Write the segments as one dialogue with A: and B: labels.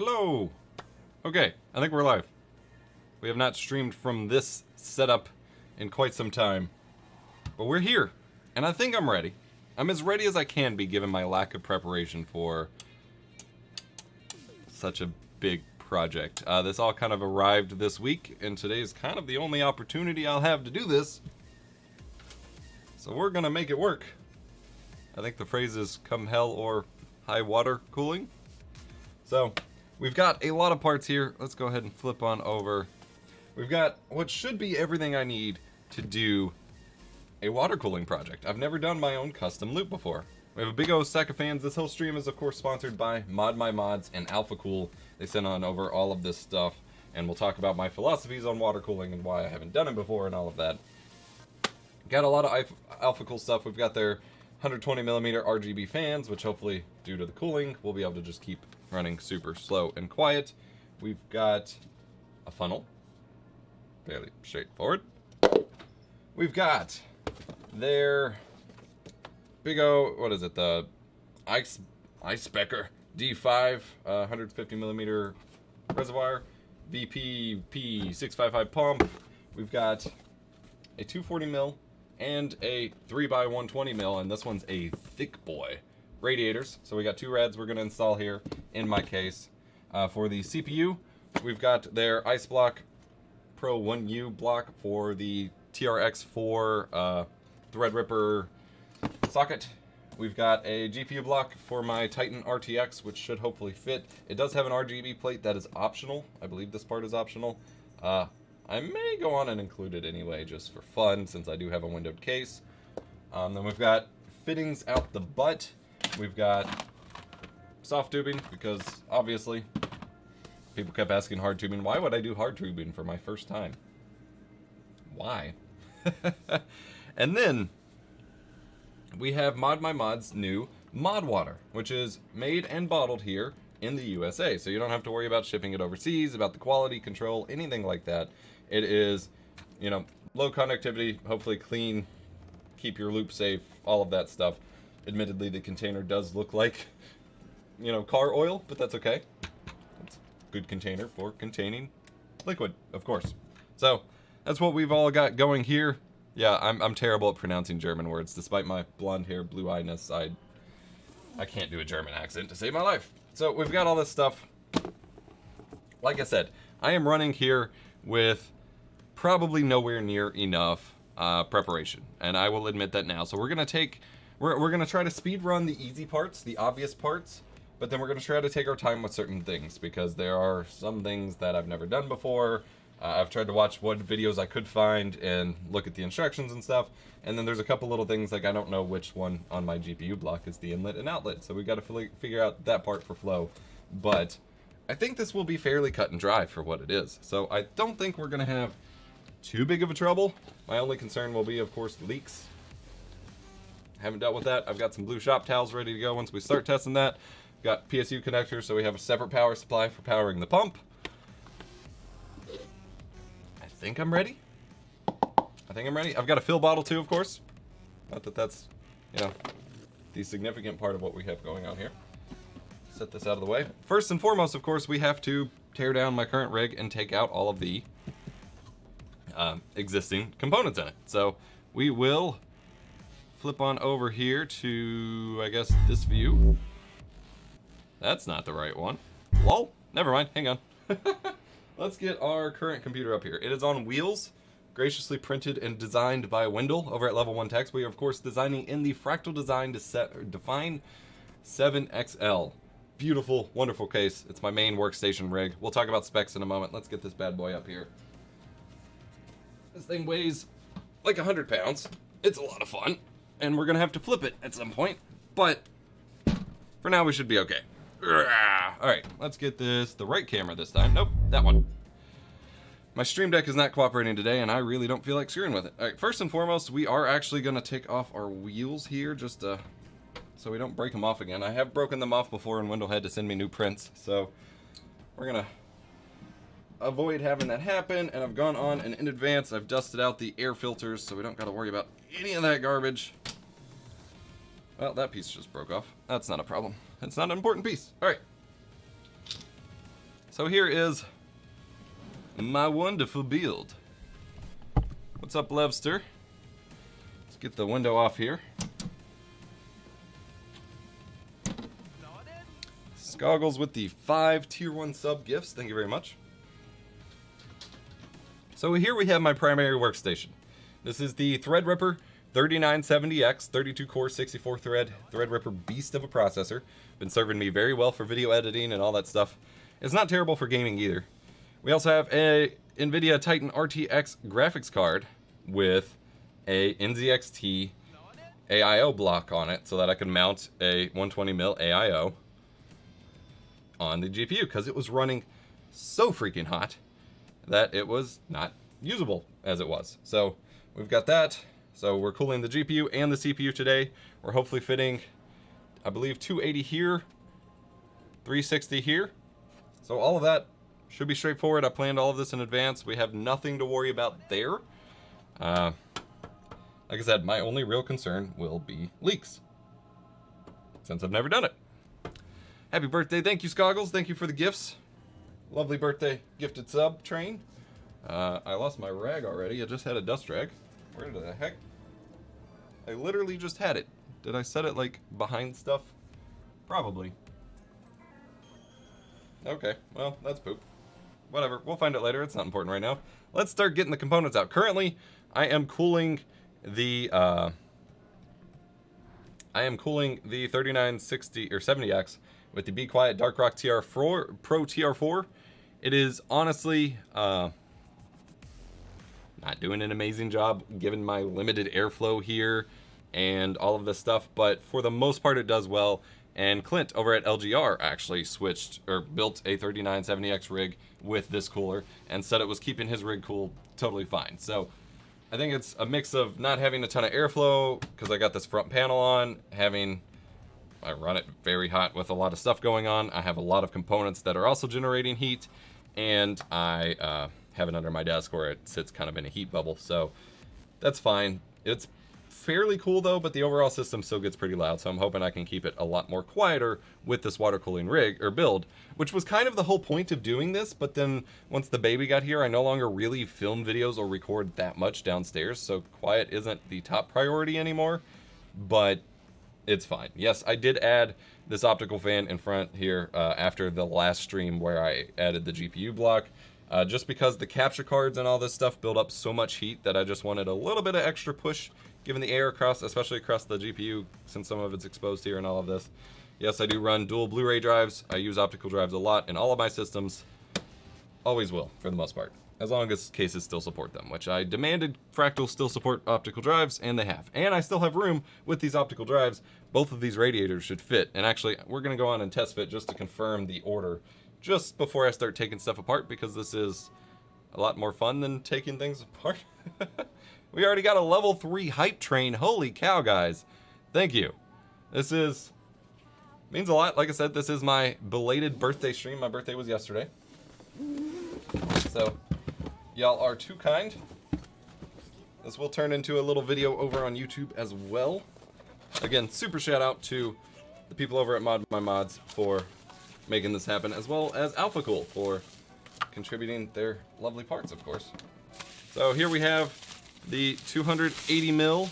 A: Hello! Okay, I think we're live. We have not streamed from this setup in quite some time. But we're here, and I think I'm ready. I'm as ready as I can be given my lack of preparation for such a big project. This all kind of arrived this week, and today is kind of the only opportunity I'll have to do this. So we're gonna make it work. I think the phrase is come hell or high water cooling. So we've got a lot of parts here. Let's go ahead and flip on over. We've got what should be everything I need to do a water cooling project. I've never done my own custom loop before. We have a big old stack of fans. This whole stream is of course sponsored by Mod My Mods and AlphaCool. They sent on over all of this stuff, and we'll talk about my philosophies on water cooling and why I haven't done it before and all of that. Got a lot of AlphaCool stuff. We've got their 120mm RGB fans, which hopefully, due to the cooling, we'll be able to just keep running super slow and quiet. We've got a funnel, fairly straightforward. We've got their big O, what is it, the Ice Specker D5 150mm reservoir, VP P655 pump. We've got a 240mm and a 3x120mm, and this one's a thick boy. Radiators, so we got two rads we're going to install here in my case. For the CPU, we've got their Ice Block Pro 1U block for the TRX4 Threadripper socket. We've got a GPU block for my Titan RTX, which should hopefully fit. It does have an RGB plate that is optional. I believe this part is optional. I may go on and include it anyway, just for fun, since I do have a windowed case. Then we've got fittings out the butt. We've got soft tubing, because obviously people kept asking hard tubing. Why would I do hard tubing for my first time? Why? And then we have Mod My Mod's new Mod Water, which is made and bottled here in the USA. So you don't have to worry about shipping it overseas, about the quality control, anything like that. It is, you know, low conductivity, hopefully clean, keep your loop safe, all of that stuff. Admittedly, the container does look like, you know, car oil, but that's okay. It's a good container for containing liquid, of course. So that's what we've all got going here. Yeah, I'm terrible at pronouncing German words. Despite my blonde hair, blue-eyedness, I can't do a German accent to save my life. So we've got all this stuff. Like I said, I am running here with probably nowhere near enough preparation, and I will admit that now. So we're gonna try to speed run the easy parts, the obvious parts, but then we're gonna try to take our time with certain things, because there are some things that I've never done before. I've tried to watch what videos I could find and look at the instructions and stuff, and then there's a couple little things like I don't know which one on my GPU block is the inlet and outlet, so we got to figure out that part for flow. But I think this will be fairly cut and dry for what it is, so I don't think we're gonna have too big of a trouble. My only concern will be, of course, leaks. Haven't dealt with that. I've got some blue shop towels ready to go once we start testing that. Got PSU connectors, so we have a separate power supply for powering the pump. I think I'm ready. I've got a fill bottle too, of course. Not that that's, you know, the significant part of what we have going on here. Set this out of the way. First and foremost, of course, we have to tear down my current rig and take out all of the existing components in it. So we will flip on over here to, I guess, this view. That's not the right one. Lol. Never mind. Hang on. Let's get our current computer up here. It is on wheels, graciously printed and designed by Wendell over at Level 1 Text. We are, of course, designing in the Fractal Design Define 7XL. Beautiful, wonderful case. It's my main workstation rig. We'll talk about specs in a moment. Let's get this bad boy up here. This thing weighs like 100 pounds. It's a lot of fun, and we're gonna have to flip it at some point, but for now we should be okay. All right, let's get this, the right camera this time. Nope, that one. My Stream Deck is not cooperating today, and I really don't feel like screwing with it. All right, first and foremost, we are actually gonna take off our wheels here, just so we don't break them off again. I have broken them off before, and Wendell had to send me new prints, so we're gonna avoid having that happen, and I've gone on and in advance I've dusted out the air filters so we don't gotta worry about any of that garbage. Well, that piece just broke off. That's not a problem. It's not an important piece. All right. So here is my wonderful build. What's up, Levster? Let's get the window off here. Scoggles with the 5 tier 1 sub gifts. Thank you very much. So here we have my primary workstation. This is the Threadripper 3970X, 32 core, 64 thread, Threadripper beast of a processor. Been serving me very well for video editing and all that stuff. It's not terrible for gaming either. We also have a NVIDIA Titan RTX graphics card with a NZXT AIO block on it so that I can mount a 120mm AIO on the GPU because it was running so freaking hot that it was not usable as it was. So we've got that. So we're cooling the GPU and the CPU today. We're hopefully fitting, I believe, 280 here, 360 here. So all of that should be straightforward. I planned all of this in advance. We have nothing to worry about there. Like I said, my only real concern will be leaks, since I've never done it. Happy birthday. Thank you, Scoggles. Thank you for the gifts. Lovely birthday gifted sub train. I lost my rag already. I just had a dust rag. Where the heck? I literally just had it. Did I set it like behind stuff? Probably. Okay, well, that's poop. Whatever, we'll find it later. It's not important right now. Let's start getting the components out. Currently, I am cooling the 3960 or 70X with the Be Quiet Dark Rock TR4 Pro TR4. It is honestly not doing an amazing job given my limited airflow here and all of this stuff, but for the most part it does well. And Clint over at LGR actually switched or built a 3970X rig with this cooler and said it was keeping his rig cool totally fine. So I think it's a mix of not having a ton of airflow because I got this front panel on, I run it very hot with a lot of stuff going on. I have a lot of components that are also generating heat, and I have it under my desk where it sits kind of in a heat bubble. So that's fine. It's fairly cool though, but the overall system still gets pretty loud, so I'm hoping I can keep it a lot more quieter with this water cooling rig or build, which was kind of the whole point of doing this. But then once the baby got here, I no longer really film videos or record that much downstairs, so quiet isn't the top priority anymore, but it's fine. Yes, I did add this optical fan in front here after the last stream where I added the GPU block, just because the capture cards and all this stuff build up so much heat that I just wanted a little bit of extra push given the air across, especially across the GPU, since some of it's exposed here and all of this. Yes, I do run dual Blu-ray drives. I use optical drives a lot in all of my systems. Always will, for the most part, as long as cases still support them, which I demanded Fractal still support optical drives, and they have. And I still have room with these optical drives. Both of these radiators should fit. And actually, we're going to go on and test fit just to confirm the order just before I start taking stuff apart, because this is a lot more fun than taking things apart. We already got a level 3 hype train. Holy cow, guys. Thank you. This means a lot. Like I said, this is my belated birthday stream. My birthday was yesterday. So, y'all are too kind. This will turn into a little video over on YouTube as well. Again, super shout out to the people over at Mod My Mods for making this happen, as well as AlphaCool for contributing their lovely parts, of course. So here we have the 280 mil.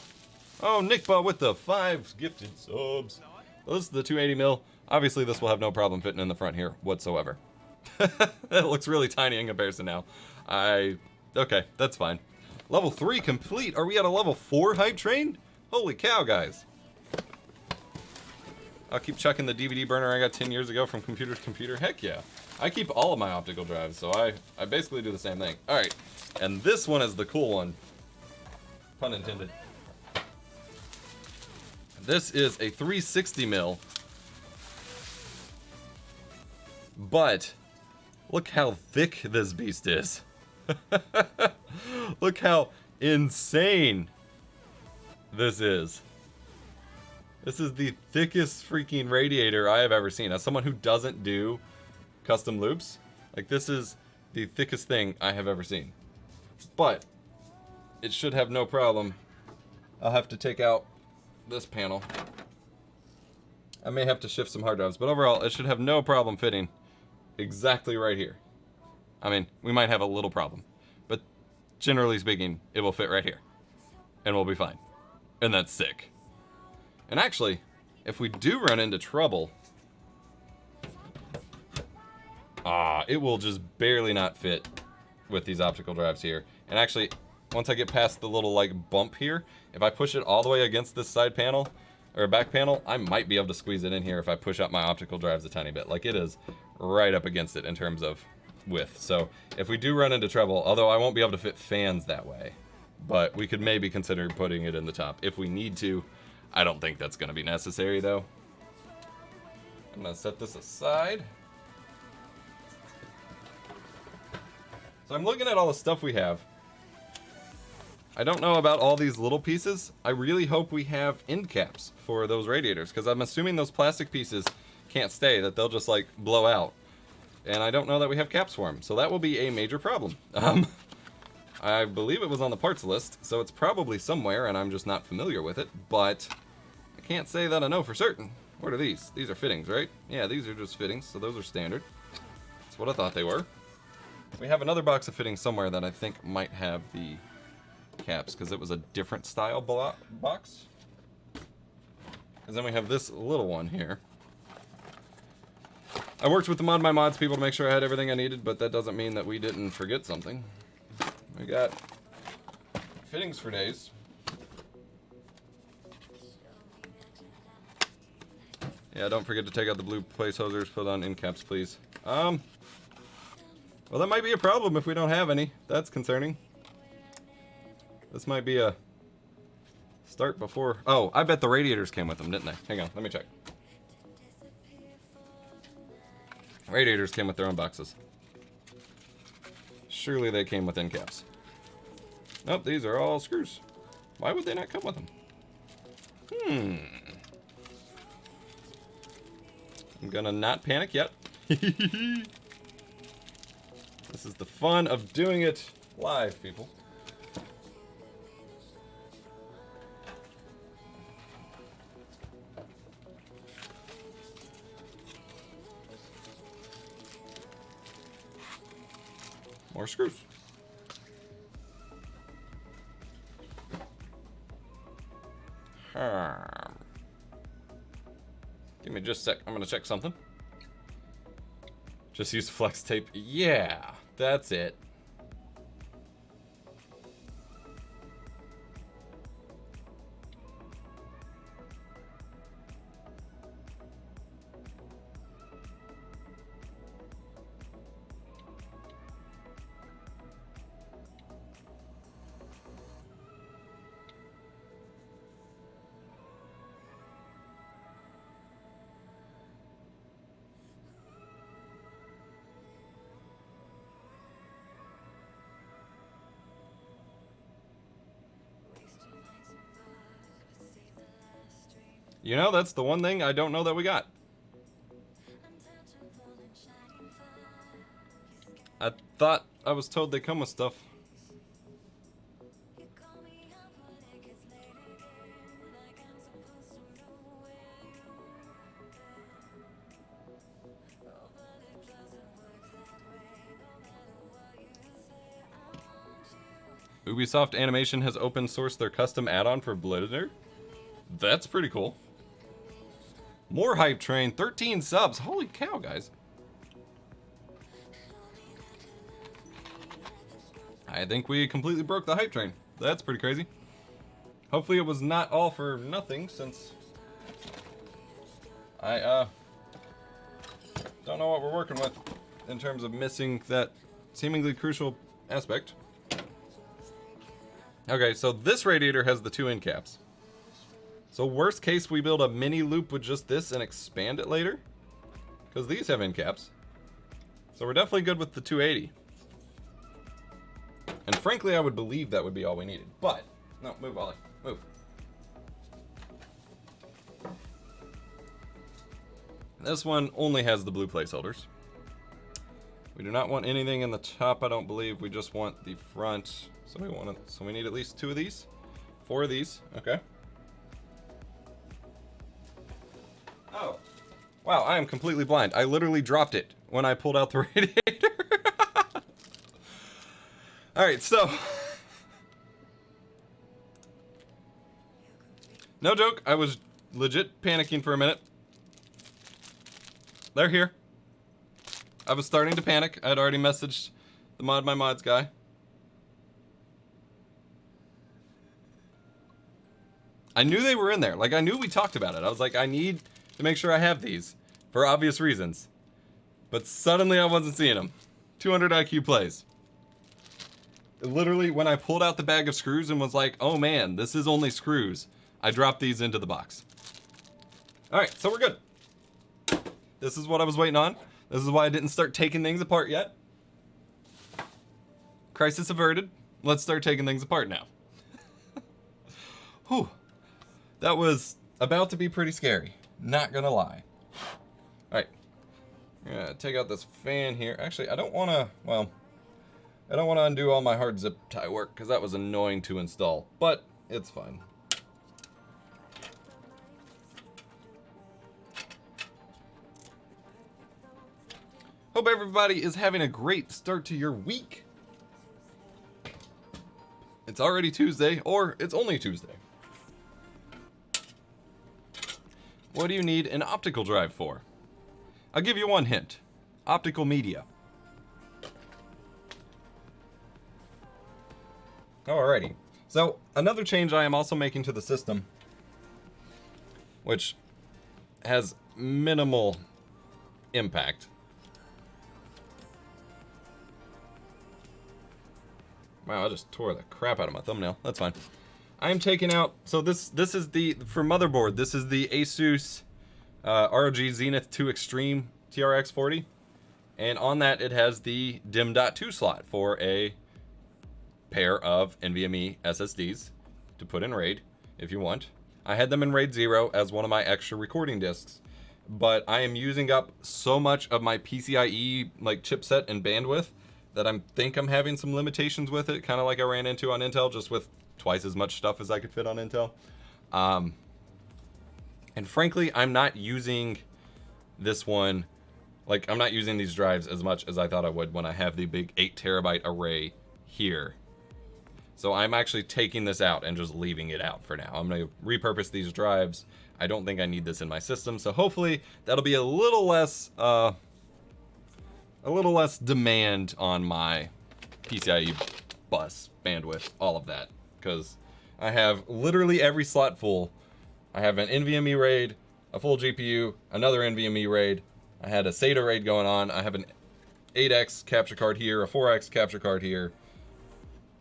A: Oh, Nickba with the 5 gifted subs. Well, this is the 280 mil. Obviously, this will have no problem fitting in the front here whatsoever. That looks really tiny in comparison now. Okay, that's fine. Level 3 complete. Are we at a level 4 hype train? Holy cow, guys. I'll keep chucking the DVD burner I got 10 years ago from computer to computer. Heck yeah. I keep all of my optical drives, so I basically do the same thing. All right, and this one is the cool one. Pun intended. This is a 360 mil. But look how thick this beast is. Look how insane this is. This is the thickest freaking radiator I have ever seen. As someone who doesn't do custom loops, like, this is the thickest thing I have ever seen. But it should have no problem. I'll have to take out this panel. I may have to shift some hard drives, but overall it should have no problem fitting exactly right here. I mean, we might have a little problem, but generally speaking, it will fit right here. And we'll be fine. And that's sick. And actually, if we do run into trouble, it will just barely not fit with these optical drives here. And actually, once I get past the little like bump here, if I push it all the way against this side panel or back panel, I might be able to squeeze it in here if I push out my optical drives a tiny bit. Like, it is right up against it in terms of width. So if we do run into trouble, although I won't be able to fit fans that way, but we could maybe consider putting it in the top if we need to. I don't think that's going to be necessary though. I'm going to set this aside. So I'm looking at all the stuff we have. I don't know about all these little pieces. I really hope we have end caps for those radiators, because I'm assuming those plastic pieces can't stay, that they'll just like blow out. And I don't know that we have caps for them, so that will be a major problem. I believe it was on the parts list, so it's probably somewhere and I'm just not familiar with it, but I can't say that I know for certain. What are these? These are fittings, right? Yeah, these are just fittings, so those are standard. That's what I thought they were. We have another box of fittings somewhere that I think might have the caps, because it was a different style box. And then we have this little one here. I worked with the Mod My Mods people to make sure I had everything I needed, but that doesn't mean that we didn't forget something. We got fittings for days. Yeah, don't forget to take out the blue place hosers, put on end caps, please. Well, that might be a problem if we don't have any. That's concerning. This might be a start before... Oh, I bet the radiators came with them, didn't they? Hang on, let me check. Radiators came with their own boxes. Surely they came with end caps. Nope, these are all screws. Why would they not come with them? I'm gonna not panic yet. This is the fun of doing it live, people. More screws. Give me just a sec. I'm gonna check something. Just use flex tape. Yeah, that's it. You know, that's the one thing I don't know that we got. I thought I was told they come with stuff. Ubisoft Animation has open sourced their custom add-on for Blizzard. That's pretty cool. More hype train, 13 subs. Holy cow, guys. I think we completely broke the hype train. That's pretty crazy. Hopefully it was not all for nothing, since I don't know what we're working with in terms of missing that seemingly crucial aspect. Okay, so this radiator has the two end caps. So worst case, we build a mini loop with just this and expand it later, because these have end caps. So we're definitely good with the 280. And frankly, I would believe that would be all we needed. But, no, move, Ollie, move. This one only has the blue placeholders. We do not want anything in the top, I don't believe. We just want the front. So we need at least 2 of these. 4 of these, okay. Oh, wow, I am completely blind. I literally dropped it when I pulled out the radiator. Alright, so no joke, I was legit panicking for a minute. They're here. I was starting to panic. I had already messaged the Mod My Mods guy. I knew they were in there. Like, I knew we talked about it. I was like, I need to make sure I have these for obvious reasons. But suddenly I wasn't seeing them. 200 IQ plays. Literally, when I pulled out the bag of screws and was like, oh man, this is only screws, I dropped these into the box. Alright, so we're good. This is what I was waiting on. This is why I didn't start taking things apart yet. Crisis averted. Let's start taking things apart now. Whew. That was about to be pretty scary. Not gonna lie. Alright. I'm gonna take out this fan here. Actually, I don't wanna, well, I don't wanna undo all my hard zip tie work because that was annoying to install, but it's fine. Hope everybody is having a great start to your week. It's already Tuesday, or it's only Tuesday. What do you need an optical drive for? I'll give you one hint. Optical media. Alrighty. So, another change I am also making to the system, which has minimal impact. Wow, I just tore the crap out of my thumbnail. That's fine. I'm taking out, so this is the, for motherboard, this is the Asus ROG Zenith 2 Extreme TRX 40. And on that, it has the DIMM.2 slot for a pair of NVMe SSDs to put in RAID, if you want. I had them in RAID 0 as one of my extra recording discs, but I am using up so much of my PCIe like chipset and bandwidth that I think I'm having some limitations with it, kind of like I ran into on Intel, just with twice as much stuff as I could fit on Intel. And frankly, I'm not using this one, like I'm not using these drives as much as I thought I would when I have the big 8 terabyte array here. So I'm actually taking this out and just leaving it out for now. I'm gonna repurpose these drives. I don't think I need this in my system, so hopefully that'll be a little less demand on my PCIe bus bandwidth, all of that, because I have literally every slot full. I have an NVMe RAID, a full GPU, another NVMe RAID. I had a SATA RAID going on. I have an 8X capture card here, a 4X capture card here,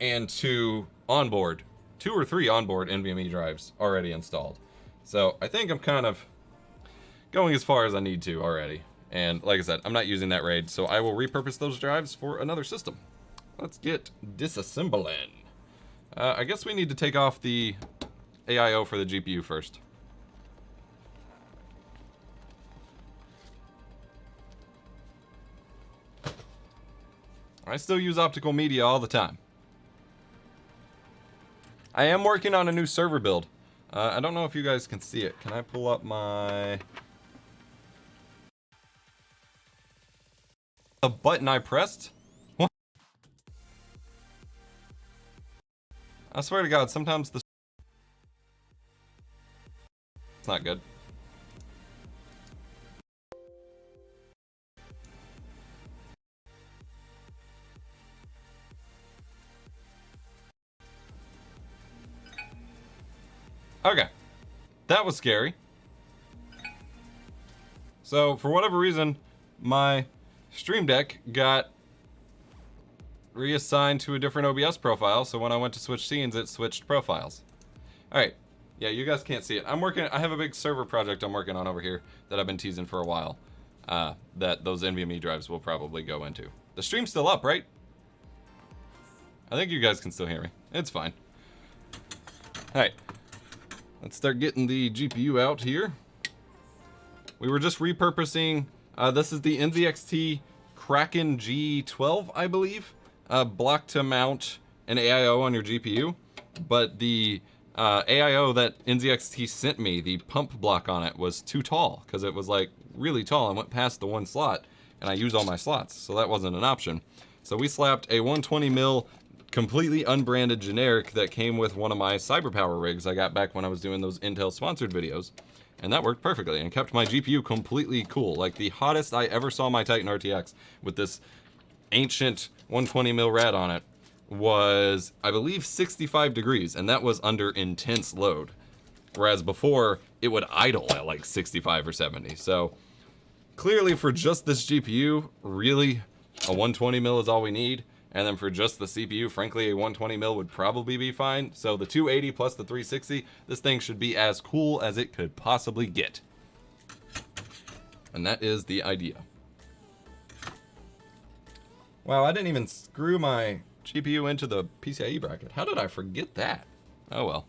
A: and two or three onboard NVMe drives already installed. So I think I'm kind of going as far as I need to already. And like I said, I'm not using that RAID, so I will repurpose those drives for another system. Let's get disassembling. I guess we need to take off the AIO for the GPU first. I still use optical media all the time. I am working on a new server build. I don't know if you guys can see it. Can I pull up my... The button I pressed? What? I swear to God, sometimes the... It's not good. Okay. That was scary. So, for whatever reason, my Stream Deck got reassigned to a different OBS profile, so when I went to switch scenes, it switched profiles. Alright. Yeah, you guys can't see it. I have a big server project I'm working on over here that I've been teasing for a while, that those NVMe drives will probably go into. The stream's still up, right? I think you guys can still hear me. It's fine. Alright. Let's start getting the GPU out here. We were just repurposing, this is the NZXT Kraken G12, I believe, block to mount an AIO on your GPU, but the AIO that NZXT sent me, the pump block on it, was too tall, because it was like really tall and went past the one slot, and I use all my slots, so that wasn't an option. So we slapped a 120 mil completely unbranded generic that came with one of my CyberPower rigs I got back when I was doing those Intel sponsored videos. And that worked perfectly and kept my GPU completely cool. Like the hottest I ever saw my Titan RTX with this ancient 120 mil rad on it was, I believe, 65 degrees, and that was under intense load. Whereas before, it would idle at like 65 or 70. So clearly for just this GPU, really a 120 mil is all we need. And then for just the CPU, frankly, a 120 mil would probably be fine. So the 280 plus the 360, this thing should be as cool as it could possibly get. And that is the idea. Wow, I didn't even screw my GPU into the PCIe bracket. How did I forget that? Oh well.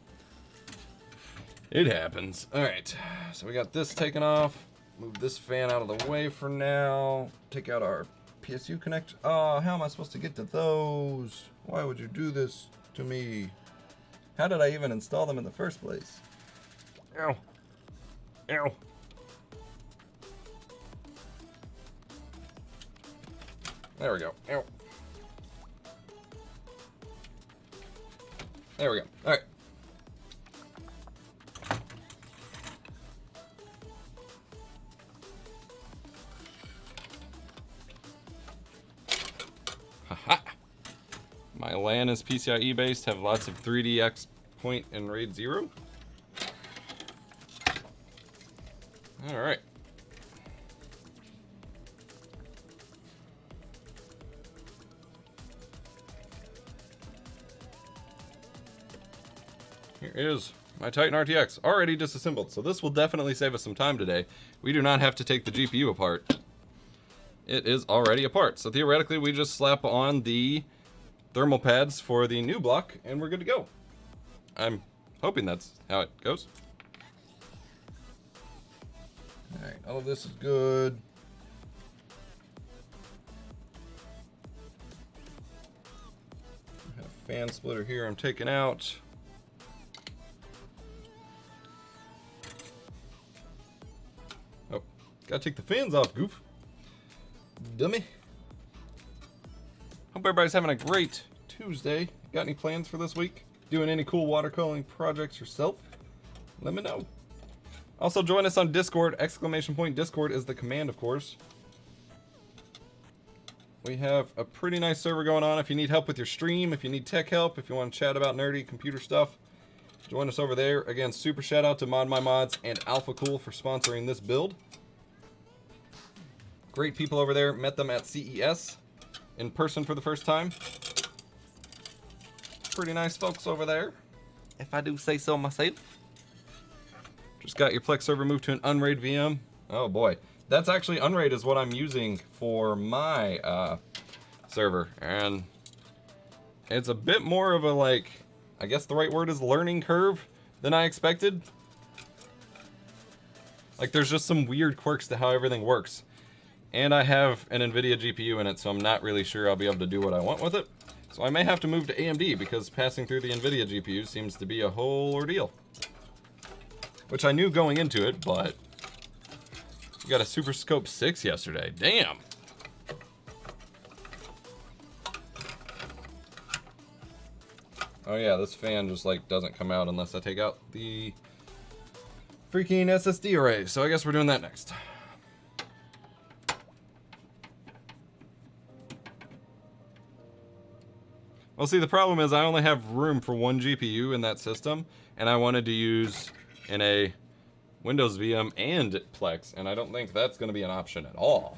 A: It happens. Alright, so we got this taken off. Move this fan out of the way for now. Take out our PSU connect. Oh, how am I supposed to get to those? Why would you do this to me? How did I even install them in the first place? Ow. Ow. There we go. Ow. There we go. All right. Haha. My LAN is PCIe based, have lots of 3DX point and RAID 0. All right. Here is my Titan RTX, already disassembled. So this will definitely save us some time today. We do not have to take the GPU apart. It is already apart. So theoretically, we just slap on the thermal pads for the new block, and we're good to go. I'm hoping that's how it goes. All right, all of this is good. I have a fan splitter here I'm taking out. Oh, gotta take the fans off, goof. Dummy. Hope everybody's having a great Tuesday. Got any plans for this week? Doing any cool water cooling projects yourself? Let me know. Also join us on Discord. !Discord is the command, of course. We have a pretty nice server going on. If you need help with your stream, if you need tech help, if you want to chat about nerdy computer stuff, join us over there. Again, super shout out to ModMyMods and AlphaCool for sponsoring this build. Great people over there. Met them at CES in person for the first time. Pretty nice folks over there, if I do say so myself. Just got your Plex server moved to an Unraid VM. Oh boy. That's actually, Unraid is what I'm using for my server. And it's a bit more of a, like, I guess the right word is learning curve than I expected. Like, there's just some weird quirks to how everything works. And I have an NVIDIA GPU in it, so I'm not really sure I'll be able to do what I want with it. So I may have to move to AMD, because passing through the NVIDIA GPU seems to be a whole ordeal. Which I knew going into it, but we got a Super Scope 6 yesterday. Damn! Oh yeah, this fan just like doesn't come out unless I take out the freaking SSD array. So I guess we're doing that next. Well, see, the problem is I only have room for one GPU in that system, and I wanted to use in a Windows VM and Plex, and I don't think that's going to be an option at all.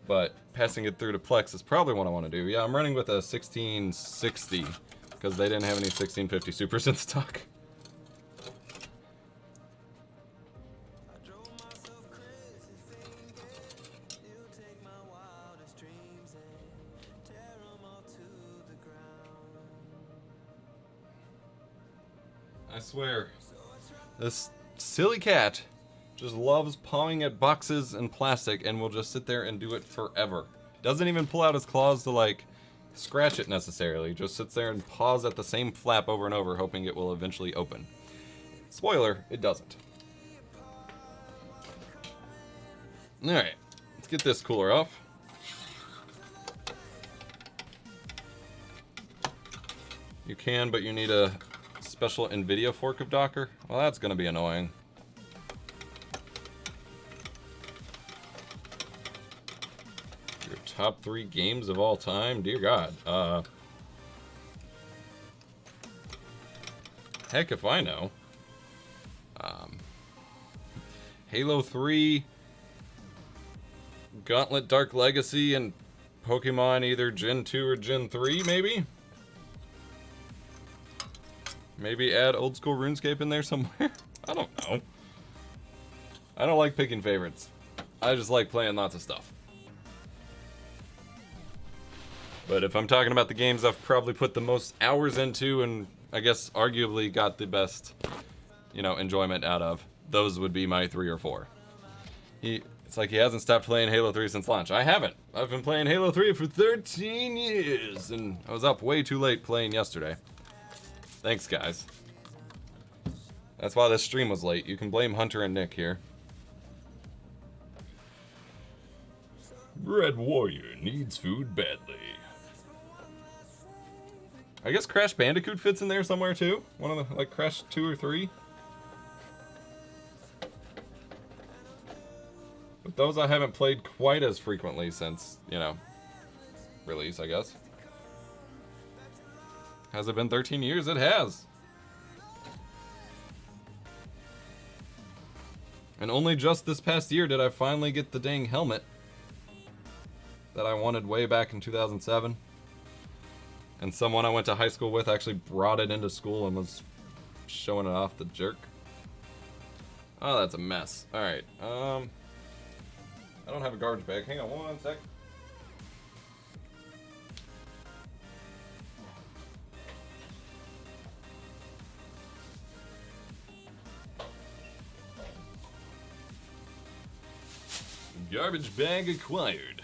A: But passing it through to Plex is probably what I want to do. Yeah, I'm running with a 1660, because they didn't have any 1650 Supers in stock. I swear, this silly cat just loves pawing at boxes and plastic and will just sit there and do it forever. Doesn't even pull out his claws to like scratch it necessarily. Just sits there and paws at the same flap over and over, hoping it will eventually open. Spoiler, it doesn't. Alright, let's get this cooler off. You can, but you need a special NVIDIA fork of Docker. Well, that's going to be annoying. Your top 3 games of all time? Dear God. Heck if I know. Halo 3, Gauntlet Dark Legacy, and Pokemon either Gen 2 or Gen 3, maybe? Maybe add old school RuneScape in there somewhere? I don't know. I don't like picking favorites. I just like playing lots of stuff. But if I'm talking about the games I've probably put the most hours into and I guess arguably got the best, you know, enjoyment out of, those would be my 3 or 4. It's like he hasn't stopped playing Halo 3 since launch. I haven't. I've been playing Halo 3 for 13 years, and I was up way too late playing yesterday. Thanks, guys. That's why this stream was late. You can blame Hunter and Nick here. Red Warrior needs food badly. I guess Crash Bandicoot fits in there somewhere too. One of the, like, Crash 2 or 3. But those I haven't played quite as frequently since, you know, release, I guess. Has it been 13 years? It has. And only just this past year did I finally get the dang helmet that I wanted way back in 2007. And someone I went to high school with actually brought it into school and was showing it off, the jerk. Oh, that's a mess. Alright, I don't have a garbage bag. Hang on one sec. Garbage bag acquired.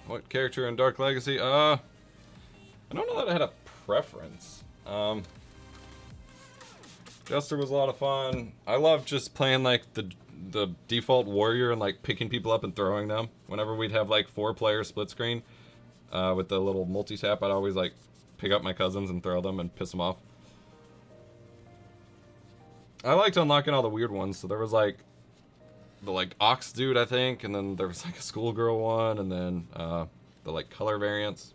A: What character in Dark Legacy? I don't know that I had a preference. Jester was a lot of fun. I love just playing like the default warrior and like picking people up and throwing them. Whenever we'd have like 4-player split screen with the little multi-tap, I'd always like pick up my cousins and throw them and piss them off. I liked unlocking all the weird ones. So there was like the like ox dude, I think, and then there was like a schoolgirl one, and then the like color variants.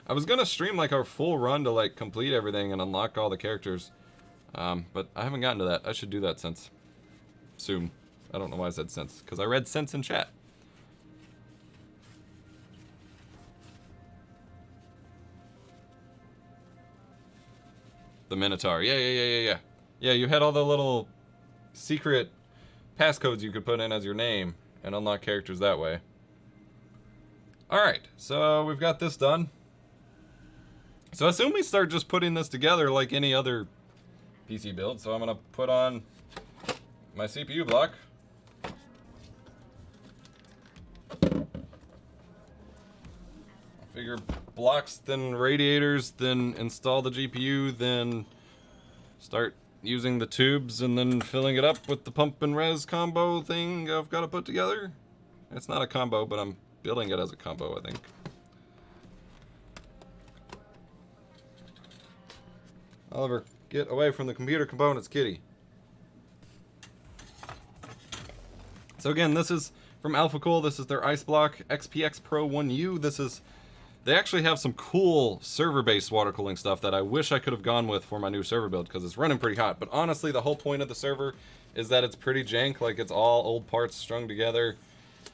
A: I was gonna stream like our full run to like complete everything and unlock all the characters, but I haven't gotten to that. I should do that since soon. I don't know why I said since, because I read since in chat. The Minotaur, yeah. Yeah, you had all the little secret passcodes you could put in as your name and unlock characters that way. Alright, so we've got this done. So I assume we start just putting this together like any other PC build. So I'm going to put on my CPU block. Figure blocks, then radiators, then install the GPU, then start using the tubes, and then filling it up with the pump and res combo thing I've got to put together. It's not a combo, but I'm building it as a combo, I think. Oliver, get away from the computer components, kitty. So again, this is from AlphaCool. This is their Ice Block XPX Pro 1U. This is... They actually have some cool server-based water cooling stuff that I wish I could have gone with for my new server build, because it's running pretty hot. But honestly, the whole point of the server is that it's pretty jank. Like, it's all old parts strung together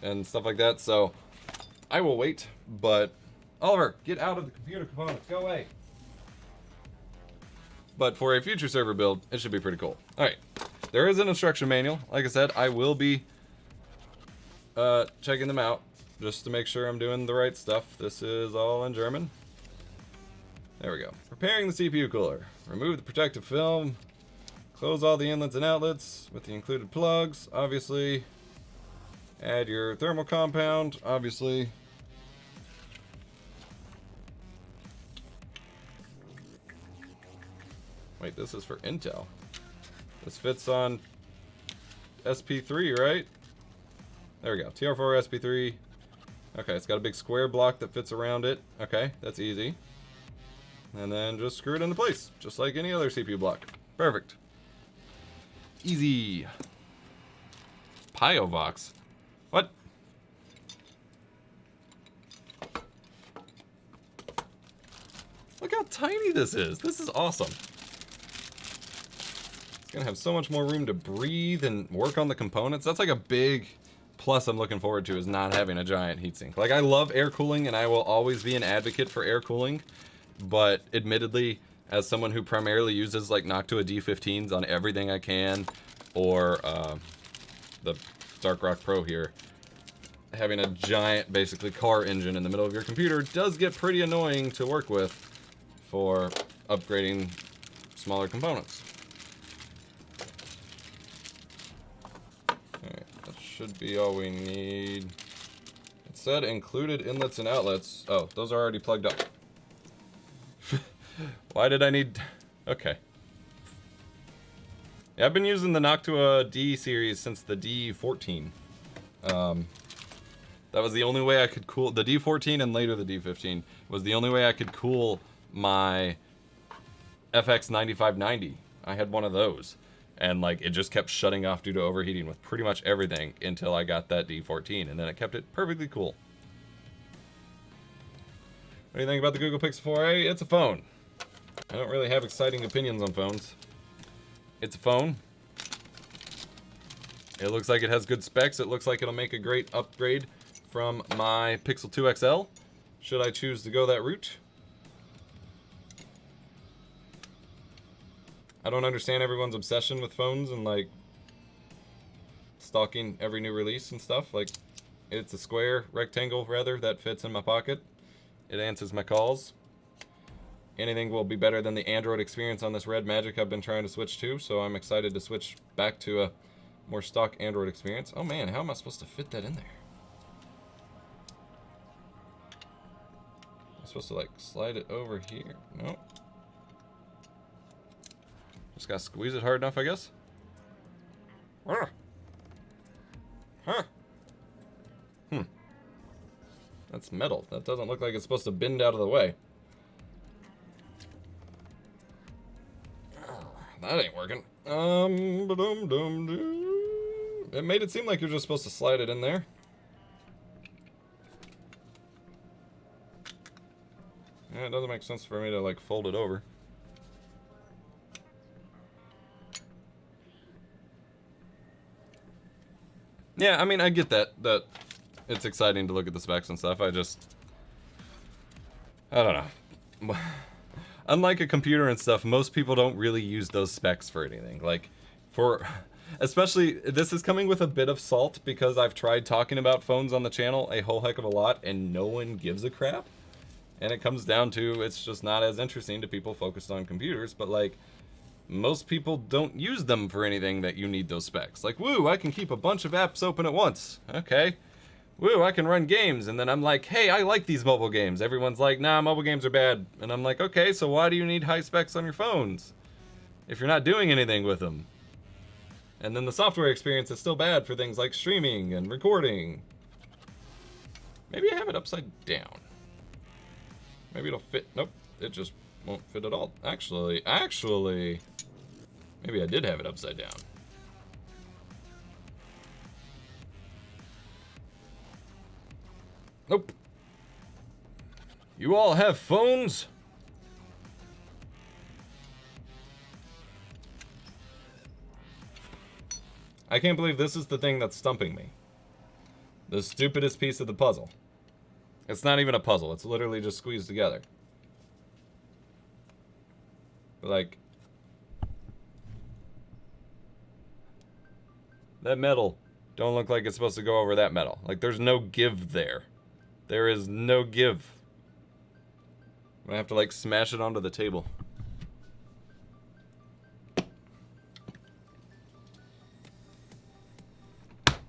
A: and stuff like that. So I will wait. But Oliver, get out of the computer components. Go away. But for a future server build, it should be pretty cool. Alright, there is an instruction manual. Like I said, I will be checking them out just to make sure I'm doing the right stuff. This is all in German. There we go. Preparing the CPU cooler. Remove the protective film. Close all the inlets and outlets with the included plugs, obviously. Add your thermal compound, obviously. Wait, this is for Intel. This fits on SP3, right? There we go. TR4 SP3. Okay, it's got a big square block that fits around it. Okay, that's easy. And then just screw it into place, just like any other CPU block. Perfect. Easy. EposVox. What? Look how tiny this is. This is awesome. It's gonna have so much more room to breathe and work on the components. That's like a big plus I'm looking forward to, is not having a giant heatsink. Like, I love air cooling and I will always be an advocate for air cooling, but admittedly, as someone who primarily uses like Noctua D15s on everything I can, or the Dark Rock Pro here, having a giant, basically, car engine in the middle of your computer does get pretty annoying to work with for upgrading smaller components. Alright, that should be all we need. It said included inlets and outlets. Oh, those are already plugged up. Why did I need... Okay. Yeah, I've been using the Noctua D series since the D14. That was the only way I could cool... The D14 and later the D15 was the only way I could cool my FX 9590. I had one of those. And, like, it just kept shutting off due to overheating with pretty much everything until I got that D14. And then it kept it perfectly cool. What do you think about the Google Pixel 4a? It's a phone. I don't really have exciting opinions on phones. It's a phone. It looks like it has good specs. It looks like it'll make a great upgrade from my Pixel 2 XL, should I choose to go that route. I don't understand everyone's obsession with phones and, like, stalking every new release and stuff. Like, it's a square, rectangle, rather, that fits in my pocket. It answers my calls. Anything will be better than the Android experience on this Red Magic I've been trying to switch to, so I'm excited to switch back to a more stock Android experience. Oh man, how am I supposed to fit that in there? I'm supposed to, like, slide it over here. Nope. Just gotta squeeze it hard enough, I guess. Huh. That's metal. That doesn't look like it's supposed to bend out of the way. That ain't working. It made it seem like you're just supposed to slide it in there. Yeah, it doesn't make sense for me to, like, fold it over. Yeah, I mean, I get that it's exciting to look at the specs and stuff. I don't know. Unlike a computer and stuff, most people don't really use those specs for anything. Like, especially, this is coming with a bit of salt because I've tried talking about phones on the channel a whole heck of a lot and no one gives a crap. And it comes down to, it's just not as interesting to people focused on computers, but, like, most people don't use them for anything that you need those specs. Like, woo, I can keep a bunch of apps open at once. Okay. Woo, I can run games. And then I'm like, hey, I like these mobile games. Everyone's like, nah, mobile games are bad. And I'm like, okay, so why do you need high specs on your phones if you're not doing anything with them? And then the software experience is still bad for things like streaming and recording. Maybe I have it upside down. Maybe it'll fit. Nope, it just won't fit at all. Actually, maybe I did have it upside down. Nope. You all have phones? I can't believe this is the thing that's stumping me. The stupidest piece of the puzzle. It's not even a puzzle. It's literally just squeezed together. But, like, that metal don't look like it's supposed to go over that metal. Like, there's no give there. There is no give. I'm gonna have to, like, smash it onto the table.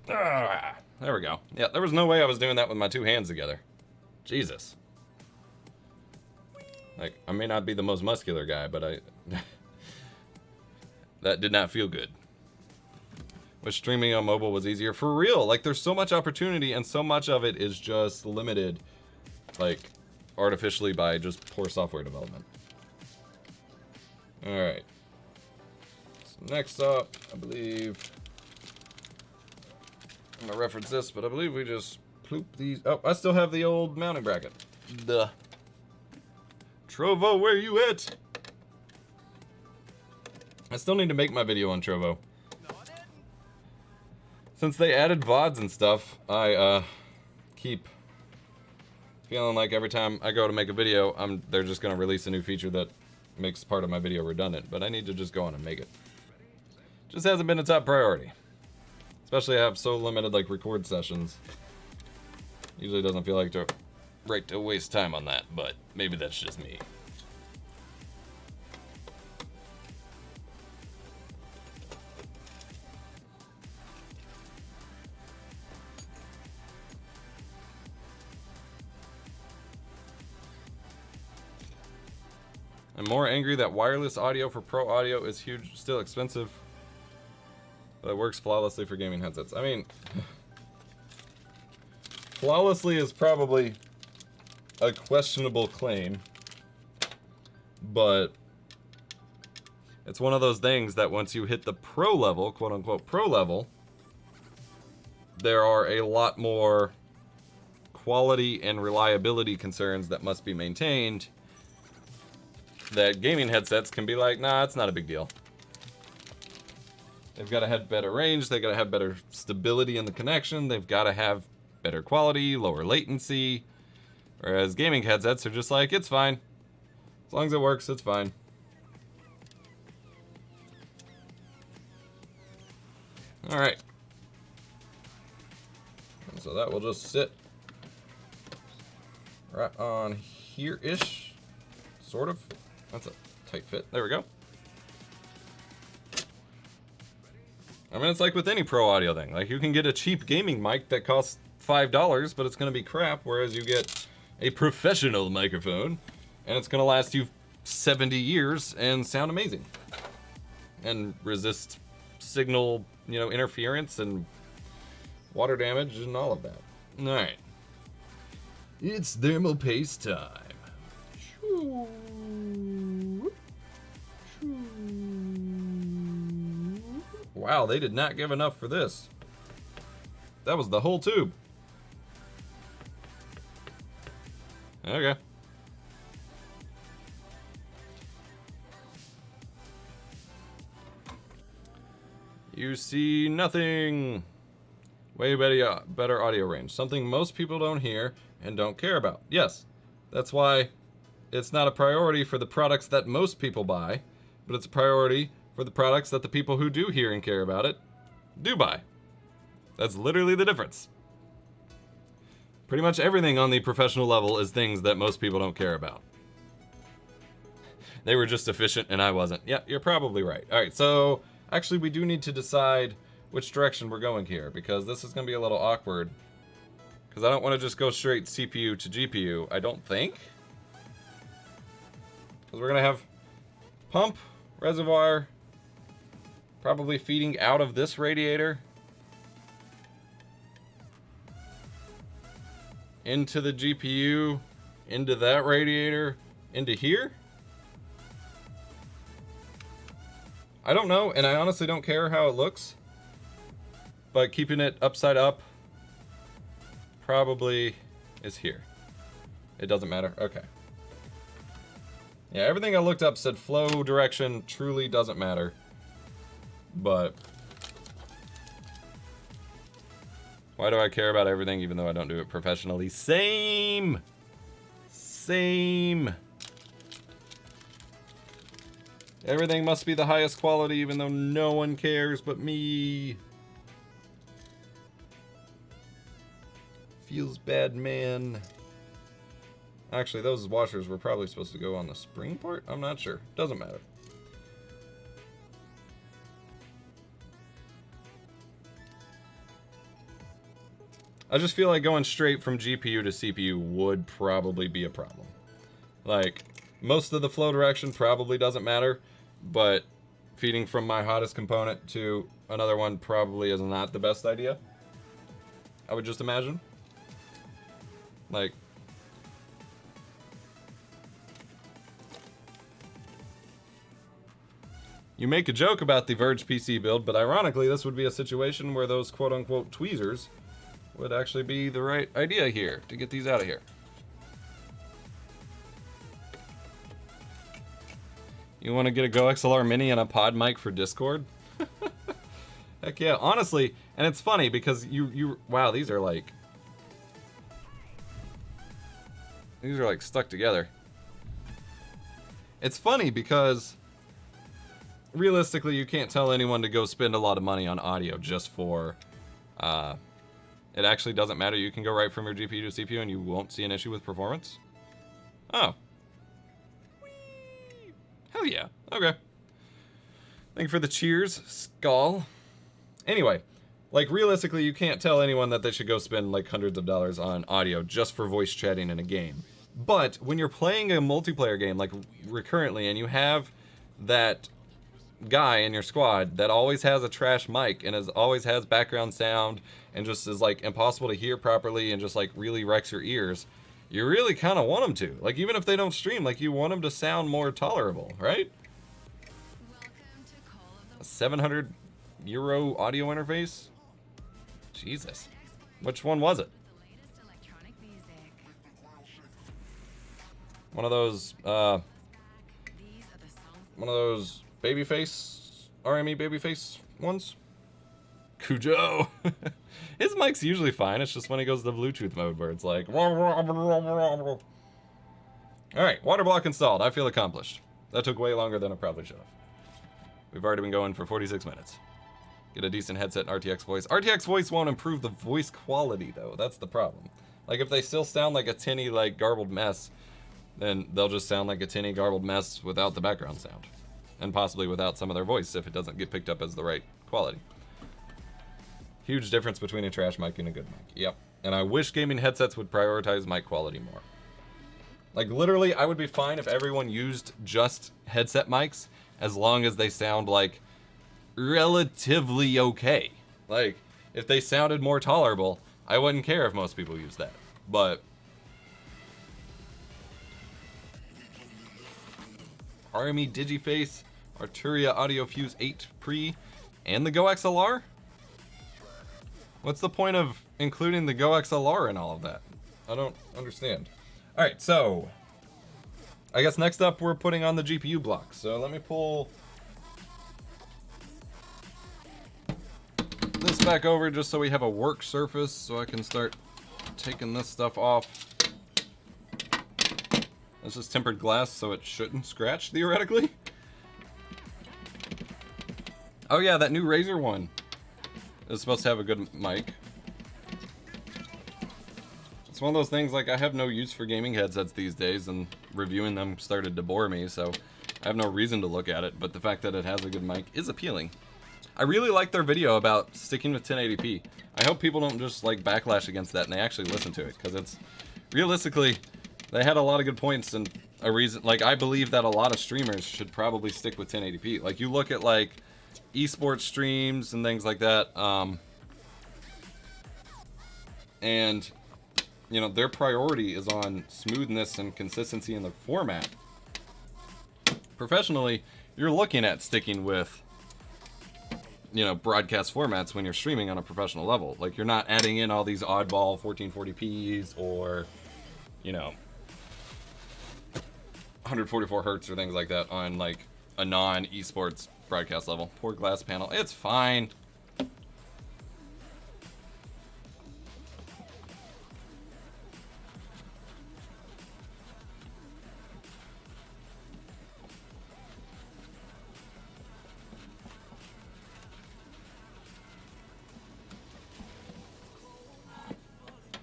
A: Ah, there we go. Yeah, there was no way I was doing that with my two hands together. Jesus. Like, I may not be the most muscular guy, but that did not feel good. Wish streaming on mobile was easier. For real, like there's so much opportunity and so much of it is just limited, like artificially by just poor software development. All right. So next up, I believe, I'm gonna reference this, but I believe we just ploop these. Oh, I still have the old mounting bracket. Duh. Trovo, where you at? I still need to make my video on Trovo. Since they added VODs and stuff, I keep feeling like every time I go to make a video, they're just gonna release a new feature that makes part of my video redundant, but I need to just go on and make it. Just hasn't been a top priority. Especially I have so limited like record sessions. Usually doesn't feel like right to waste time on that, but maybe that's just me. I'm more angry that wireless audio for pro audio is huge, still expensive, but it works flawlessly for gaming headsets. I mean, flawlessly is probably a questionable claim, but it's one of those things that once you hit the pro level, quote unquote pro level, there are a lot more quality and reliability concerns that must be maintained that gaming headsets can be like, nah, it's not a big deal. They've got to have better range, they've got to have better stability in the connection, they've got to have better quality, lower latency, whereas gaming headsets are just like, it's fine. As long as it works, it's fine. Alright. And so that will just sit right on here-ish, sort of. That's a tight fit. There we go. I mean, it's like with any pro audio thing. Like, you can get a cheap gaming mic that costs $5, but it's going to be crap, whereas you get a professional microphone, and it's going to last you 70 years and sound amazing. And resist signal, interference and water damage and all of that. Alright. It's thermal paste time. Wow, they did not give enough for this. That was the whole tube. Okay. You see nothing. Way better audio range. Something most people don't hear and don't care about. Yes, that's why it's not a priority for the products that most people buy, but it's a priority for the products that the people who do hear and care about it do buy. That's literally the difference. Pretty much everything on the professional level is things that most people don't care about. They were just efficient and I wasn't. Yeah, you're probably right. All right, so actually we do need to decide which direction we're going here, because this is going to be a little awkward. Because I don't want to just go straight CPU to GPU, I don't think. Because we're going to have pump, reservoir, probably feeding out of this radiator into the GPU, into that radiator, into here. I don't know, and I honestly don't care how it looks, but keeping it upside up probably is here. It doesn't matter. Okay. Yeah, everything I looked up said flow direction truly doesn't matter. But why do I care about everything even though I don't do it professionally? Same. Everything must be the highest quality even though no one cares but me. Feels bad, man. Actually, those washers were probably supposed to go on the spring part? I'm not sure. Doesn't matter. I just feel like going straight from GPU to CPU would probably be a problem. Like, most of the flow direction probably doesn't matter, but feeding from my hottest component to another one probably is not the best idea. I would just imagine. Like, you make a joke about the Verge PC build, but ironically, this would be a situation where those quote-unquote tweezers would actually be the right idea here to get these out of here. You want to get a Go XLR Mini and a pod mic for Discord? Heck yeah, honestly, and it's funny because wow, these are like stuck together. It's funny because realistically, you can't tell anyone to go spend a lot of money on audio just for, it actually doesn't matter. You can go right from your GPU to CPU and you won't see an issue with performance. Oh. Whee! Hell yeah. Okay. Thank you for the cheers, Skull. Anyway, like realistically, you can't tell anyone that they should go spend like hundreds of dollars on audio just for voice chatting in a game. But when you're playing a multiplayer game like recurrently and you have that guy in your squad that always has a trash mic and always has background sound and just is like impossible to hear properly and just like really wrecks your ears, you really kind of want them to. Like even if they don't stream, like you want them to sound more tolerable, right? A 700 euro audio interface? Jesus. Which one was it? One of those babyface, RME babyface ones? Cujo. His mic's usually fine. It's just when he goes to Bluetooth mode where it's like... Alright, water block installed. I feel accomplished. That took way longer than it probably should have. We've already been going for 46 minutes. Get a decent headset and RTX voice. RTX voice won't improve the voice quality, though. That's the problem. Like, if they still sound like a tinny, like, garbled mess, then they'll just sound like a tinny, garbled mess without the background sound. And possibly without some of their voice if it doesn't get picked up as the right quality. Huge difference between a trash mic and a good mic. Yep. And I wish gaming headsets would prioritize mic quality more. Like, literally, I would be fine if everyone used just headset mics as long as they sound, like, relatively okay. Like, if they sounded more tolerable, I wouldn't care if most people use that. But... RME Digiface, Arturia Audio Fuse 8 Pre, and the Go XLR? What's the point of including the Go XLR in all of that? I don't understand. Alright, so... I guess next up we're putting on the GPU block. So let me pull this back over just so we have a work surface so I can start taking this stuff off. This is tempered glass, so it shouldn't scratch, theoretically. Oh yeah, that new Razer one is supposed to have a good mic. It's one of those things, like, I have no use for gaming headsets these days, and reviewing them started to bore me, so I have no reason to look at it, but the fact that it has a good mic is appealing. I really like their video about sticking with 1080p. I hope people don't just, like, backlash against that and they actually listen to it, because it's, realistically, they had a lot of good points and a reason, like, I believe that a lot of streamers should probably stick with 1080p. Like, you look at, like, esports streams and things like that, and, you know, their priority is on smoothness and consistency in the format. Professionally, you're looking at sticking with, you know, broadcast formats when you're streaming on a professional level. Like, you're not adding in all these oddball 1440p's or, you know, 144 hertz or things like that on, like, a non-esports broadcast level. Poor glass panel. It's fine.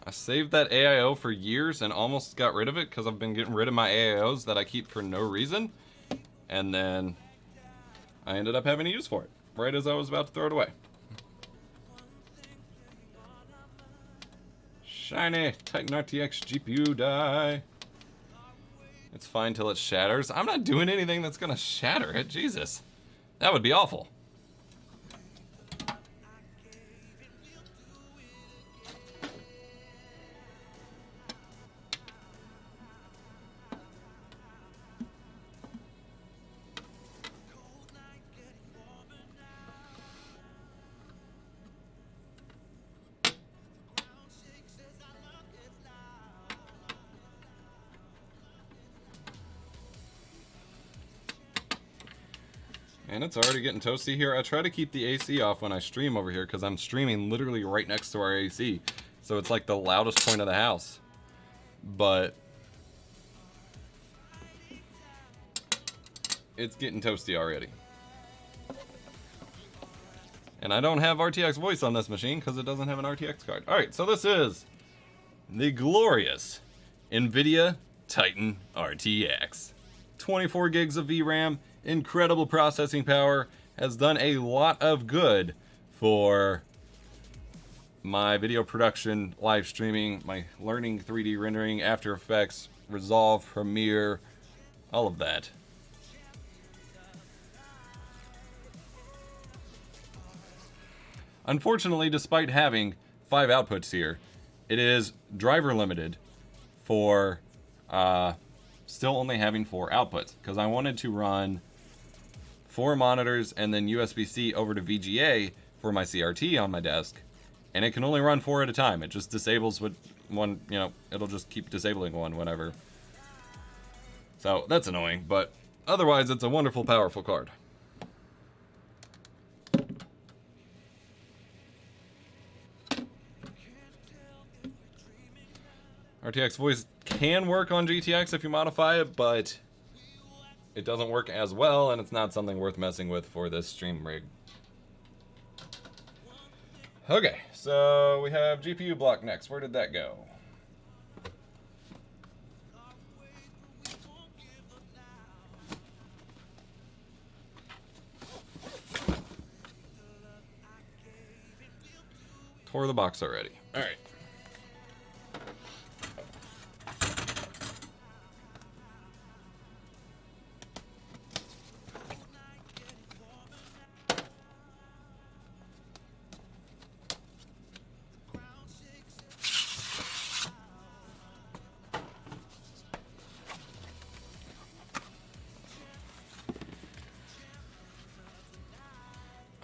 A: I saved that AIO for years and almost got rid of it because I've been getting rid of my AIOs that I keep for no reason. And then I ended up having a use for it right as I was about to throw it away. Shiny Titan RTX GPU die. It's fine till it shatters. I'm not doing anything that's gonna shatter it. Jesus. That would be awful. And it's already getting toasty here. I try to keep the AC off when I stream over here because I'm streaming literally right next to our AC. So it's like the loudest point of the house. But it's getting toasty already. And I don't have RTX voice on this machine because it doesn't have an RTX card. Alright, so this is the glorious NVIDIA Titan RTX. 24 gigs of VRAM. Incredible processing power, has done a lot of good for my video production, live streaming, my learning 3D rendering, After Effects, Resolve, Premiere, all of that. Unfortunately, despite having 5 outputs here, it is driver limited for still only having 4 outputs because I wanted to run 4 monitors and then USB-C over to VGA for my CRT on my desk, and it can only run 4 at a time. It just disables with one, you know, it'll just keep disabling one whenever. So that's annoying, but otherwise it's a wonderful, powerful card. RTX voice can work on GTX if you modify it, but it doesn't work as well, and it's not something worth messing with for this stream rig. Okay, so we have GPU block next. Where did that go? Tore the box already. All right.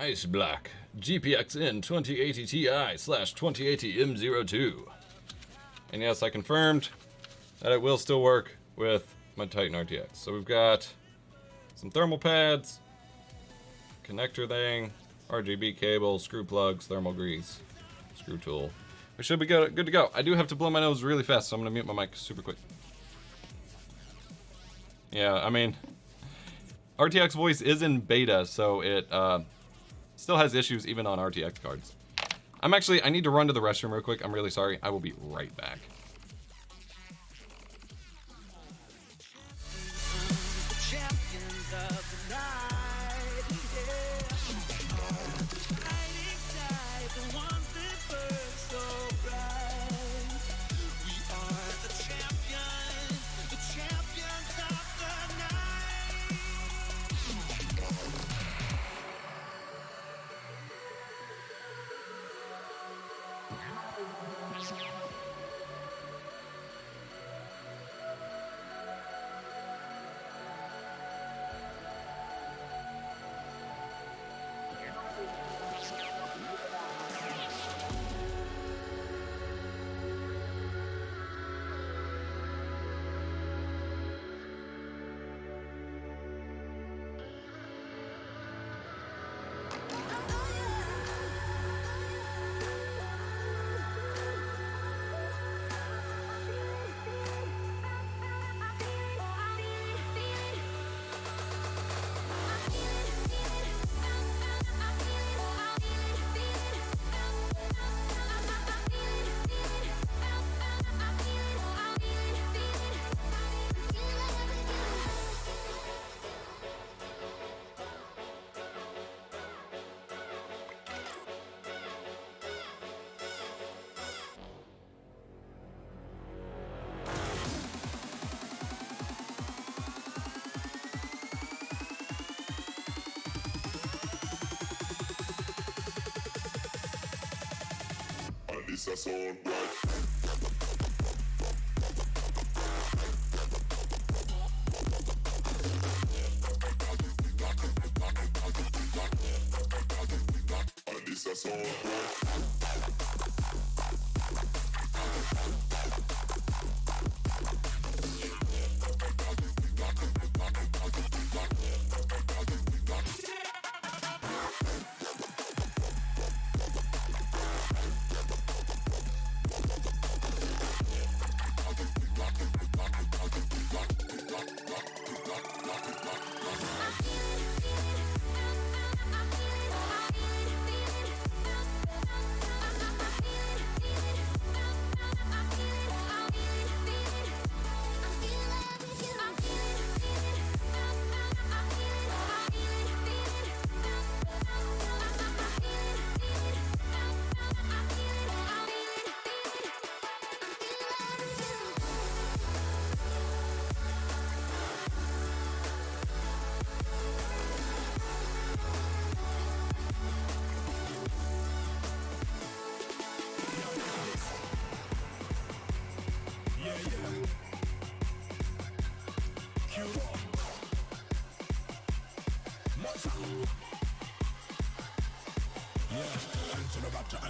A: Ice Block GPXN 2080 Ti/2080 M02. And yes, I confirmed that it will still work with my Titan RTX. So we've got some thermal pads, connector thing, RGB cable, screw plugs, thermal grease, screw tool. We should be good to go. I do have to blow my nose really fast, so I'm gonna mute my mic super quick. Yeah, I mean, RTX voice is in beta, so it still has issues even on RTX cards. I need to run to the restroom real quick. I'm really sorry. I will be right back.
B: this a sound boy. This a sound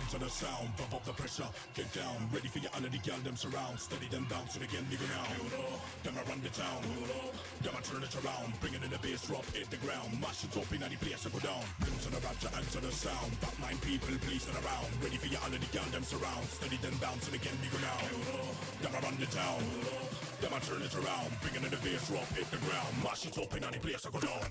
C: To the sound, bump up the pressure, get down, ready for your under the girl, them surround, steady them bounce and again, leave it now. Them I run the town, them I turn it around, bringing in the bass drop, hit the ground, mash it up in any place I go down. To the rapture and to the sound, back nine people, please turn around, ready for your under the girl, them surround, steady them bounce and again, leave it now. Them I run the town, them I turn it around, bringing in the bass drop, hit the ground, mash it up in any place I go down.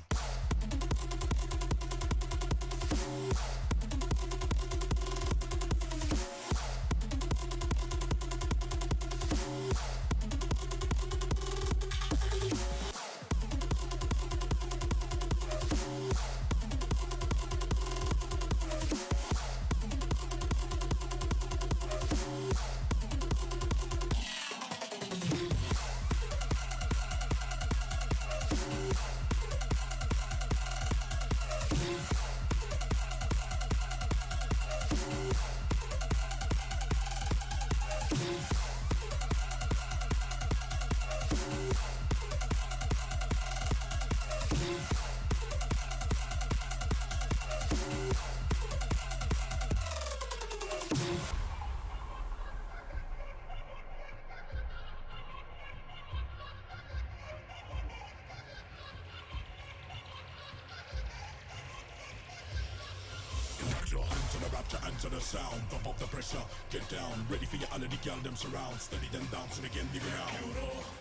C: To the sound, bump up the pressure, get down, ready for your under the girl, them surround, steady them bounce and again, leave it now.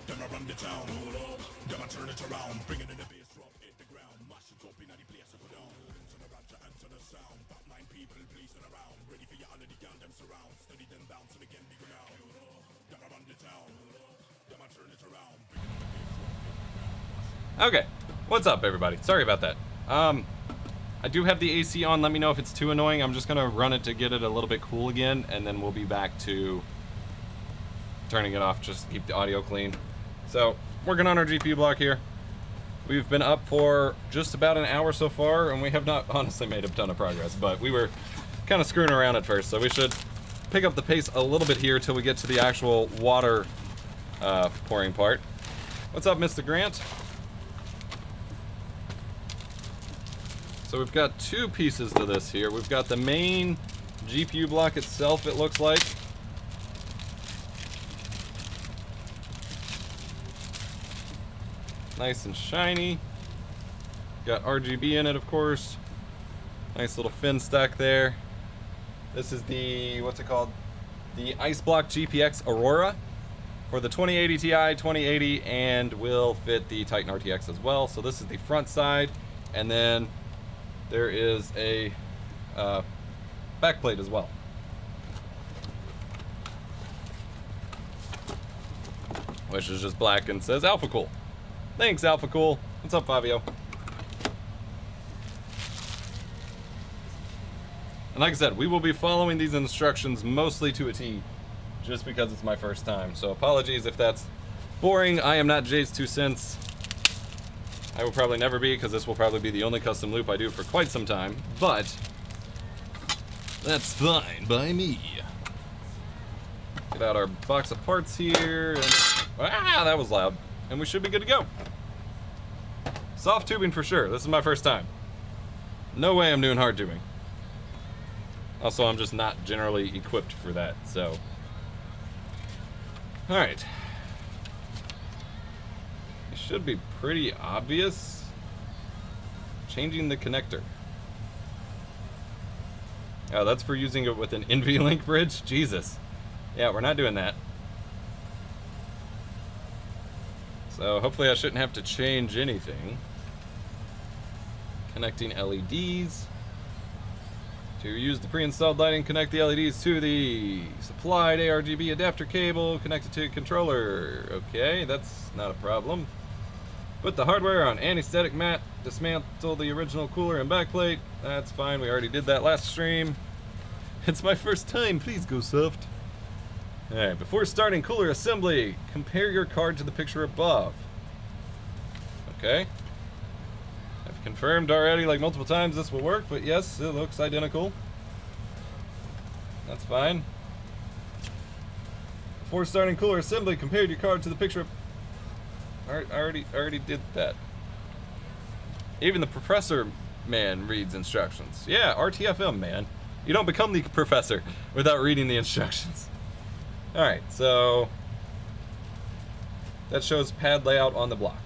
C: Them I run the town, them I turn it around, bringing in the bass drop, hit the ground, mash it up in any place I go down. To the rapture and to the sound, back nine people, please turn around, ready for your under the girl, them surround, steady them bounce and again, leave it now. Them I run the town, them I turn it around, bringing in the bass drop.
A: Okay, what's up, everybody? Sorry about that. I do have the AC on. Let me know if it's too annoying. I'm just gonna run it to get it a little bit cool again, and then we'll be back to turning it off just to keep the audio clean. So, working on our GPU block here. We've been up for just about an hour so far, and we have not honestly made a ton of progress, but we were kind of screwing around at first, so we should pick up the pace a little bit here till we get to the actual water pouring part. What's up, Mr. Grant? So we've got two pieces to this here. We've got the main GPU block itself, it looks like. Nice and shiny. Got RGB in it, of course. Nice little fin stack there. This is the, what's it called? The Ice Block GPX Aurora for the 2080 Ti, 2080, and will fit the Titan RTX as well. So this is the front side, and then there is a backplate as well. Which is just black and says Alpha Cool. Thanks, Alpha Cool. What's up, Fabio? And like I said, we will be following these instructions mostly to a T, just because it's my first time. So apologies if that's boring. I am not Jay's 2 cents. I will probably never be, because this will probably be the only custom loop I do for quite some time, but that's fine by me. Get out our box of parts here, and that was loud. And we should be good to go. Soft tubing for sure. This is my first time. No way I'm doing hard tubing. Also, I'm just not generally equipped for that, so. Alright. It should be pretty obvious. Changing the connector. Oh, that's for using it with an NVLink bridge? Jesus. Yeah, we're not doing that. So hopefully I shouldn't have to change anything. Connecting LEDs. To use the pre-installed lighting, connect the LEDs to the supplied ARGB adapter cable connected to a controller. Okay, that's not a problem. Put the hardware on anti-static mat. Dismantle the original cooler and backplate. That's fine, we already did that last stream. It's my first time, please go soft. Alright, before starting cooler assembly, compare your card to the picture above. Okay. I've confirmed already like multiple times this will work, but yes, it looks identical. That's fine. Before starting cooler assembly, compare your card to the picture. I already did that. Even the professor man reads instructions. Yeah, RTFM, man. You don't become the professor without reading the instructions. Alright, so that shows pad layout on the block.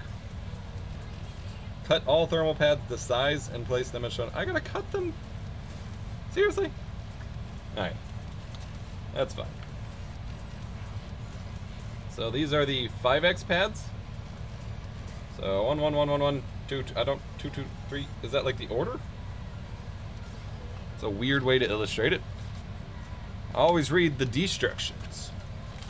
A: Cut all thermal pads to size and place them as shown. I gotta cut them? Seriously? Alright. That's fine. So these are the 5X pads. So 1, 1, 1, 1, 1, 2, 2, I don't, 2, 2, 3. Is that like the order? It's a weird way to illustrate it. I always read the destructions.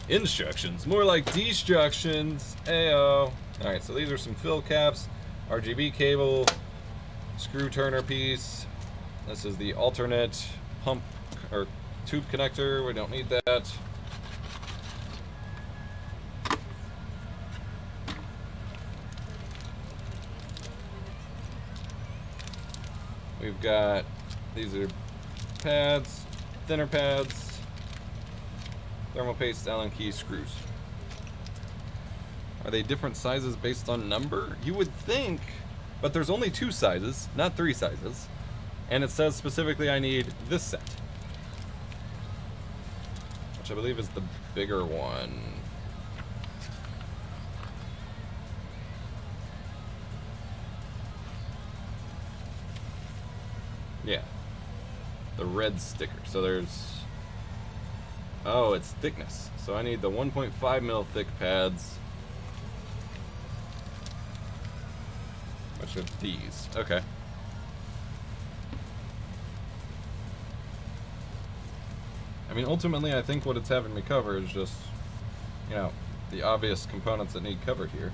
A: Instructions, more like destructions. Ayo. Alright, so these are some fill caps, RGB cable, screw turner piece. This is the alternate pump or tube connector. We don't need that. We've got, these are pads, thinner pads, thermal paste, Allen key screws. Are they different sizes based on number? You would think, but there's only 2 sizes, not 3 sizes. And it says specifically I need this set, which I believe is the bigger one. Yeah, the red sticker. So there's, oh, it's thickness. So I need the 1.5 mil thick pads, which are these. Okay. I mean, ultimately, I think what it's having me cover is just, you know, the obvious components that need covered here.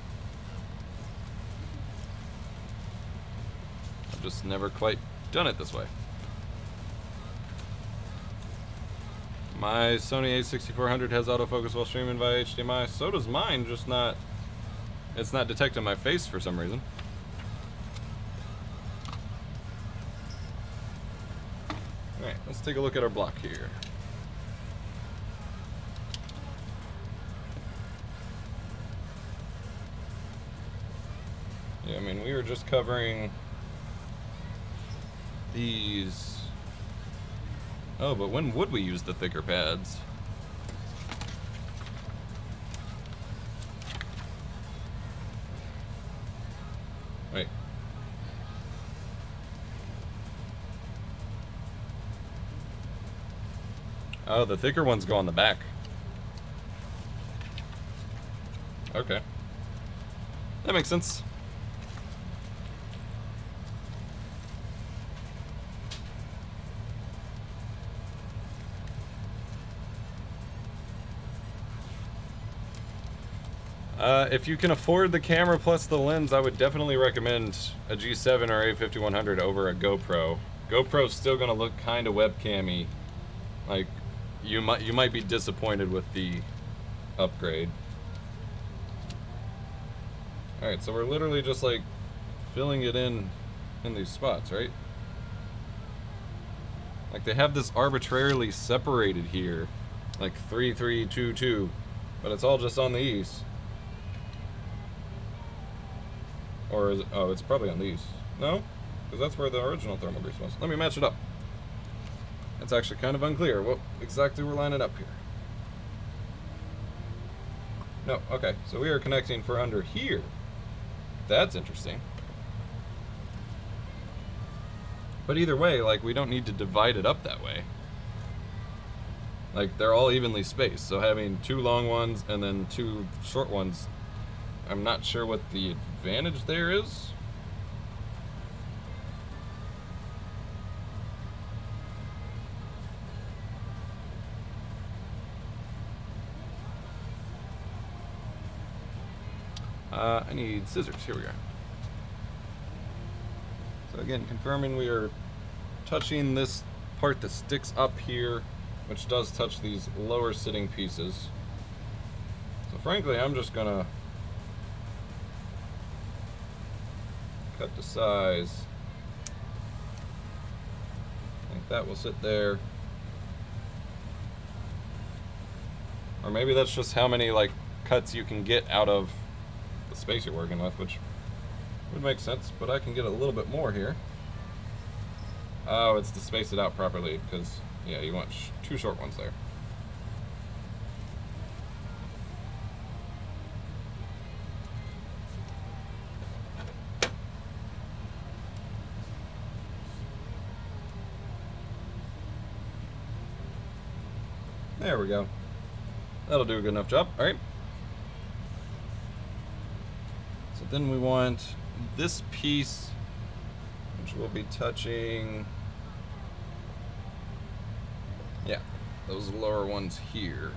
A: I've just never quite done it this way. My Sony a6400 has autofocus while streaming via HDMI. So does mine, just not, it's not detecting my face for some reason. Alright, let's take a look at our block here. Yeah, I mean, we were just covering these. Oh, but when would we use the thicker pads? Wait. Oh, the thicker ones go on the back. Okay. That makes sense. If you can afford the camera plus the lens, I would definitely recommend a G7 or A5100 over a GoPro. GoPro's still gonna look kind of webcam-y. Like, you might be disappointed with the upgrade. All right, so we're literally just like filling it in these spots, right? Like they have this arbitrarily separated here. like 3322, but it's all just on the east. Or is it, oh, it's probably on the east. No, because that's where the original thermal grease was. Let me match it up. It's actually kind of unclear what exactly we're lining up here. No, okay, so we are connecting for under here. That's interesting. But either way, like, we don't need to divide it up that way. Like, they're all evenly spaced, so having 2 long ones and then 2 short ones, I'm not sure what the advantage there is. I need scissors. Here we go. So again, confirming we are touching this part that sticks up here, which does touch these lower sitting pieces. So frankly, I'm just gonna cut to size. I think that will sit there. Or maybe that's just how many like cuts you can get out of the space you're working with, which would make sense, but I can get a little bit more here. Oh, it's to space it out properly, because, yeah, you want 2 short ones there. There we go. That'll do a good enough job. All right. So then we want this piece, which will be touching, yeah, those lower ones here.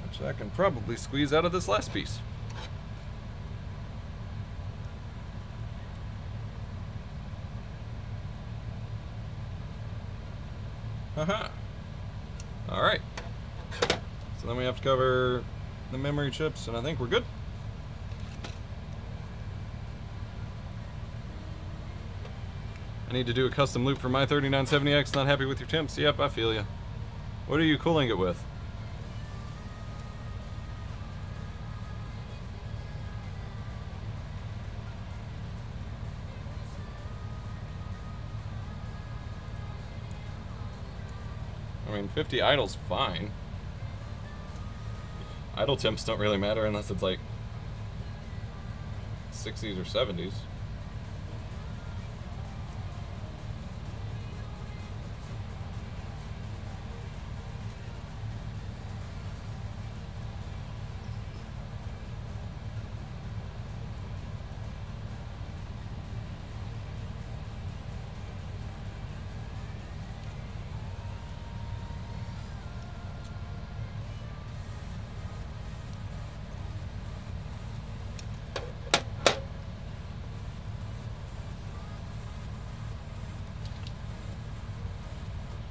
A: Which I can probably squeeze out of this last piece. All right. So then we have to cover the memory chips, and I think we're good. I need to do a custom loop for my 3970X. Not happy with your temps. Yep, I feel you. What are you cooling it with? I mean, 50 idle's fine. Idle temps don't really matter unless it's like 60s or 70s.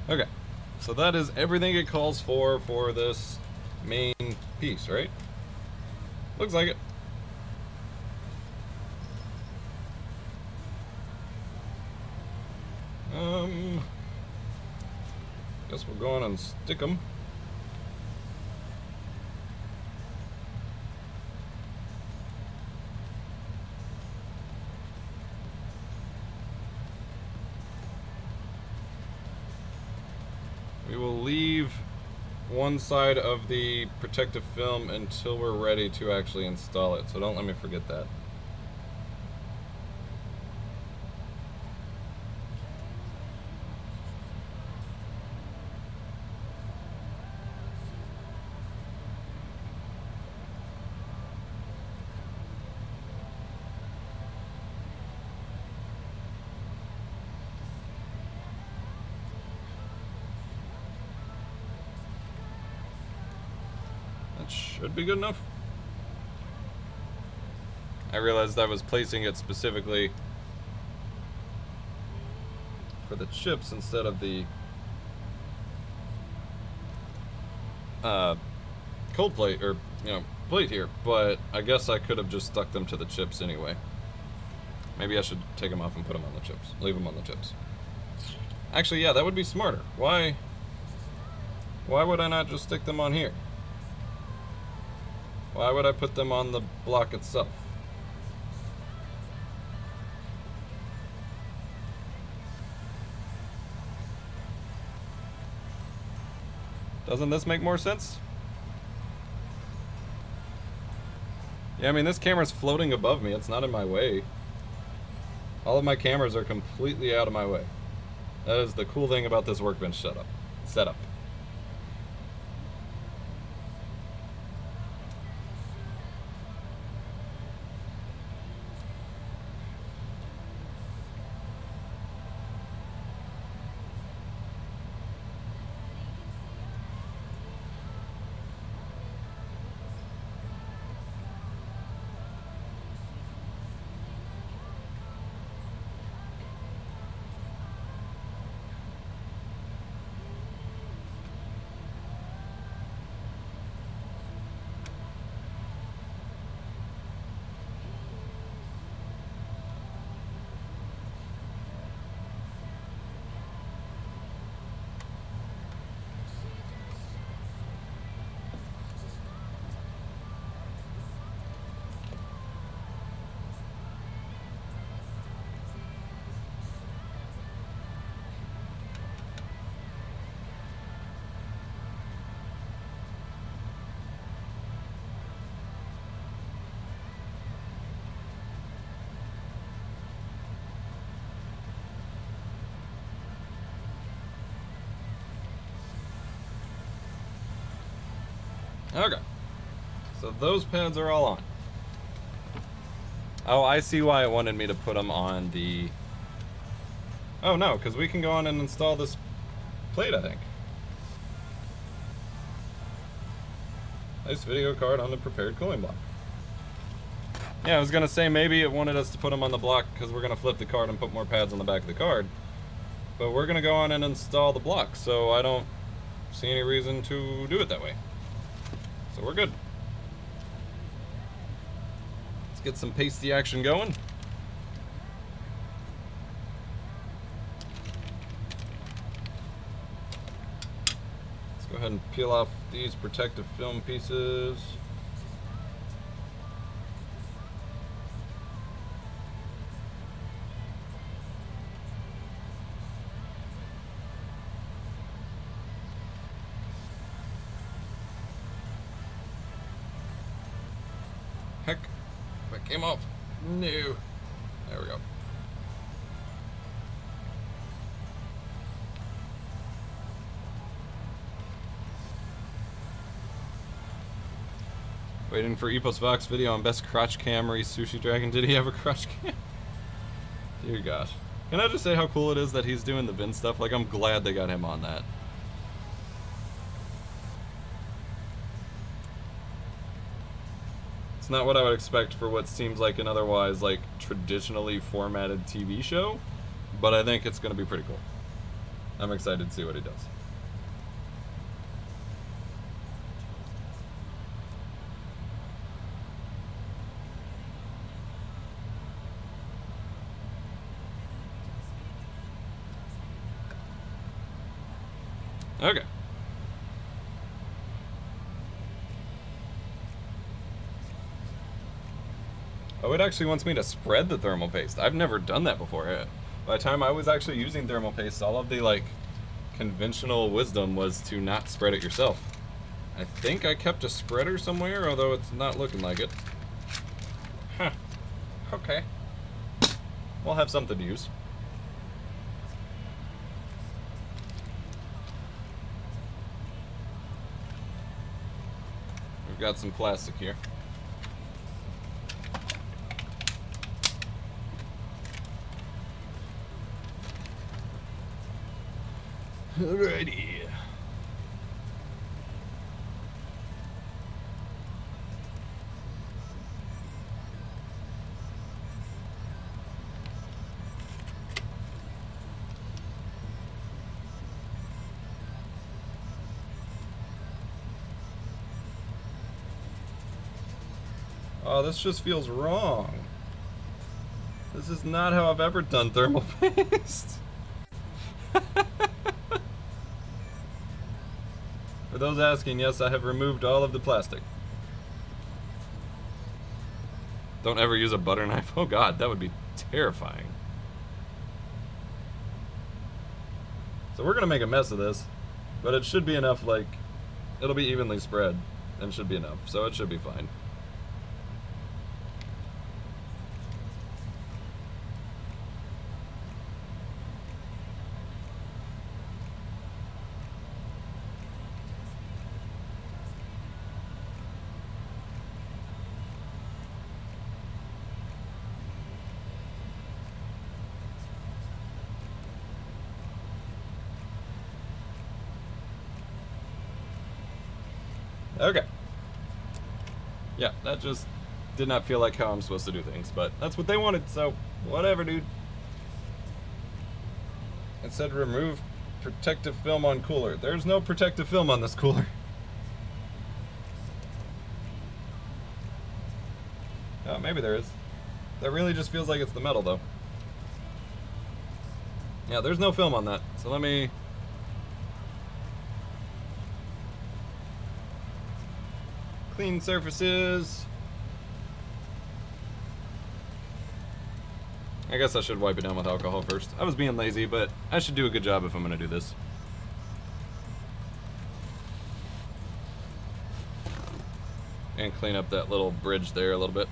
A: Okay, so that is everything it calls for this main piece, right? Looks like it. Guess we'll go on and stick them. We will leave one side of the protective film until we're ready to actually install it, so don't let me forget that. Should be good enough. I realized I was placing it specifically for the chips instead of the cold plate, or, you know, plate here, but I guess I could have just stuck them to the chips anyway. Maybe I should take them off and put them on the chips. Leave them on the chips. Actually, yeah, that would be smarter. Why would I not just stick them on here? Why would I put them on the block itself? Doesn't this make more sense? Yeah, I mean, this camera's floating above me. It's not in my way. All of my cameras are completely out of my way. That is the cool thing about this workbench setup. Okay. So those pads are all on. Oh, I see why it wanted me to put them on the... Oh no, because we can go on and install this plate, I think. Nice video card on the prepared cooling block. Yeah, I was going to say maybe it wanted us to put them on the block because we're going to flip the card and put more pads on the back of the card. But we're going to go on and install the block, so I don't see any reason to do it that way. So we're good. Let's get some pasty action going. Let's go ahead and peel off these protective film pieces. Heck, that came off. No. There we go. Waiting for EposVox video on best crotch cam Sushi Dragon. Did he have a crotch cam? Dear gosh. Can I just say how cool it is that he's doing the bin stuff? Like, I'm glad they got him on that. It's not what I would expect for what seems like an otherwise, like, traditionally formatted TV show, but I think it's going to be pretty cool. I'm excited to see what he does. Okay. Oh, it actually wants me to spread the thermal paste. I've never done that before. By the time I was actually using thermal paste, all of the, like, conventional wisdom was to not spread it yourself. I think I kept a spreader somewhere, although it's not looking like it. Huh. Okay. We'll have something to use. We've got some plastic here. Alrighty. Oh, this just feels wrong. This is not how I've ever done thermal paste. For those asking, yes, I have removed all of the plastic. Don't ever use a butter knife. Oh god, that would be terrifying. So we're gonna make a mess of this, but it should be enough, like, it'll be evenly spread, and should be enough, so it should be fine. Okay. Yeah, that just did not feel like how I'm supposed to do things, but that's what they wanted, so whatever, dude. It said remove protective film on cooler. There's no protective film on this cooler. Oh, maybe there is. That really just feels like it's the metal, though. Yeah, there's no film on that, so let me... Clean surfaces. I guess I should wipe it down with alcohol first. I was being lazy, but I should do a good job if I'm gonna do this. And clean up that little bridge there a little bit.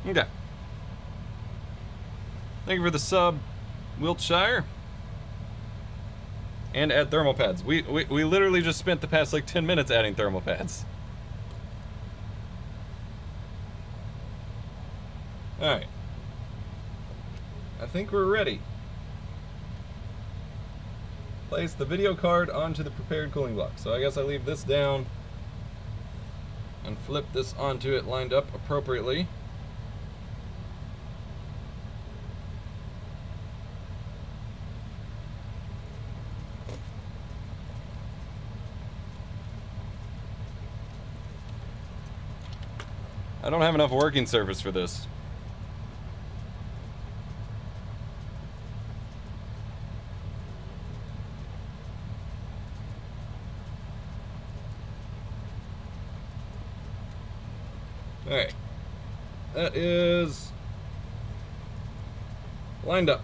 A: Okay. Thank you for the sub, Wiltshire. And add thermal pads. We literally just spent the past like 10 minutes adding thermal pads. Alright. I think we're ready. Place the video card onto the prepared cooling block. So I guess I leave this down and flip this onto it lined up appropriately. I don't have enough working surface for this. Alright. That is lined up.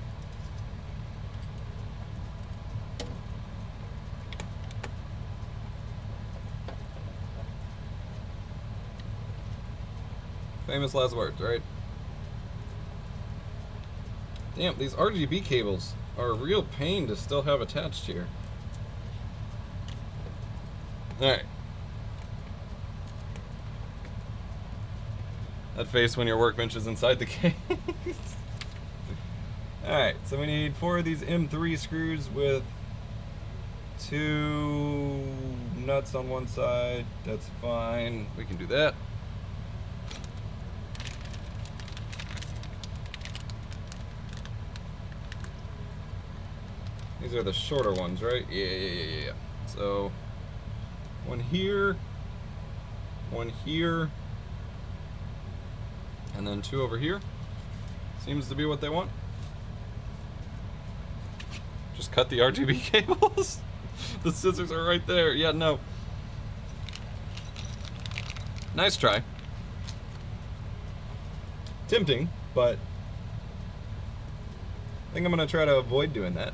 A: Famous last words, right? Damn, these RGB cables are a real pain to still have attached here. Alright. That face when your workbench is inside the case. Alright, so we need 4 of these M3 screws with 2 nuts on one side. That's fine. We can do that. These are the shorter ones, right? Yeah. So, one here, and then 2 over here. Seems to be what they want. Just cut the RGB cables. The scissors are right there. Yeah, no. Nice try. Tempting, but I think I'm gonna try to avoid doing that.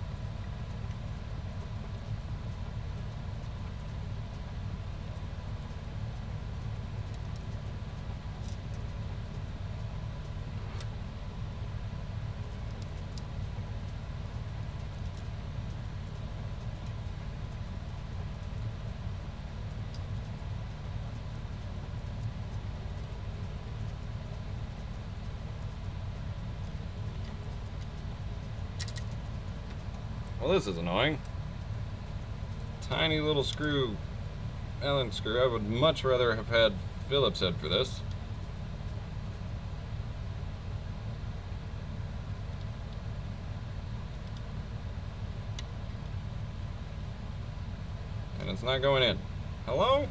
A: Well, this is annoying. Tiny little screw, Allen screw. I would much rather have had Phillips head for this. And it's not going in. Hello?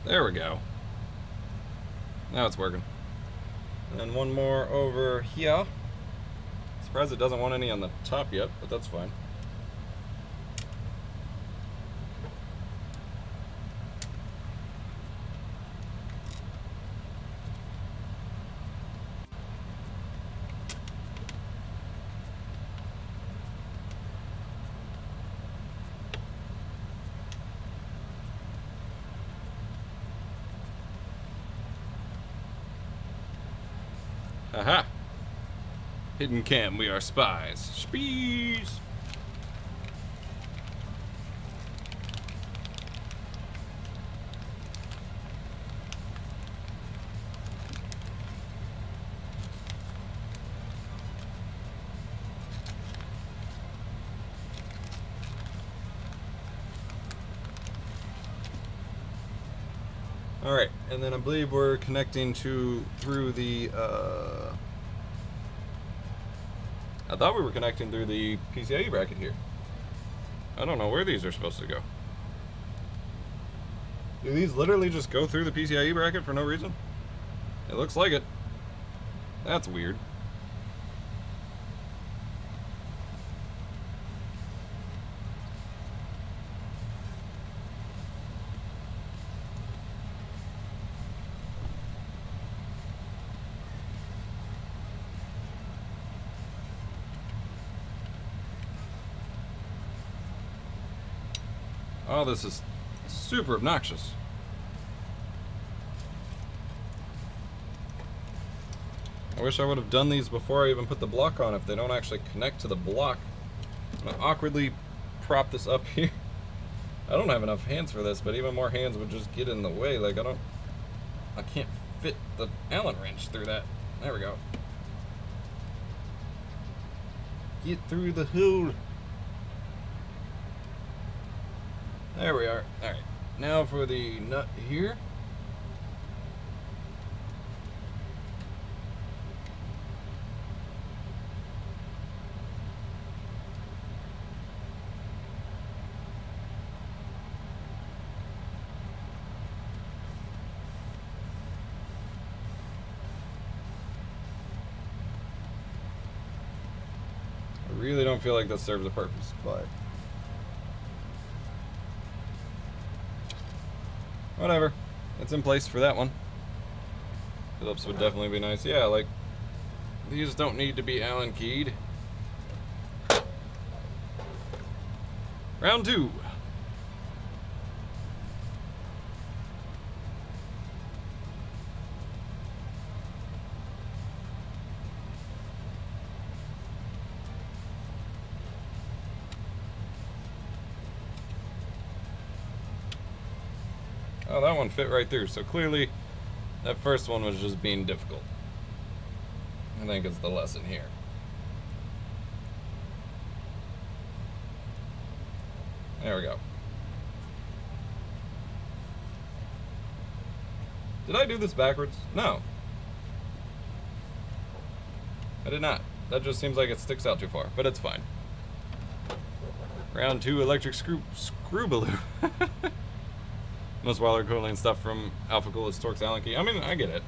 A: There we go. Now it's working. And then one more over here. Surprised it doesn't want any on the top yet, but that's fine. Aha! Hidden cam, we are spies. Spies! Alright, and then I believe we're connecting through the, I thought we were connecting through the PCIe bracket here. I don't know where these are supposed to go. Do these literally just go through the PCIe bracket for no reason? It looks like it. That's weird. Oh, this is super obnoxious. I wish I would have done these before I even put the block on if they don't actually connect to the block. I'm gonna awkwardly prop this up here. I don't have enough hands for this, but even more hands would just get in the way. Like, I can't fit the Allen wrench through that. There we go. Get through the hole. There we are. Alright, now for the nut here. I really don't feel like this serves a purpose, but whatever. It's in place for that one. Phillips would definitely be nice. Yeah, like, these don't need to be Allen keyed. Round 2. Oh, that one fit right through. So clearly, that first one was just being difficult. I think it's the lesson here. There we go. Did I do this backwards? No. I did not. That just seems like it sticks out too far, but it's fine. Round 2, electric screw balloon. Most watercooling stuff from Alpha Cool is Torx Allen key. I mean, I get it.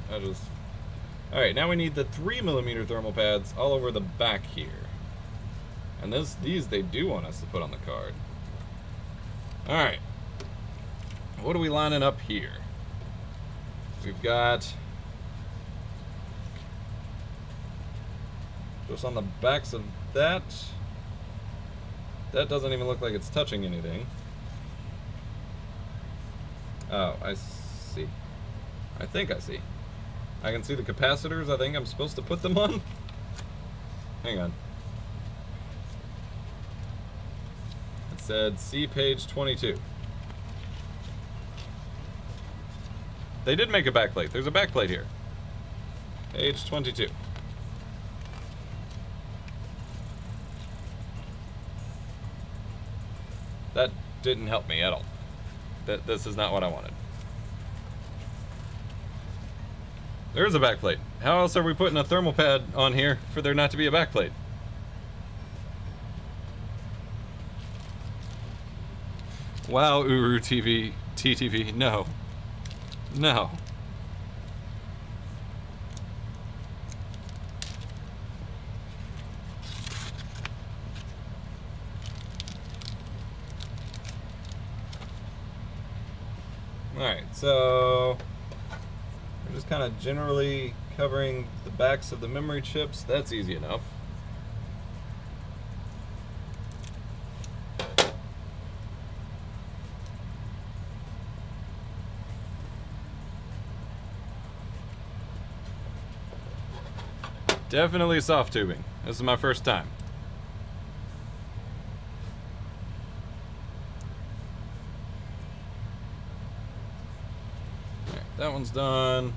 A: Alright, now we need the 3mm thermal pads all over the back here. And these they do want us to put on the card. Alright. What are we lining up here? We've got just on the backs of that. That doesn't even look like it's touching anything. Oh, I see. I think I see. I can see the capacitors. I think I'm supposed to put them on. Hang on. It said see page 22. They did make a backplate. There's a backplate here. Page 22. That didn't help me at all. This is not what I wanted. There is a backplate. How else are we putting a thermal pad on here for there not to be a backplate? Wow, Uru TV, TTV, no. No. Alright, so we're just kind of generally covering the backs of the memory chips. That's easy enough. Definitely soft tubing. This is my first time. Alright, that one's done.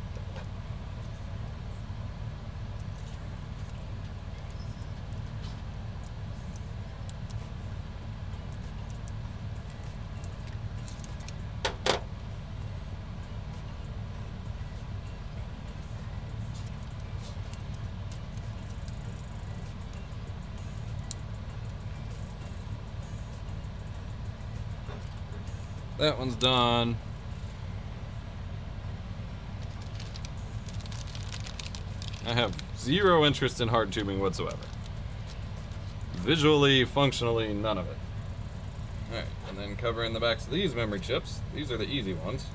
A: That one's done. I have zero interest in hard tubing whatsoever. Visually, functionally, none of it. Alright, and then covering the backs of these memory chips. These are the easy ones.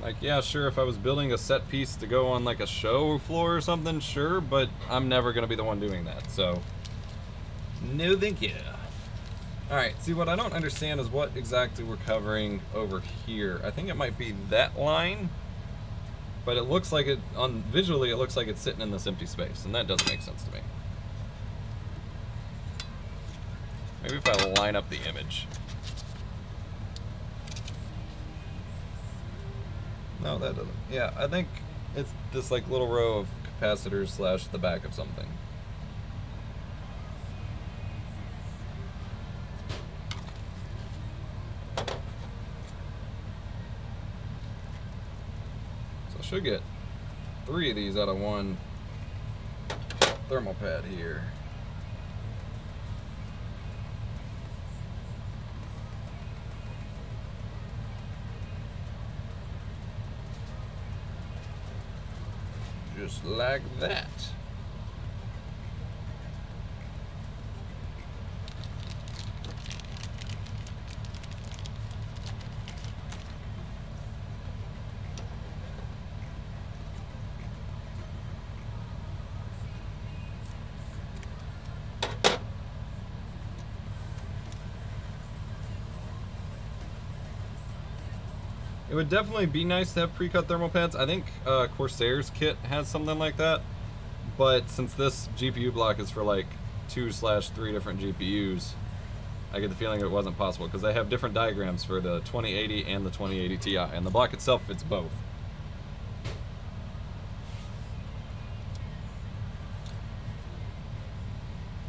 A: Like, yeah, sure, if I was building a set piece to go on like a show floor or something, sure, but I'm never gonna be the one doing that, so no thank you. Alright, see, what I don't understand is what exactly we're covering over here. I think it might be that line, but it looks like it, visually it looks like it's sitting in this empty space, and that doesn't make sense to me. Maybe if I line up the image. No, that doesn't. Yeah, I think it's this like little row of capacitors slash the back of something. So I should get 3 of these out of one thermal pad here. Just like that. It would definitely be nice to have pre-cut thermal pads. I think Corsair's kit has something like that, but since this GPU block is for like 2/3 different GPUs, I get the feeling it wasn't possible because they have different diagrams for the 2080 and the 2080 Ti, and the block itself fits both.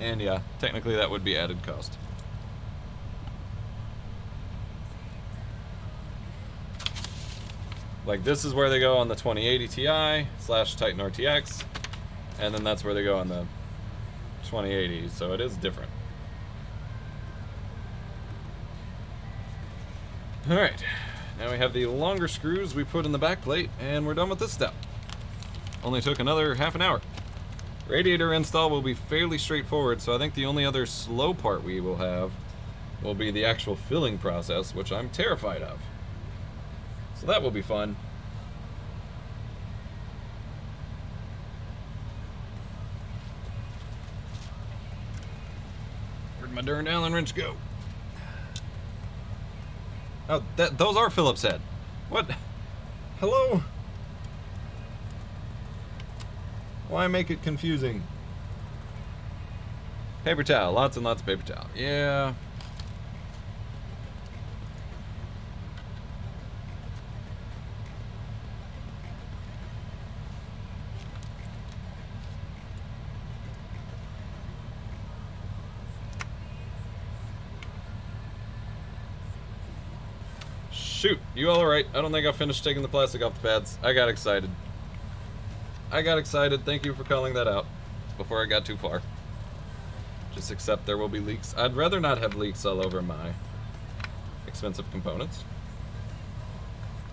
A: And yeah, technically that would be added cost. Like, this is where they go on the 2080 Ti / Titan RTX, and then that's where they go on the 2080, so it is different. Alright, now we have the longer screws we put in the back plate, and we're done with this step. Only took another half an hour. Radiator install will be fairly straightforward, so I think the only other slow part we will have will be the actual filling process, which I'm terrified of. So that will be fun. Where'd my darn Allen wrench go? Oh, those are Phillips head. What? Hello? Why make it confusing? Paper towel, lots and lots of paper towel. Yeah. Shoot, you all right? I don't think I finished taking the plastic off the pads. I got excited. Thank you for calling that out before I got too far. Just accept there will be leaks. I'd rather not have leaks all over my expensive components.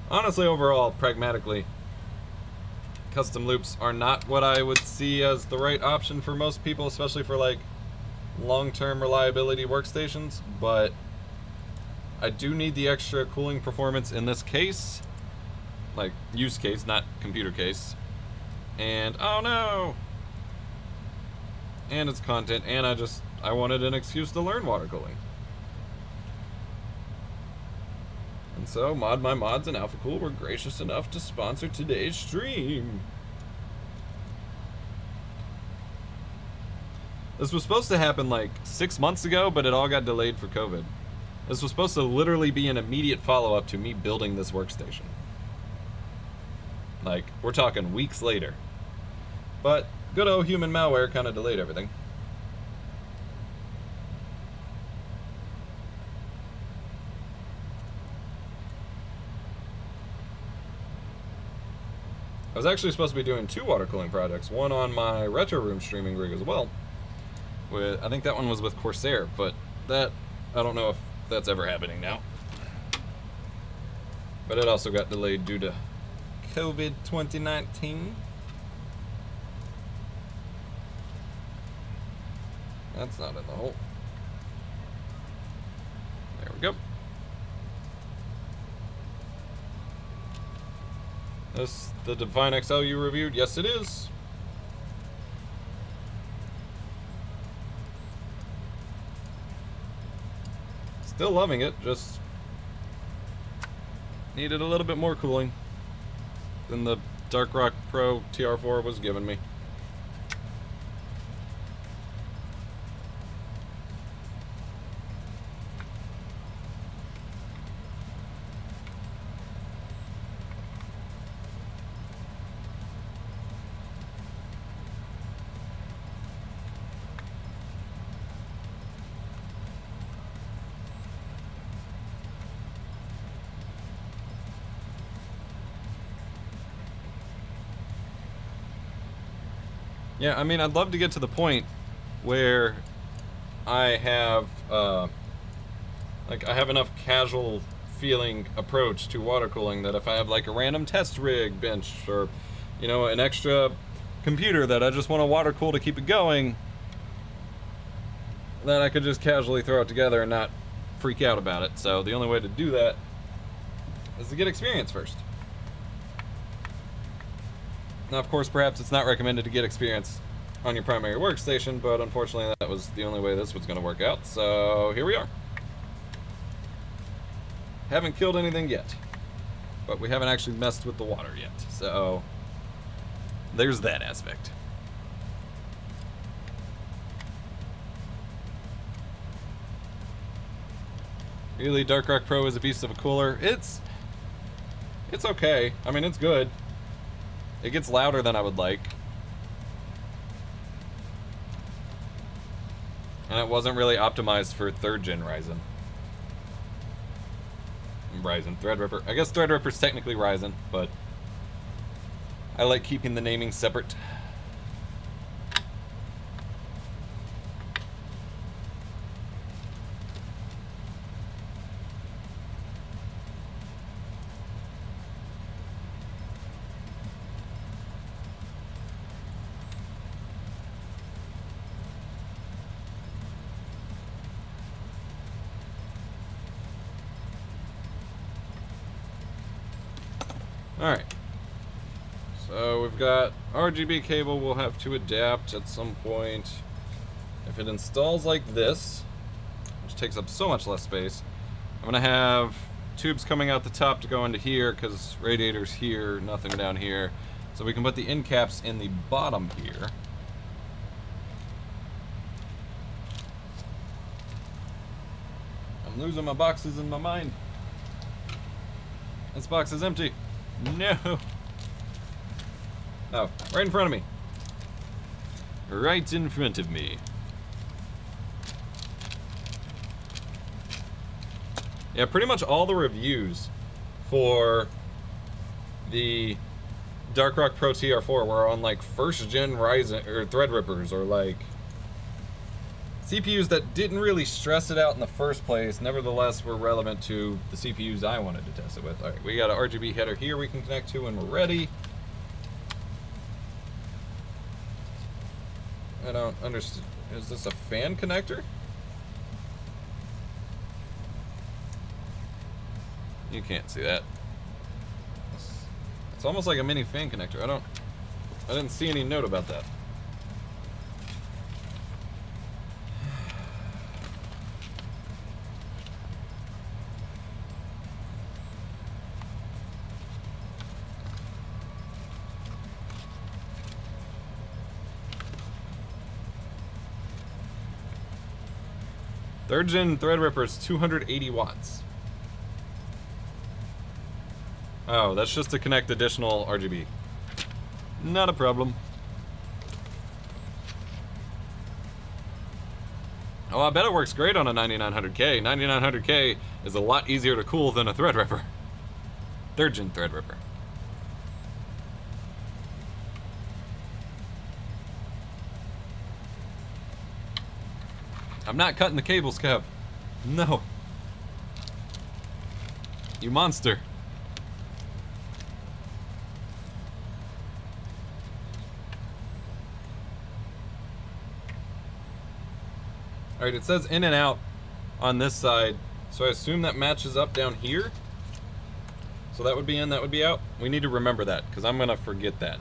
A: Honestly, overall, pragmatically, custom loops are not what I would see as the right option for most people, especially for like long-term reliability workstations, but I do need the extra cooling performance in this case, like use case, not computer case. And oh no! And it's content, and I wanted an excuse to learn water cooling. And so, Mod My Mods and AlphaCool were gracious enough to sponsor today's stream. This was supposed to happen like 6 months ago, but it all got delayed for COVID. This was supposed to literally be an immediate follow-up to me building this workstation. Like, we're talking weeks later. But good old human malware kind of delayed everything. I was actually supposed to be doing 2 water cooling projects, one on my retro room streaming rig as well. I think that one was with Corsair, but that, I don't know if that's ever happening now. But it also got delayed due to COVID 2019. That's not in the hole. There we go. This the Divine XL you reviewed? Yes, it is. Still loving it, just needed a little bit more cooling than the Dark Rock Pro TR4 was giving me. Yeah, I mean, I'd love to get to the point where I have, like, I have enough casual feeling approach to water cooling that if I have, like, a random test rig bench or, you know, an extra computer that I just want to water cool to keep it going, then I could just casually throw it together and not freak out about it. So the only way to do that is to get experience first. Now, of course, perhaps it's not recommended to get experience on your primary workstation, but unfortunately that was the only way this was going to work out, so here we are. Haven't killed anything yet, but we haven't actually messed with the water yet, so there's that aspect. Really, Dark Rock Pro is a beast of a cooler. It's okay. I mean, it's good. It gets louder than I would like. And it wasn't really optimized for 3rd gen Ryzen. Threadripper. I guess Threadripper's technically Ryzen, but I like keeping the naming separate. Alright. So we've got RGB cable we'll have to adapt at some point. If it installs like this, which takes up so much less space, I'm gonna have tubes coming out the top to go into here because radiator's here, nothing down here. So we can put the end caps in the bottom here. I'm losing my boxes in my mind. This box is empty. No. Oh, right in front of me. Right in front of me. Yeah, pretty much all the reviews for the Dark Rock Pro TR4 were on like first gen Ryzen or Threadrippers or like CPUs that didn't really stress it out in the first place, nevertheless were relevant to the CPUs I wanted to test it with. Alright, we got an RGB header here we can connect to when we're ready. I don't understand. Is this a fan connector? You can't see that. It's almost like a mini fan connector. I didn't see any note about that. Third gen Threadripper is 280 watts. Oh, that's just to connect additional RGB. Not a problem. Oh, I bet it works great on a 9900K. 9900K is a lot easier to cool than a Threadripper. Third gen Threadripper. I'm not cutting the cables, Kev. No. You monster. Alright, it says in and out on this side, so I assume that matches up down here. So that would be in, that would be out. We need to remember that, because I'm going to forget that.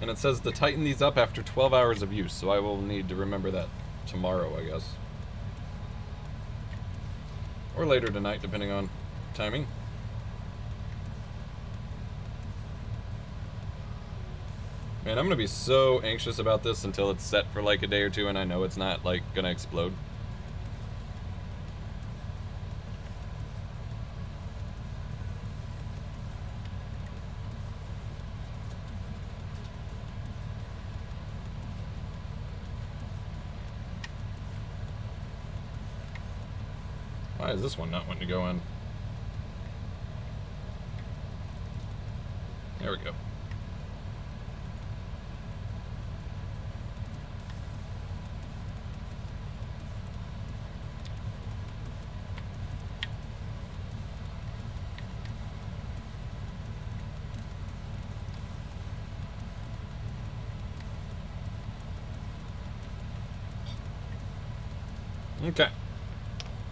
A: And it says to tighten these up after 12 hours of use, so I will need to remember that tomorrow, I guess. Or later tonight, depending on timing. Man, I'm gonna be so anxious about this until it's set for like a day or two and I know it's not like gonna explode. Why is this one not wanting to go in? There we go. Okay.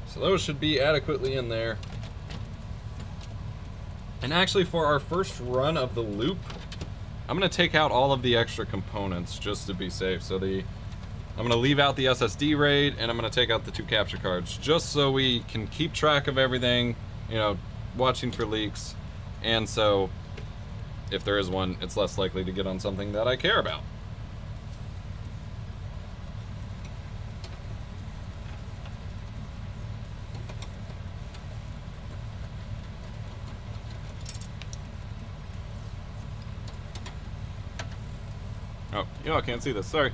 A: So those should be adequately in there. And actually for our first run of the loop, I'm gonna take out all of the extra components just to be safe. So I'm gonna leave out the SSD RAID and I'm gonna take out the 2 capture cards just so we can keep track of everything, you know, watching for leaks. And so if there is one, it's less likely to get on something that I care about. Oh, y'all can't see this, sorry.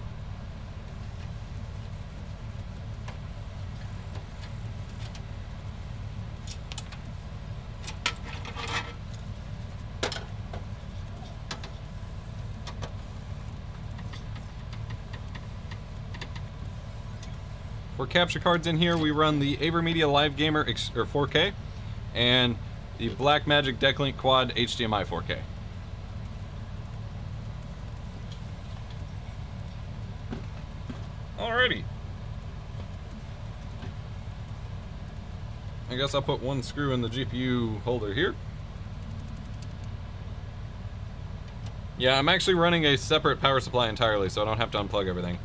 A: For capture cards in here, we run the AverMedia Live Gamer 4K and the Blackmagic Decklink Quad HDMI 4K. Alrighty. I guess I'll put one screw in the GPU holder here. Yeah, I'm actually running a separate power supply entirely, so I don't have to unplug everything,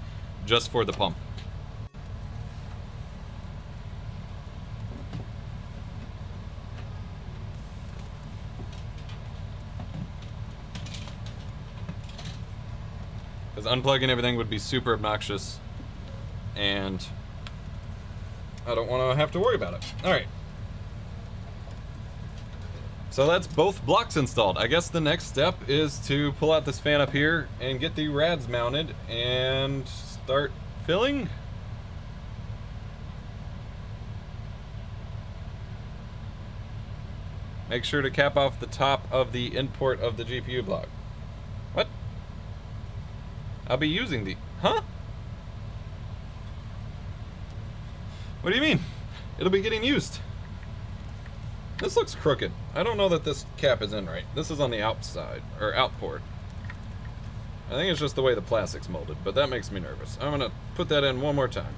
A: just for the pump. Because unplugging everything would be super obnoxious, and I don't want to have to worry about it. Alright. So that's both blocks installed. I guess the next step is to pull out this fan up here and get the rads mounted and start filling. Make sure to cap off the top of the import of the GPU block. What? I'll be using the... Huh? What do you mean? It'll be getting used. This looks crooked. I don't know that this cap is in right. This is on the outside, or out port. I think it's just the way the plastic's molded, but that makes me nervous. I'm gonna put that in one more time.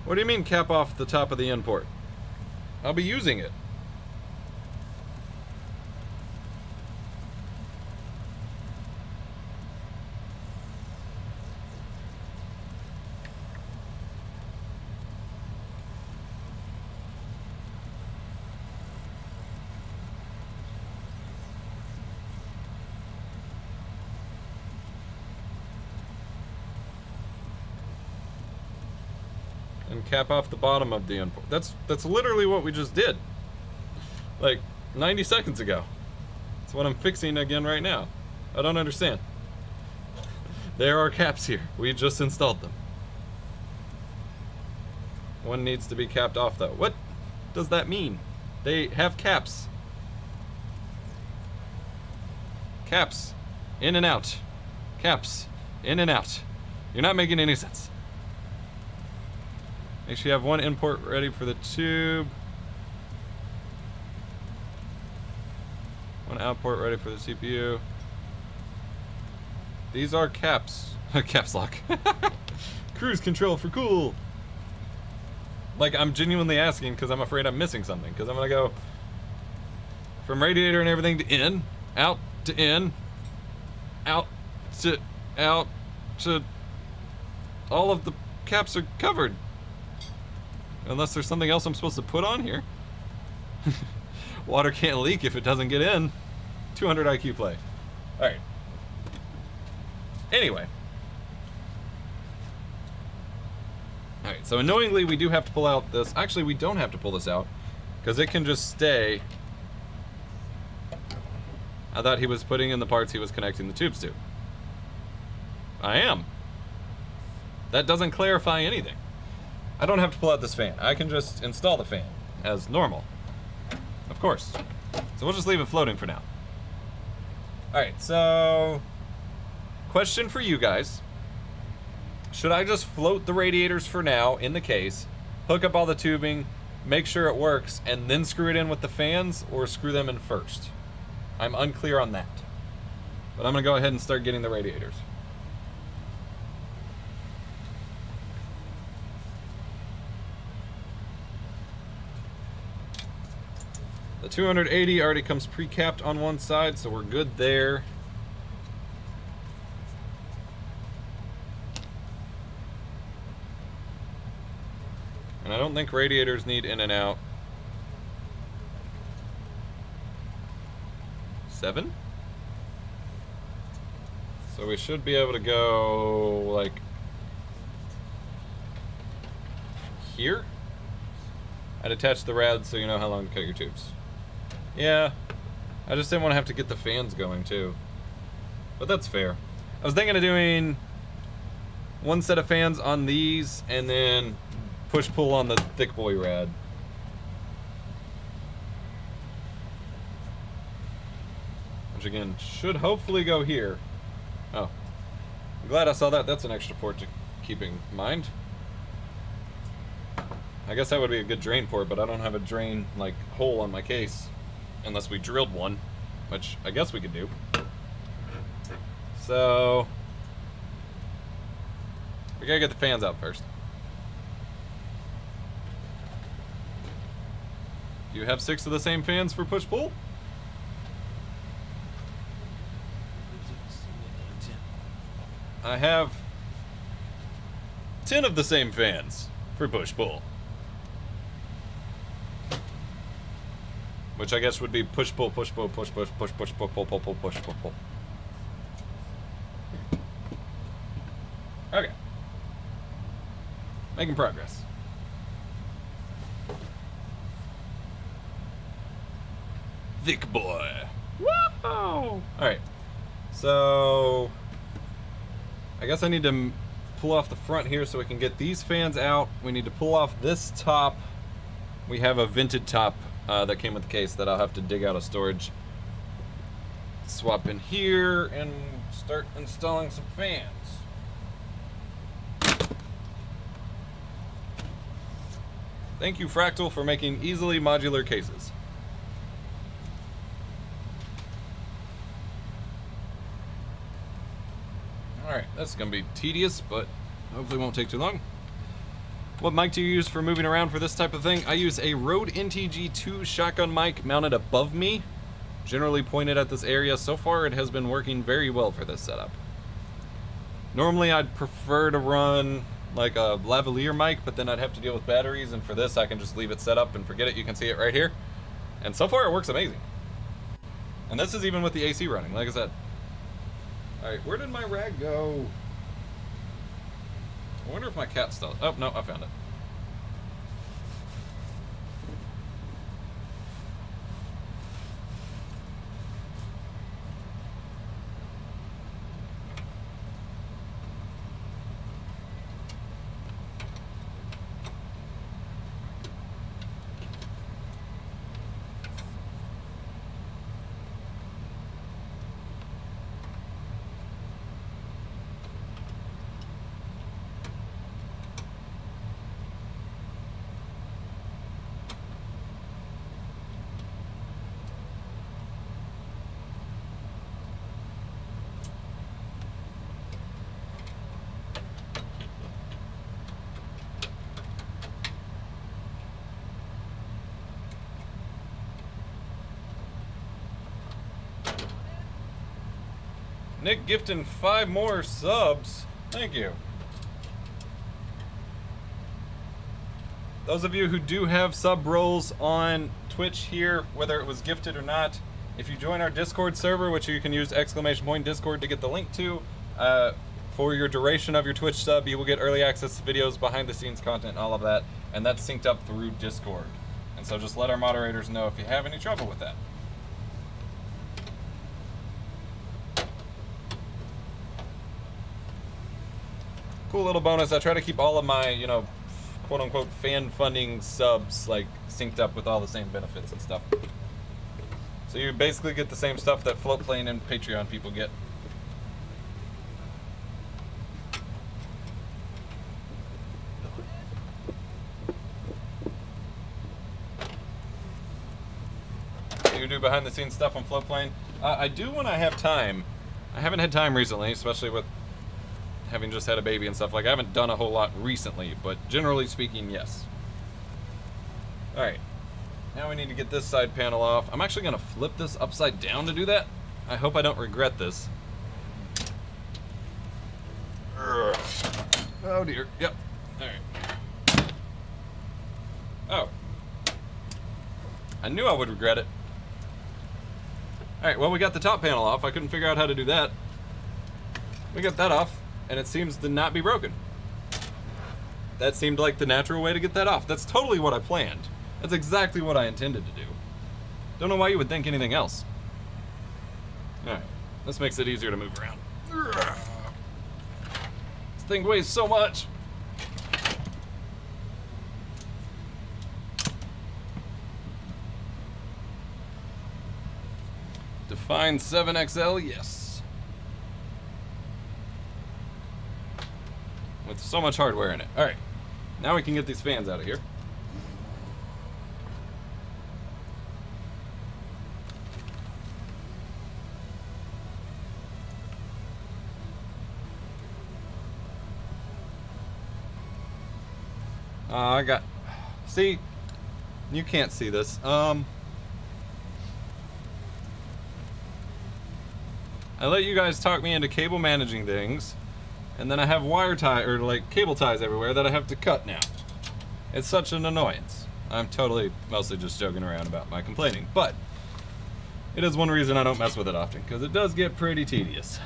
A: What do you mean cap off the top of the in port? I'll be using it. And cap off the bottom of the import. That's literally what we just did. Like 90 seconds ago. That's what I'm fixing again right now. I don't understand. There are caps here. We just installed them. One needs to be capped off though. What does that mean? They have caps. Caps. In and out. Caps. In and out. You're not making any sense. Make sure you have one import ready for the tube. One output ready for the CPU. These are caps. Caps lock. Cruise control for cool. Like, I'm genuinely asking because I'm afraid I'm missing something. Because I'm going to go from radiator and everything to in, out to in, out to out to... All of the caps are covered. Unless there's something else I'm supposed to put on here. Water can't leak if it doesn't get in. 200 IQ play. Alright. Anyway. Alright, so annoyingly we do have to pull out this. Actually, we don't have to pull this out. Because it can just stay. I thought he was putting in the parts he was connecting the tubes to. I am. That doesn't clarify anything. I don't have to pull out this fan. I can just install the fan as normal. Of course. So we'll just leave it floating for now. Alright, so... Question for you guys. Should I just float the radiators for now in the case, hook up all the tubing, make sure it works, and then screw it in with the fans, or screw them in first? I'm unclear on that. But I'm gonna go ahead and start getting the radiators. The 280 already comes pre-capped on one side, so we're good there. And I don't think radiators need in and out. 7? So we should be able to go, like, here? I'd attach the rads so you know how long to cut your tubes. Yeah, I just didn't want to have to get the fans going too. But that's fair. I was thinking of doing one set of fans on these and then push-pull on the thick boy rad. Which again, should hopefully go here. Oh, I'm glad I saw that. That's an extra port to keep in mind. I guess that would be a good drain port, but I don't have a drain, like, hole on my case. Unless we drilled one, which I guess we could do. So, we gotta get the fans out first. Do you have 6 of the same fans for push-pull? I have 10 of the same fans for push-pull. Which I guess would be push-pull, push-pull, push-push, push-push, pull-pull, pull-pull, push-pull. Okay. Making progress. Thick boy. Whoa! Alright. So I guess I need to pull off the front here so we can get these fans out. We need to pull off this top. We have a vented top that came with the case that I'll have to dig out of storage. Swap in here and start installing some fans. Thank you, Fractal, for making easily modular cases. Alright, that's gonna be tedious, but hopefully won't take too long. What mic do you use for moving around for this type of thing? I use a Rode NTG2 shotgun mic mounted above me, generally pointed at this area. So far it has been working very well for this setup. Normally I'd prefer to run like a lavalier mic, but then I'd have to deal with batteries, and for this I can just leave it set up and forget it. You can see it right here. And so far it works amazing. And this is even with the AC running, like I said. Alright, where did my rag go? I wonder if my cat's still... Oh, no, I found it. Nick gifting 5 more subs. Thank you. Those of you who do have sub roles on Twitch here, whether it was gifted or not, if you join our Discord server, which you can use !Discord to get the link to, for your duration of your Twitch sub, you will get early access to videos, behind the scenes content, all of that, and that's synced up through Discord. And so just let our moderators know if you have any trouble with that. Cool little bonus. I try to keep all of my, you know, quote-unquote fan funding subs like synced up with all the same benefits and stuff. So you basically get the same stuff that Floatplane and Patreon people get. You do behind the scenes stuff on Floatplane? I do when I have time. I haven't had time recently, especially with having just had a baby and stuff. Like, I haven't done a whole lot recently, but generally speaking, yes. Alright, now we need to get this side panel off. I'm actually gonna flip this upside down to do that. I hope I don't regret this. Oh dear, yep, alright. Oh. I knew I would regret it. Alright, well, we got the top panel off. I couldn't figure out how to do that. We got that off, and it seems to not be broken. That seemed like the natural way to get that off. That's totally what I planned. That's exactly what I intended to do. Don't know why you would think anything else. Alright, this makes it easier to move around. This thing weighs so much. Define 7XL, yes. With so much hardware in it. Alright, now we can get these fans out of here. I got... See, You can't see this. I let you guys talk me into cable managing things, and then I have wire tie or like cable ties everywhere that I have to cut now. It's such an annoyance. I'm totally mostly just joking around about my complaining, but it is one reason I don't mess with it often, because it does get pretty tedious.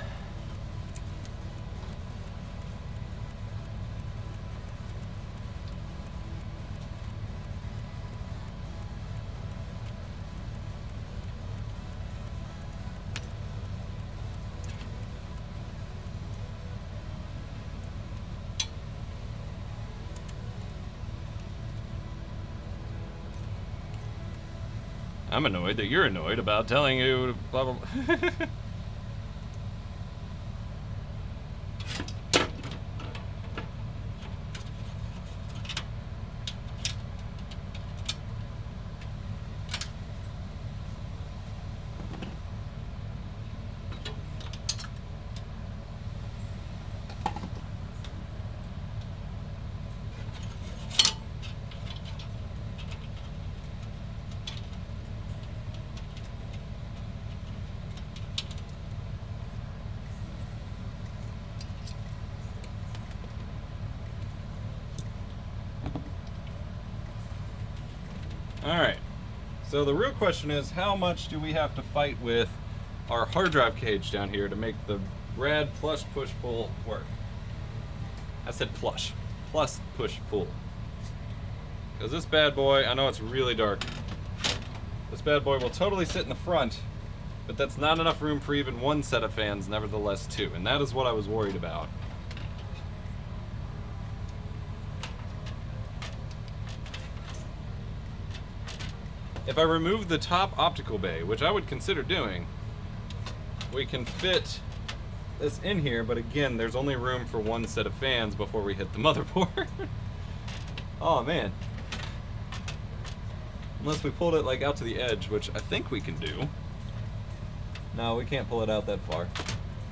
A: I'm annoyed that you're annoyed about telling you blah blah blah. Alright, so the real question is, how much do we have to fight with our hard drive cage down here to make the rad plush push pull work? I said plush, plus push pull. Because this bad boy, I know it's really dark, this bad boy will totally sit in the front, but that's not enough room for even one set of fans, nevertheless two, and that is what I was worried about. If I remove the top optical bay, which I would consider doing, we can fit this in here, but again, there's only room for one set of fans before we hit the motherboard. Oh man. Unless we pulled it like out to the edge, which I think we can do. No, we can't pull it out that far.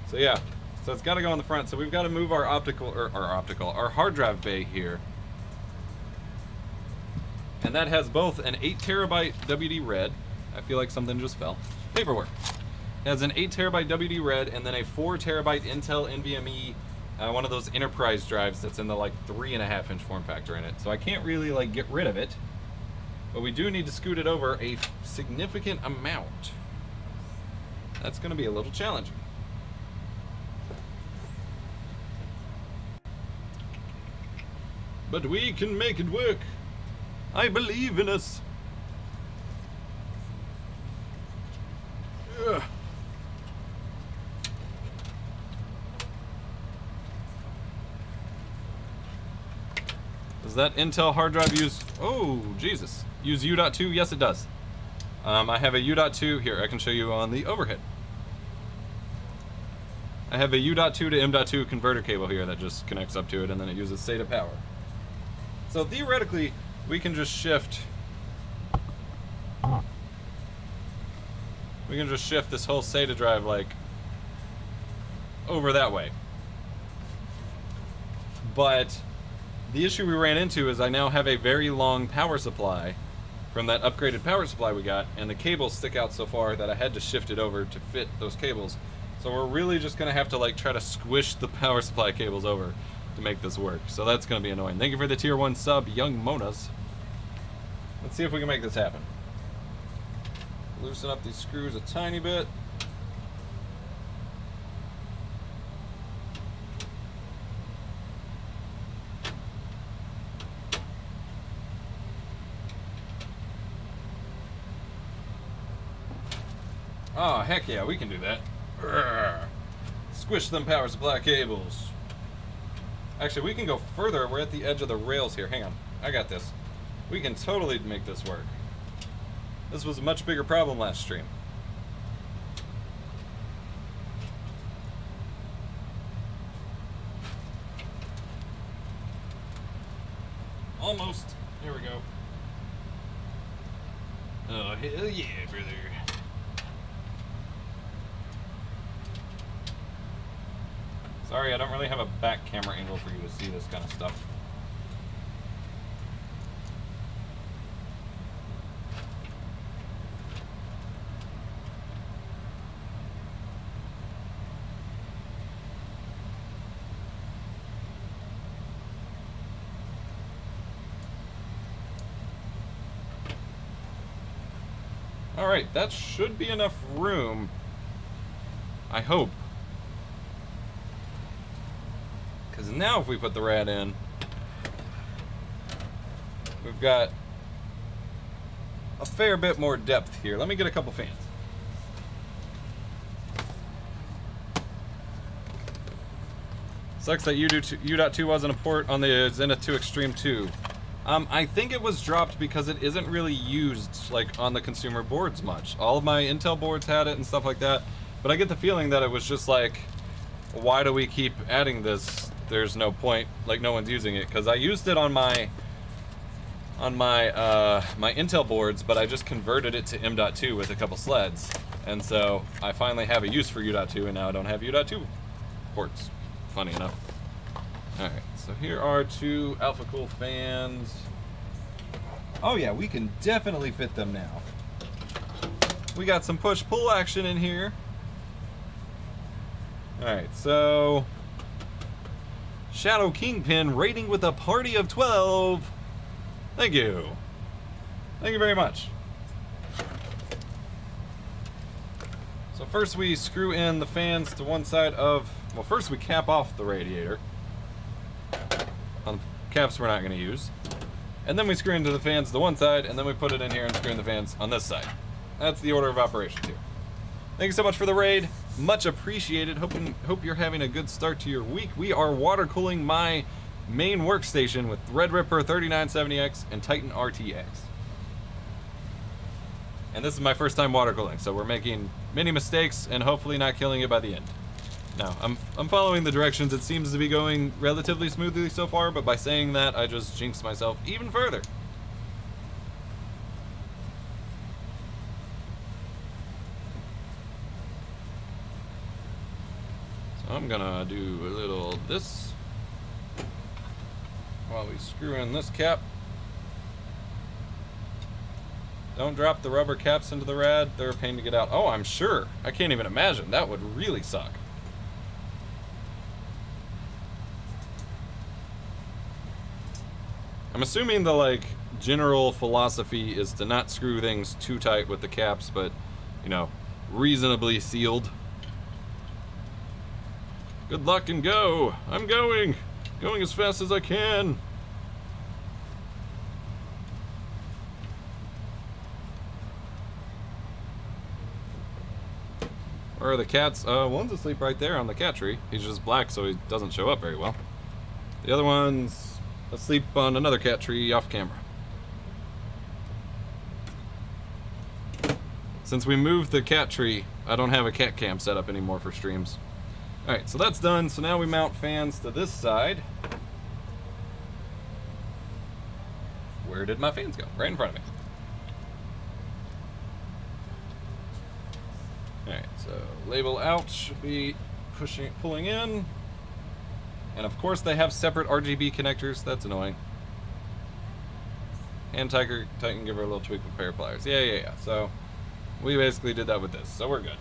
A: So yeah, so it's gotta go on the front. So we've gotta move our our hard drive bay here. And that has both an 8 terabyte WD red. I feel like something just fell. Paperwork. It has an 8 terabyte WD red and then a 4 terabyte Intel NVMe, one of those enterprise drives that's in the like 3.5 inch form factor in it. So I can't really like get rid of it, but we do need to scoot it over a significant amount. That's gonna be a little challenging. But we can make it work. I believe in us. Ugh. Does that Intel hard drive use, oh Jesus, use U.2? Yes it does. I have a U.2, here I can show you on the overhead. I have a U.2 to M.2 converter cable here that just connects up to it, and then it uses SATA power. So theoretically, we can just shift. We can just shift this whole SATA drive like over that way. But the issue we ran into is I now have a very long power supply from that upgraded power supply we got, and the cables stick out so far that I had to shift it over to fit those cables. So we're really just gonna have to like try to squish the power supply cables over to make this work. So that's gonna be annoying. Thank you for the tier 1 sub, Young Monas. Let's see if we can make this happen. Loosen up these screws a tiny bit. Oh, heck yeah, we can do that. Urgh. Squish them power supply cables. Actually, we can go further. We're at the edge of the rails here. Hang on. I got this. We can totally make this work. This was a much bigger problem last stream. Almost. Here we go. Oh, hell yeah, brother. Sorry, I don't really have a back camera angle for you to see this kind of stuff. Alright, that should be enough room. I hope. Because now if we put the rad in, we've got a fair bit more depth here. Let me get a couple fans. Sucks that U.2 wasn't a port on the Zenith 2 Extreme 2. I think it was dropped because it isn't really used like on the consumer boards much. All of my Intel boards had it and stuff like that, but I get the feeling that it was just like, why do we keep adding this? There's no point, like no one's using it, because I used it on my my Intel boards, but I just converted it to M.2 with a couple sleds, and so I finally have a use for U.2, and now I don't have U.2 ports. Funny enough. Alright, so here are 2 Alpha Cool fans. Oh yeah, we can definitely fit them now. We got some push-pull action in here. Alright, so Shadow Kingpin rating with a party of 12. Thank you. Thank you very much. So first we screw in the fans to one side of, well, first we cap off the radiator on the caps we're not going to use, and then we screw into the fans to one side, and then we put it in here and screw in the fans on this side. That's the order of operations here. Thank you so much for the raid. Much appreciated. Hope you're having a good start to your week. We are water cooling my main workstation with Threadripper 3970X and Titan RTX. And this is my first time water cooling, so we're making many mistakes and hopefully not killing it by the end. Now, I'm following the directions. It seems to be going relatively smoothly so far, but by saying that, I just jinxed myself even further. So I'm gonna do a little this while we screw in this cap. Don't drop the rubber caps into the rad. They're a pain to get out. Oh, I'm sure. I can't even imagine. That would really suck. I'm assuming the like general philosophy is to not screw things too tight with the caps, but you know, reasonably sealed. Good luck and go. I'm going as fast as I can. Where are the cats? One's asleep right there on the cat tree. He's just black, so he doesn't show up very well. The other one's asleep on another cat tree off camera. Since we moved the cat tree, I don't have a cat cam set up anymore for streams. Alright, so that's done. So now we mount fans to this side. Where did my fans go? Right in front of me. Alright, so label out should be pulling in. And of course they have separate RGB connectors. That's annoying. And Titan give her a little tweak with pair of pliers. Yeah. So we basically did that with this. So we're good.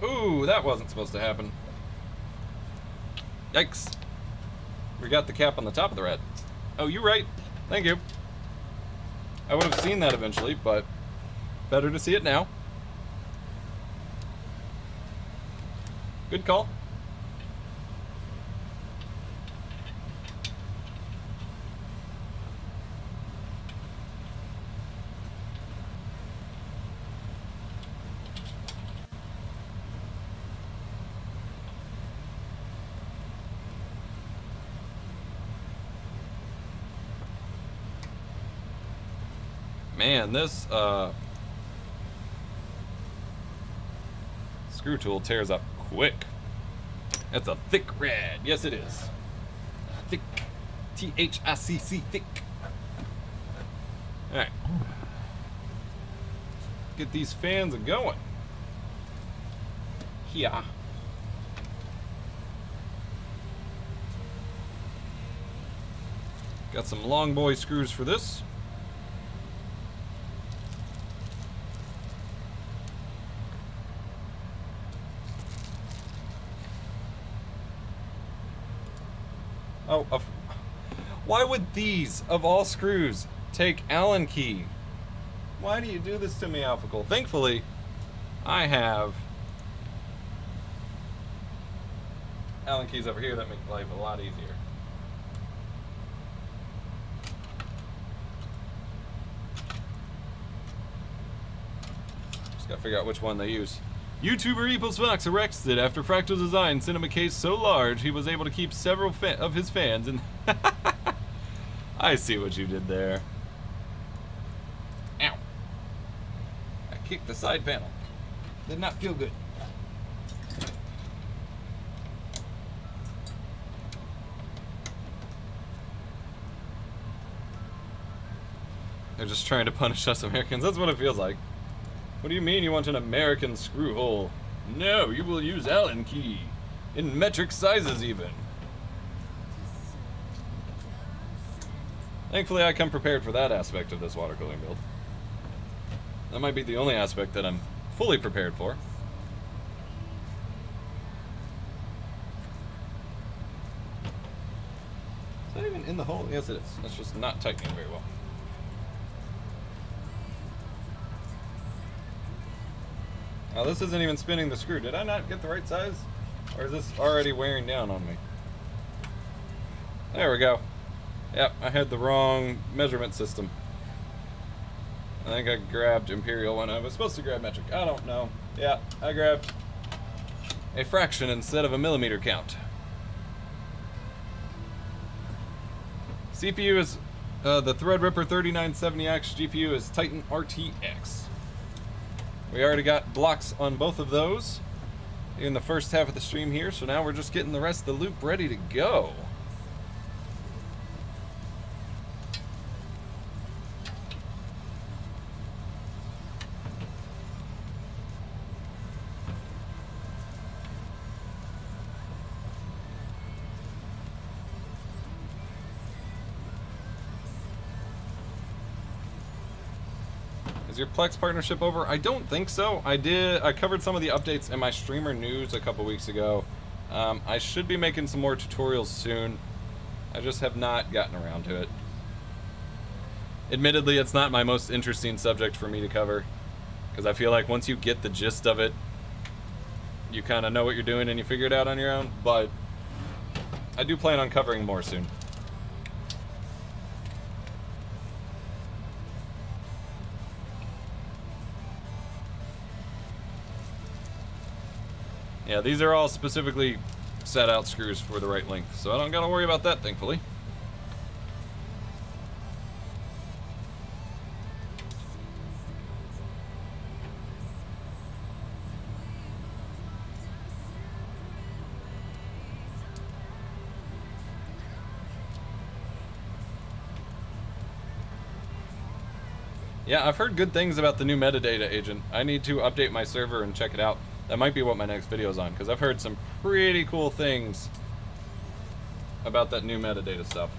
A: Ooh, that wasn't supposed to happen. Yikes. We got the cap on the top of the rad. Oh, you're right. Thank you. I would have seen that eventually, but better to see it now. Good call. Man, this screw tool tears up quick. That's a thick rad. Yes, it is. Thick. T-H-I-C-C, thick. Alright. Get these fans going. Yeah. Got some long boy screws for this. Oh, why would these, of all screws, take Allen key? Why do you do this to me, AlphaCool? Thankfully, I have Allen keys over here that make life a lot easier. Just gotta figure out which one they use. YouTuber EposVox arrested after Fractal Design sent him a case so large he was able to keep several of his fans in. I see what you did there. Ow. I kicked the side panel. Did not feel good. They're just trying to punish us Americans. That's what it feels like. What do you mean you want an American screw hole? No, you will use Allen key. In metric sizes even. Thankfully I come prepared for that aspect of this water cooling build. That might be the only aspect that I'm fully prepared for. Is that even in the hole? Yes it is. It's just not tightening very well. Now this isn't even spinning the screw. Did I not get the right size? Or is this already wearing down on me? There we go. Yep, I had the wrong measurement system. I think I grabbed Imperial when I was supposed to grab metric. I don't know. Yeah, I grabbed a fraction instead of a millimeter count. CPU is the Threadripper 3970X. GPU is Titan RTX. We already got blocks on both of those in the first half of the stream here, so now we're just getting the rest of the loop ready to go. Your Plex partnership over? I don't think so. I covered some of the updates in my streamer news a couple weeks ago. I should be making some more tutorials soon. I just have not gotten around to it. Admittedly, it's not my most interesting subject for me to cover, because I feel like once you get the gist of it, you kind of know what you're doing and you figure it out on your own, but I do plan on covering more soon. Yeah, these are all specifically set out screws for the right length, so I don't gotta worry about that, thankfully. Yeah, I've heard good things about the new metadata agent. I need to update my server and check it out. That might be what my next video is on, because I've heard some pretty cool things about that new metadata stuff.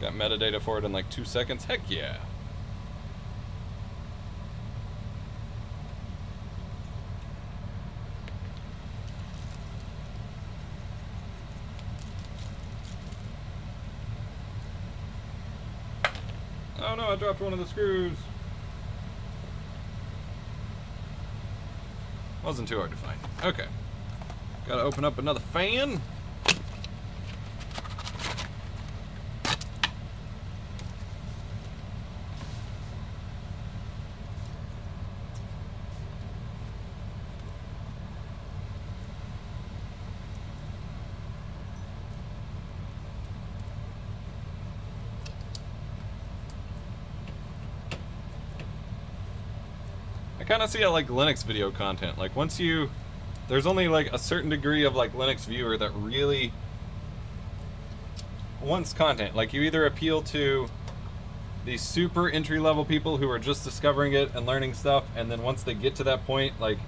A: Got metadata for it in like 2 seconds. Heck yeah. Oh no, I dropped one of the screws. Wasn't too hard to find. Okay. Gotta open up another fan. I kind of see it like Linux video content. Like once you, there's only like a certain degree of like Linux viewer that really wants content. Like, you either appeal to the super entry-level people who are just discovering it and learning stuff, and then once they get to that point, like,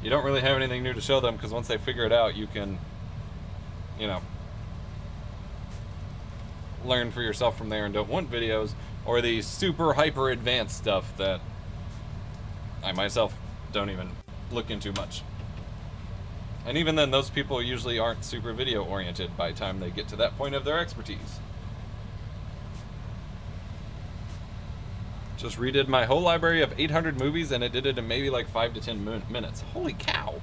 A: you don't really have anything new to show them, because once they figure it out, you can, you know, learn for yourself from there and don't want videos, or the super hyper advanced stuff that I myself don't even look into much. And even then, those people usually aren't super video oriented by the time they get to that point of their expertise. Just redid my whole library of 800 movies, and it did it in maybe like 5 to 10 minutes. Holy cow!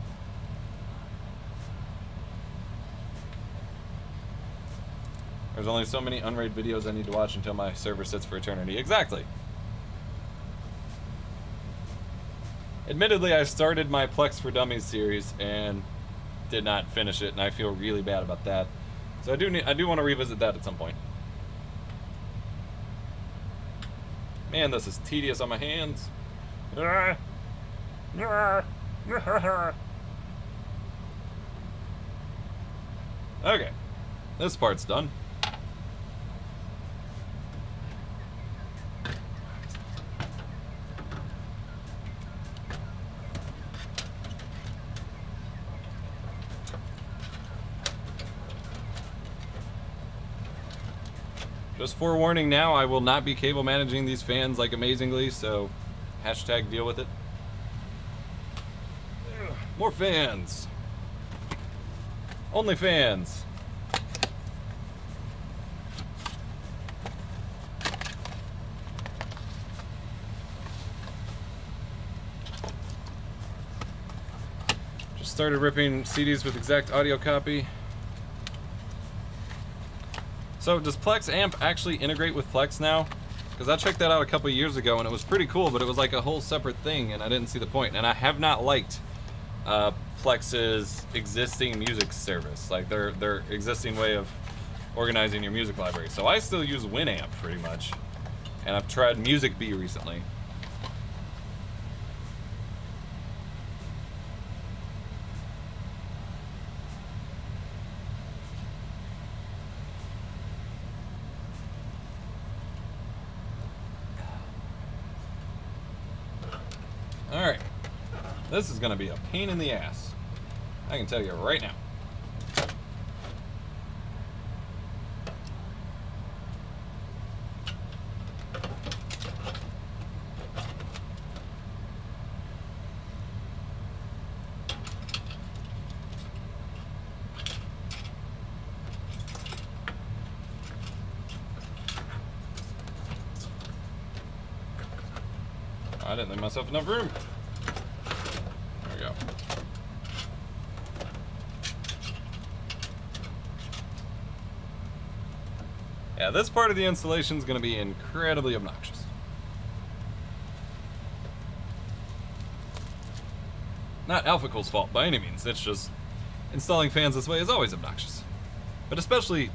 A: There's only so many unrated videos I need to watch until my server sits for eternity. Exactly. Admittedly, I started my Plex for Dummies series and did not finish it, and I feel really bad about that. So I do want to revisit that at some point. Man, this is tedious on my hands. Okay, this part's done. Just forewarning now, I will not be cable managing these fans like amazingly, so hashtag deal with it. More fans. Only fans. Just started ripping CDs with exact audio copy. So does Plex Amp actually integrate with Plex now? Because I checked that out a couple years ago and it was pretty cool, but it was like a whole separate thing and I didn't see the point. And I have not liked Plex's existing music service, like their existing way of organizing your music library. So I still use Winamp pretty much, and I've tried Music Bee recently. Alright, this is going to be a pain in the ass. I can tell you right now. I didn't leave myself enough room. There we go. Yeah, this part of the installation is going to be incredibly obnoxious. Not AlphaCool's fault by any means. It's just installing fans this way is always obnoxious. But especially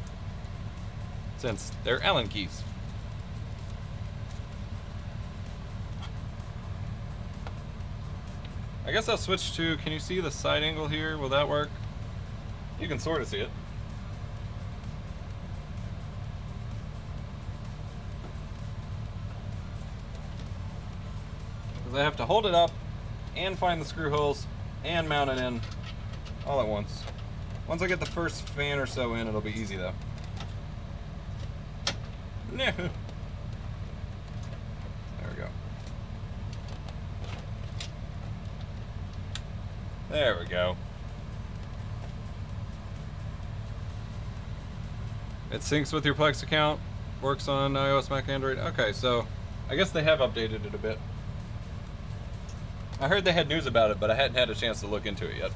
A: since they're Allen keys. I guess I'll switch to, can you see the side angle here? Will that work? You can sort of see it. Because I have to hold it up and find the screw holes and mount it in all at once. Once I get the first fan or so in, it'll be easy though. There we go. There we go. It syncs with your Plex account, works on iOS, Mac, Android. Okay, so I guess they have updated it a bit. I heard they had news about it, but I hadn't had a chance to look into it yet.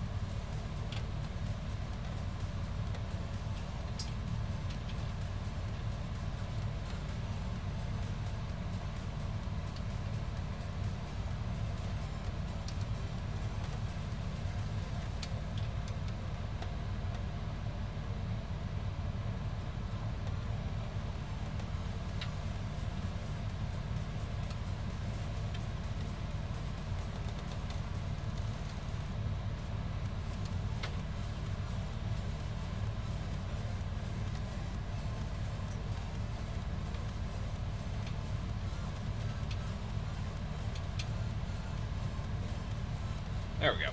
A: There we go.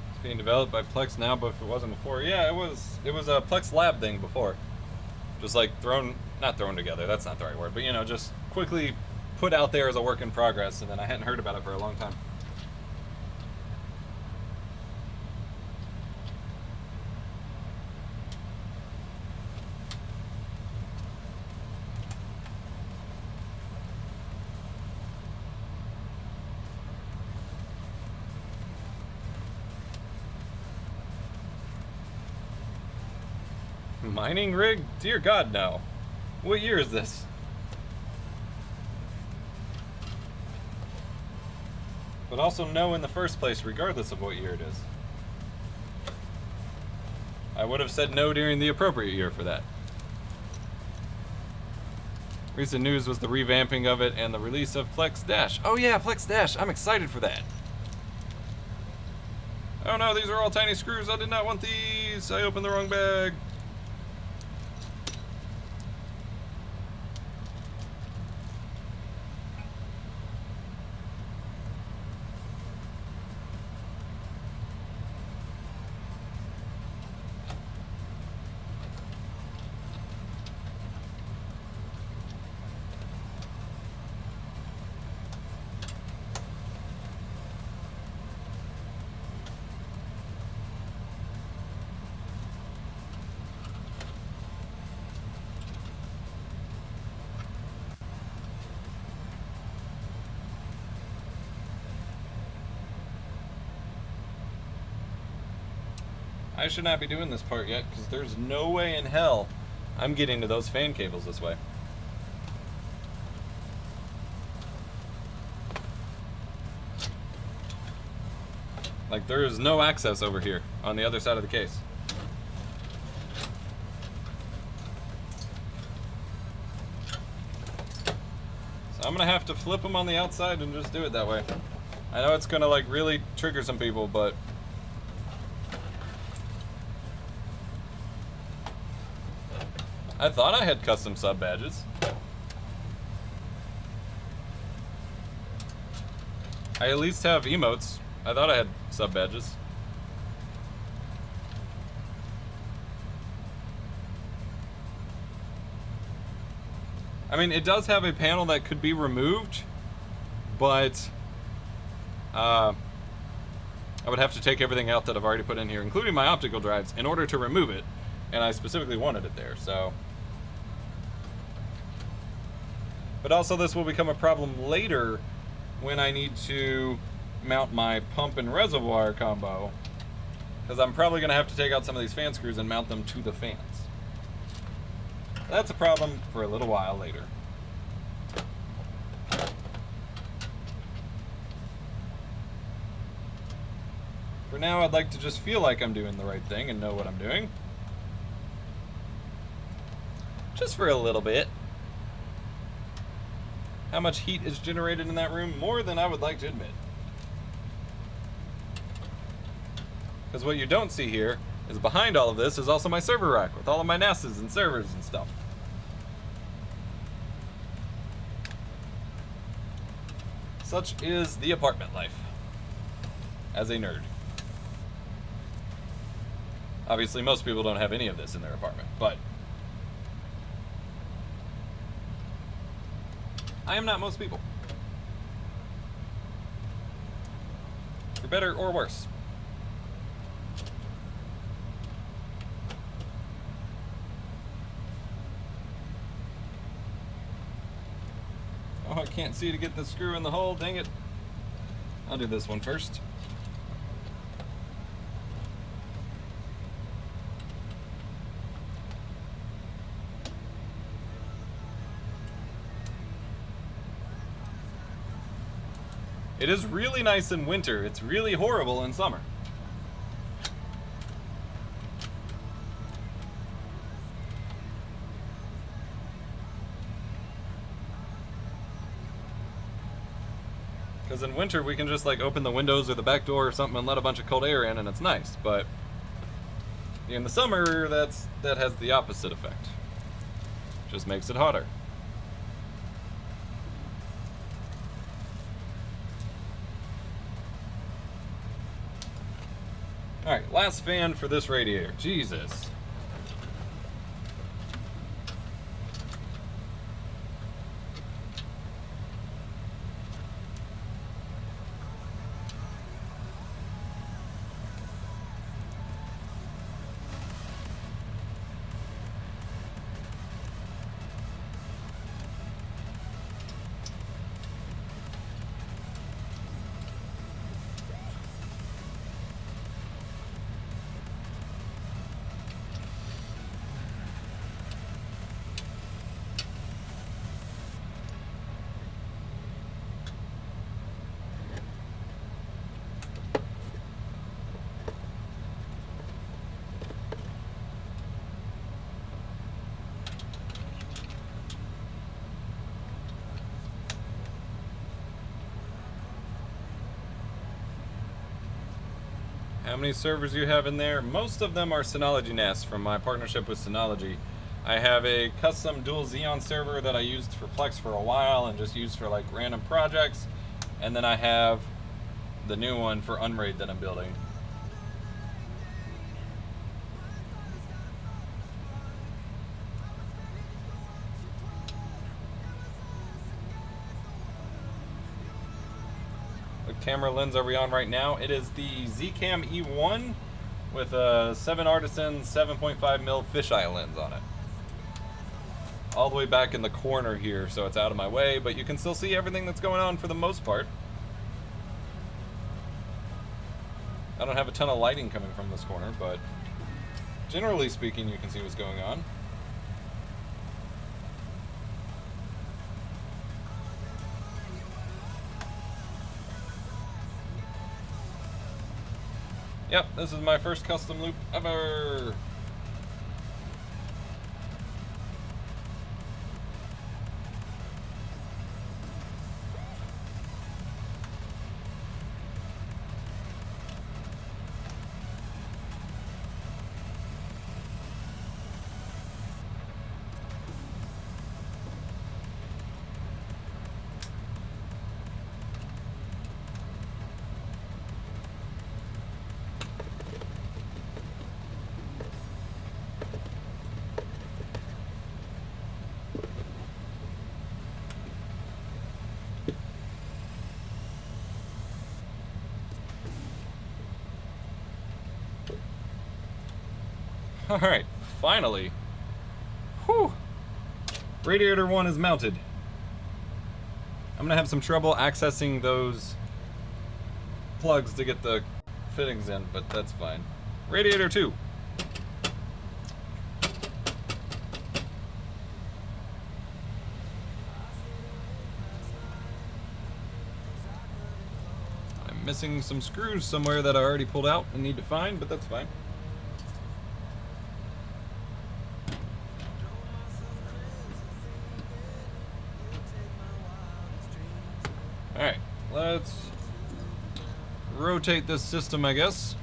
A: It's being developed by Plex now, but if it wasn't before, yeah, it was a Plex Lab thing before. Just like not thrown together, that's not the right word, but you know, just quickly put out there as a work in progress, and then I hadn't heard about it for a long time. Mining rig? Dear God, no. What year is this? But also no in the first place, regardless of what year it is. I would have said no during the appropriate year for that. Recent news was the revamping of it and the release of Flex Dash. Oh yeah, Flex Dash. I'm excited for that. Oh no, these are all tiny screws. I did not want these. I opened the wrong bag. I should not be doing this part yet, because there's no way in hell I'm getting to those fan cables this way. Like, there is no access over here on the other side of the case. So I'm gonna have to flip them on the outside and just do it that way. I know it's gonna like really trigger some people, but I thought I had custom sub badges. I at least have emotes. I thought I had sub badges. I mean, it does have a panel that could be removed, but I would have to take everything out that I've already put in here, including my optical drives, in order to remove it, and I specifically wanted it there, so. But also this will become a problem later when I need to mount my pump and reservoir combo, because I'm probably going to have to take out some of these fan screws and mount them to the fans. That's a problem for a little while later. For now, I'd like to just feel like I'm doing the right thing and know what I'm doing. Just for a little bit. How much heat is generated in that room? More than I would like to admit. Because what you don't see here is behind all of this is also my server rack with all of my NASs and servers and stuff. Such is the apartment life as a nerd. Obviously, most people don't have any of this in their apartment, but I am not most people. For better or worse. Oh, I can't see to get the screw in the hole, dang it. I'll do this one first. It is really nice in winter. It's really horrible in summer. Because in winter we can just like open the windows or the back door or something and let a bunch of cold air in and it's nice. But in the summer, that has the opposite effect. Just makes it hotter. Alright, last fan for this radiator. Jesus. How many servers you have in there? Most of them are Synology NAS from my partnership with Synology. I have a custom dual Xeon server that I used for Plex for a while and just used for like random projects. And then I have the new one for Unraid that I'm building. What camera lens are we on right now? It is the Zcam E1 with a 7 Artisan 7.5mm fisheye lens on it. All the way back in the corner here, so it's out of my way, but you can still see everything that's going on for the most part. I don't have a ton of lighting coming from this corner, but generally speaking, you can see what's going on. Yep, this is my first custom loop ever. Alright, finally. Whew. Radiator 1 is mounted. I'm gonna have some trouble accessing those plugs to get the fittings in, but that's fine. Radiator 2. I'm missing some screws somewhere that I already pulled out and need to find, but that's fine. Alright, let's rotate this system, I guess.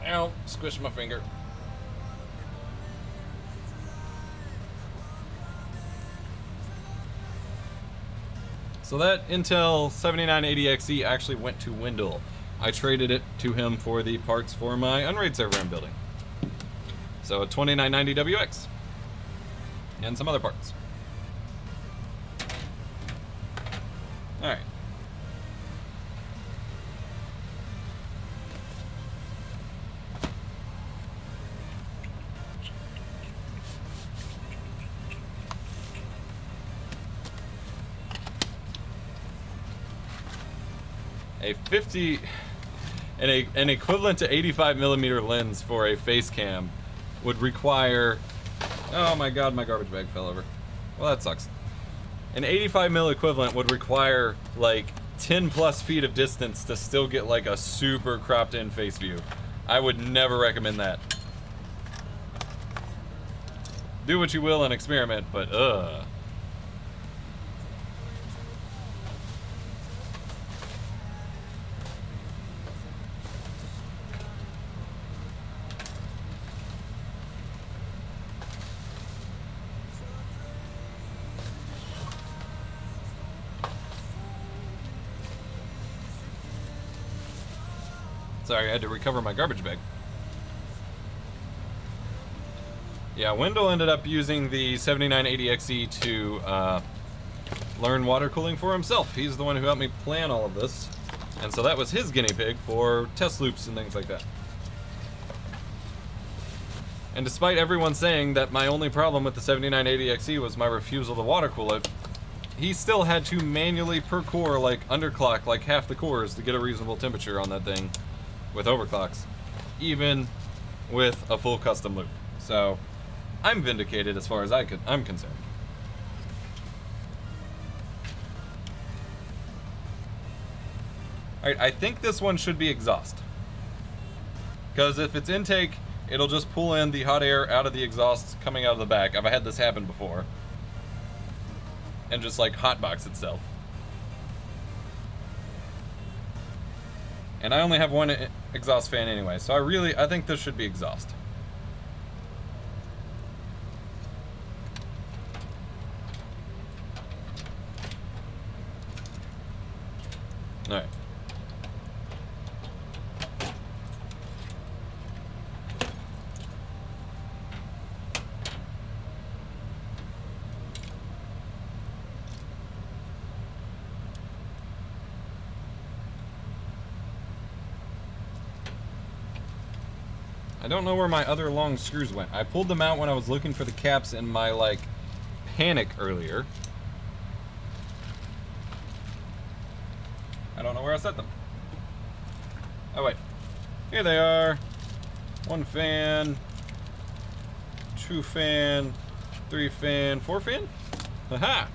A: Ow, squished my finger. So that Intel 7980XE actually went to Wendell. I traded it to him for the parts for my Unraid server I'm building. So a 2990WX. And some other parts. Alright. An equivalent to 85mm lens for a face cam would require, oh my god, my garbage bag fell over. Well, that sucks. An 85mm equivalent would require like 10 plus feet of distance to still get like a super cropped in face view. I would never recommend that. Do what you will and experiment, but Sorry, I had to recover my garbage bag. Yeah, Wendell ended up using the 7980XE to learn water cooling for himself. He's the one who helped me plan all of this. And so that was his guinea pig for test loops and things like that. And despite everyone saying that my only problem with the 7980XE was my refusal to water cool it, he still had to manually per core, like underclock like half the cores to get a reasonable temperature on that thing with overclocks, even with a full custom loop. So I'm vindicated as far as I'm concerned. Alright, I think this one should be exhaust. Because if it's intake, it'll just pull in the hot air out of the exhaust coming out of the back. I've had this happen before. And just like hotbox itself. And I only have one exhaust fan anyway, so I think this should be exhaust. Alright. I don't know where my other long screws went. I pulled them out when I was looking for the caps in my, like, panic earlier. I don't know where I set them. Oh, wait. Here they are. 1 fan, 2 fan, 3 fan, 4 fan? Haha!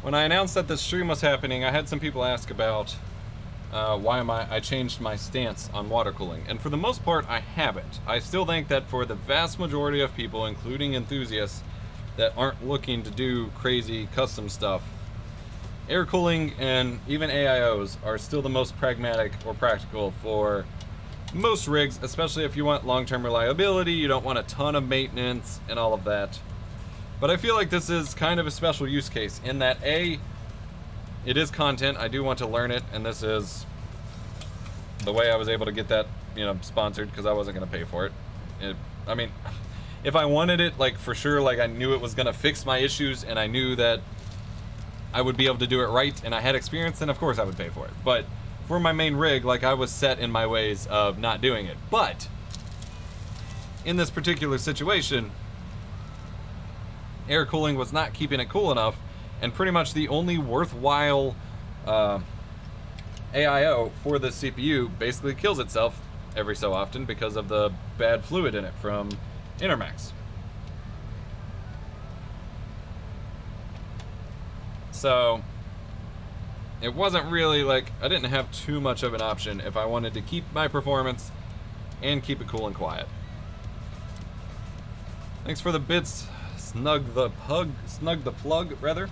A: When I announced that the stream was happening, I had some people ask about why I changed my stance on water cooling. And for the most part, I haven't. I still think that for the vast majority of people, including enthusiasts that aren't looking to do crazy custom stuff, air cooling and even AIOs are still the most pragmatic or practical for most rigs, especially if you want long-term reliability, you don't want a ton of maintenance and all of that. But I feel like this is kind of a special use case in that A, it is content, I do want to learn it, and this is the way I was able to get that, sponsored, because I wasn't going to pay for it. I mean, if I wanted it, like, for sure, like, I knew it was going to fix my issues, and I knew that I would be able to do it right, and I had experience, then of course I would pay for it. But for my main rig, like, I was set in my ways of not doing it. But in this particular situation, air cooling was not keeping it cool enough, and pretty much the only worthwhile AIO for the CPU basically kills itself every so often because of the bad fluid in it from Intermax. So it wasn't really like, I didn't have too much of an option if I wanted to keep my performance and keep it cool and quiet. Thanks for the bits. Snug the plug, rather.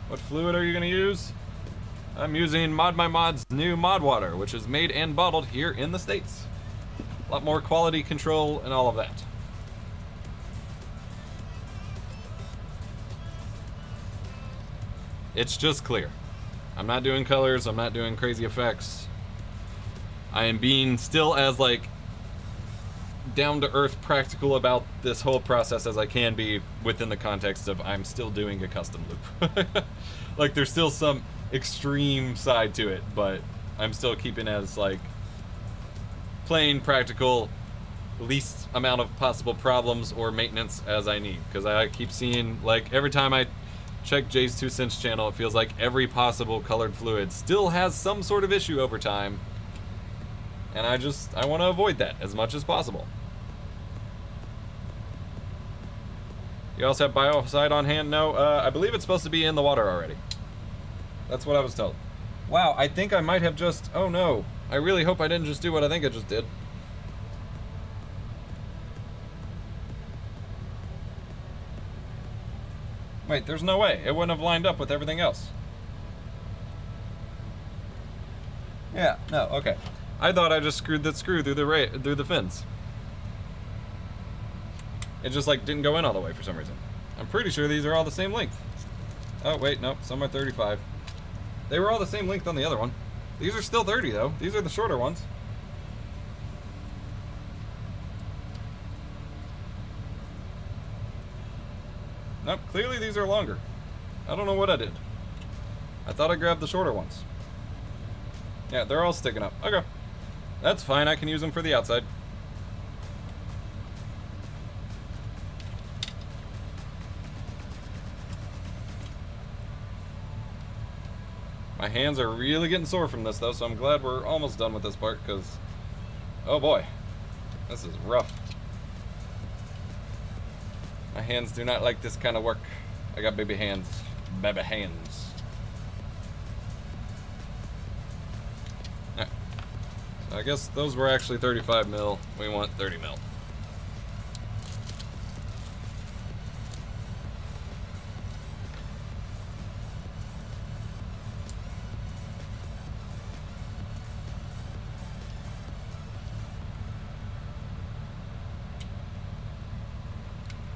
A: What fluid are you gonna use? I'm using Mod My Mod's new Mod Water, which is made and bottled here in the States. A lot more quality control and all of that. It's just clear. I'm not doing colors, I'm not doing crazy effects. I am being still as, like, down-to-earth practical about this whole process as I can be within the context of I'm still doing a custom loop. Like, there's still some extreme side to it, but I'm still keeping as, like, plain practical, least amount of possible problems or maintenance as I need. Because I keep seeing, like, every time I check Jay's 2 Cents channel, it feels like every possible colored fluid still has some sort of issue over time. And I want to avoid that as much as possible. You also have biocide on hand? No, I believe it's supposed to be in the water already. That's what I was told. Wow, I think I might have just... Oh no. I really hope I didn't just do what I think I just did. Wait, there's no way. It wouldn't have lined up with everything else. Yeah, no, okay. I thought I just screwed that screw through the fins. It just like didn't go in all the way for some reason. I'm pretty sure these are all the same length. Oh wait, nope, some are 35. They were all the same length on the other one. These are still 30 though. These are the shorter ones. Nope, clearly these are longer. I don't know what I did. I thought I grabbed the shorter ones. Yeah, they're all sticking up. Okay. That's fine, I can use them for the outside. My hands are really getting sore from this though, so I'm glad we're almost done with this part, because, oh boy, this is rough. My hands do not like this kind of work. I got baby hands. Baby hands. Alright. So I guess those were actually 35 mil. We want 30 mil.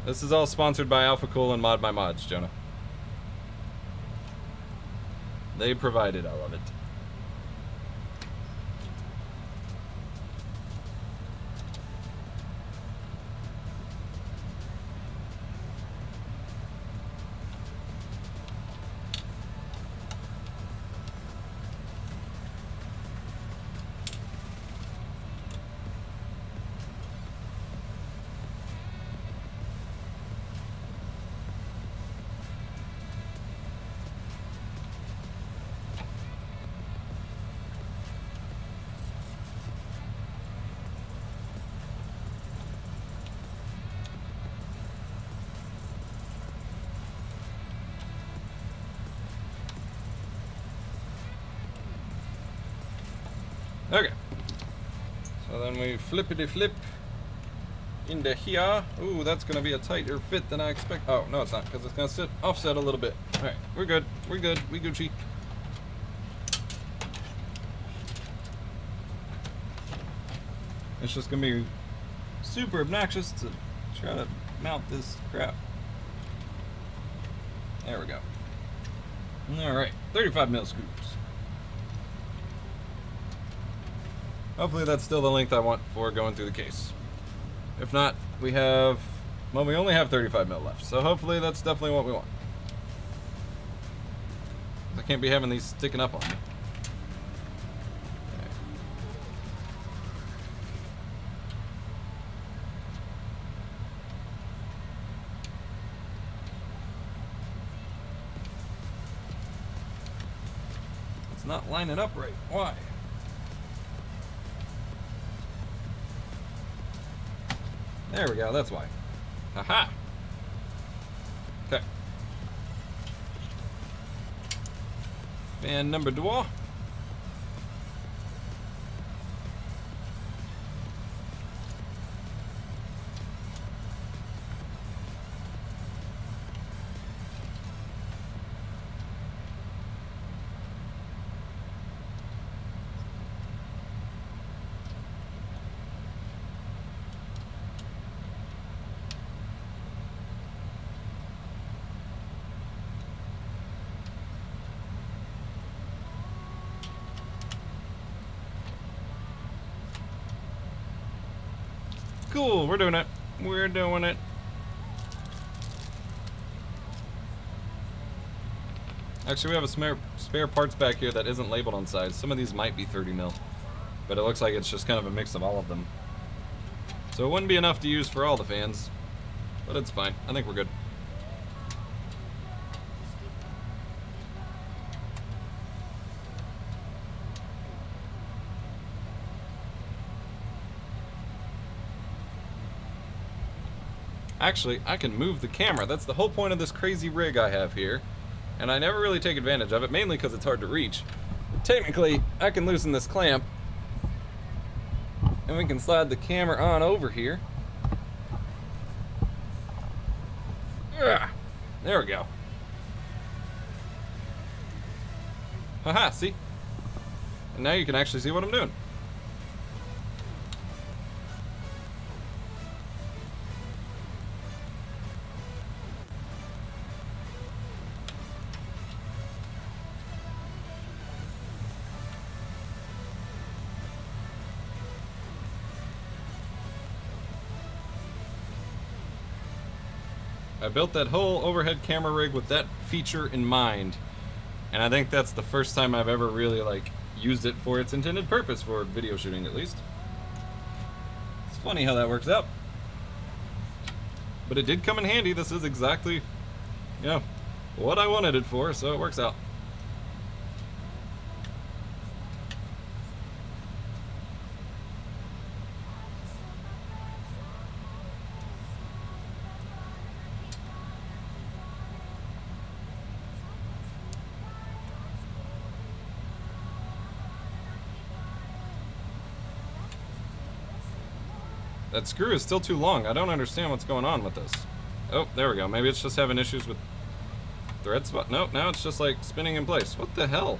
A: This is all sponsored by AlphaCool and Mod My Mods, Jonah. They provided all of it. Okay. So then we flippity flip into here. Ooh, that's gonna be a tighter fit than I expect. Oh, no it's not, because it's gonna sit offset a little bit. Alright, we're good. We're good. We Gucci. It's just gonna be super obnoxious to try to mount this crap. There we go. Alright, 35 mil screws. Hopefully that's still the length I want for going through the case. If not, we have, well, we only have 35 mil left, so hopefully that's definitely what we want. I can't be having these sticking up on me. Okay. It's not lining up right. Why? There we go, that's why. Aha! Okay. Fan number 2. Cool, we're doing it. We're doing it. Actually, we have a spare parts back here that isn't labeled on size. Some of these might be 30 mil, but it looks like it's just kind of a mix of all of them. So it wouldn't be enough to use for all the fans, but it's fine. I think we're good. Actually, I can move the camera. That's the whole point of this crazy rig I have here. And I never really take advantage of it, mainly because it's hard to reach. Technically, I can loosen this clamp. And we can slide the camera on over here. Ugh, there we go. Haha, see? And now you can actually see what I'm doing. I built that whole overhead camera rig with that feature in mind. And I think that's the first time I've ever really like used it for its intended purpose, for video shooting at least. It's funny how that works out. But it did come in handy. This is exactly, you know, what I wanted it for, so it works out. That screw is still too long. I don't understand what's going on with this. Oh, there we go. Maybe it's just having issues with thread spot. Nope, now it's just like spinning in place. What the hell?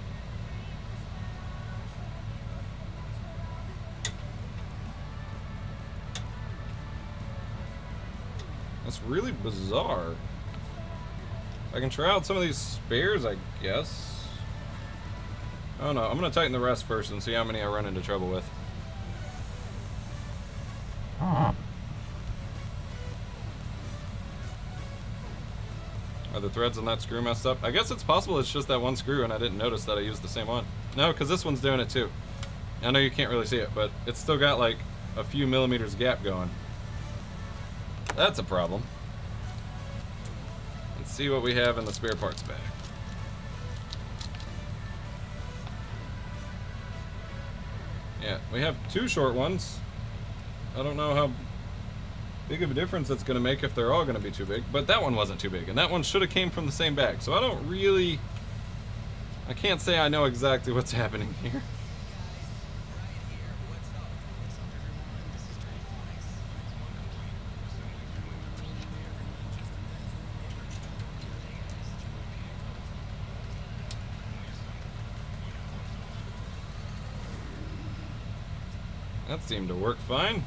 A: That's really bizarre. I can try out some of these spares, I guess. Oh no, I'm gonna tighten the rest first and see how many I run into trouble with. Are the threads on that screw messed up? I guess it's possible it's just that one screw and I didn't notice that I used the same one. No, because this one's doing it too. I know you can't really see it, but it's still got like a few millimeters gap going. That's a problem. Let's see what we have in the spare parts bag. Yeah, we have two short ones. I don't know how big of a difference that's going to make if they're all going to be too big, but that one wasn't too big, and that one should have came from the same bag, so I can't say I know exactly what's happening here. That seemed to work fine.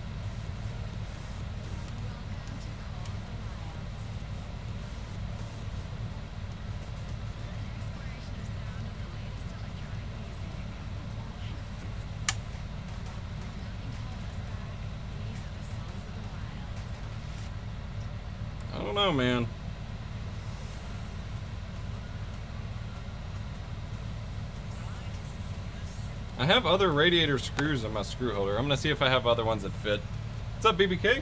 A: I don't know, man. I have other radiator screws in my screw holder. I'm gonna see if I have other ones that fit. What's up, BBK?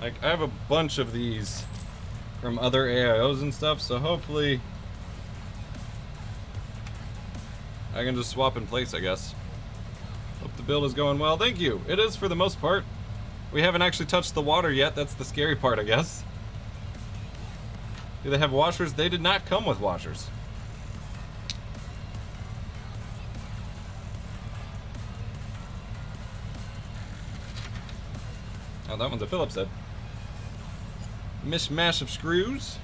A: Like, I have a bunch of these from other AIOs and stuff, so hopefully I can just swap in place, I guess. Hope the build is going well. Thank you. It is for the most part. We haven't actually touched the water yet. That's the scary part, I guess. Do they have washers? They did not come with washers. Oh, that one's a Phillips head. Mishmash of screws.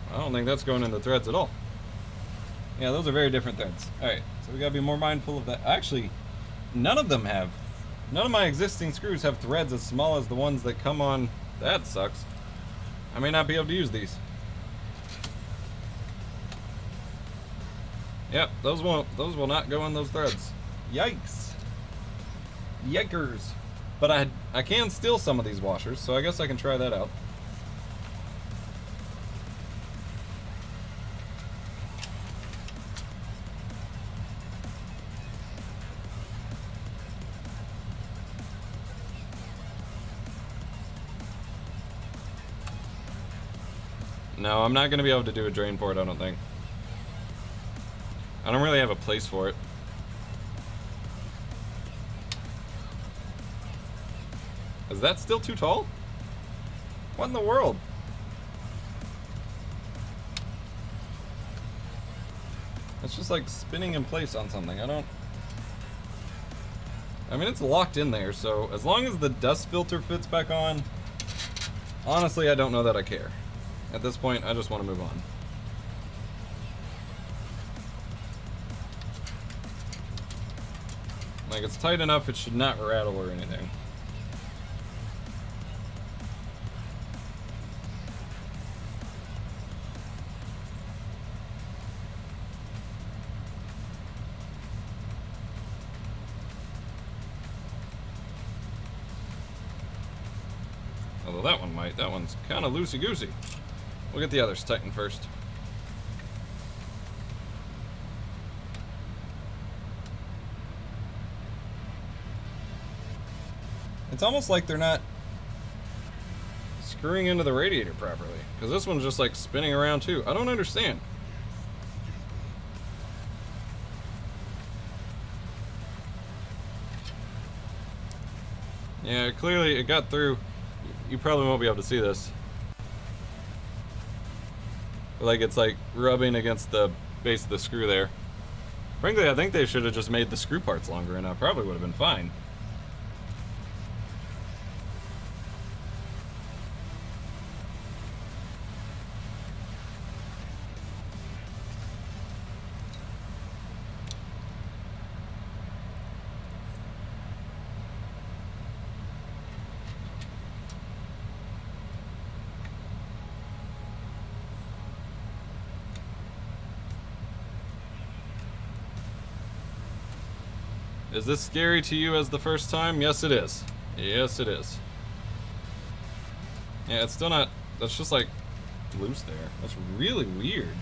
A: I don't think that's going in the threads at all. Yeah, those are very different threads. Alright, so we gotta be more mindful of that. Actually, none of them have. None of my existing screws have threads as small as the ones that come on. That sucks. I may not be able to use these. Yep, those will not go in those threads. Yikes. Yikers. But I can steal some of these washers, so I guess I can try that out. No, I'm not going to be able to do a drain port, I don't think. I don't really have a place for it. Is that still too tall? What in the world? It's just like spinning in place on something. I mean, it's locked in there, so as long as the dust filter fits back on, honestly, I don't know that I care. At this point, I just want to move on. Like, it's tight enough, it should not rattle or anything. Although that one might. That one's kind of loosey-goosey. We'll get the others tightened first. It's almost like they're not screwing into the radiator properly. Because this one's just like spinning around too. I don't understand. Yeah, clearly it got through. You probably won't be able to see this. Like it's like rubbing against the base of the screw there. Frankly, I think they should have just made the screw parts longer and I probably would have been fine. Is this scary to you as the first time? Yes, it is. Yes, it is. Yeah, it's still not... That's just, like, loose there. That's really weird.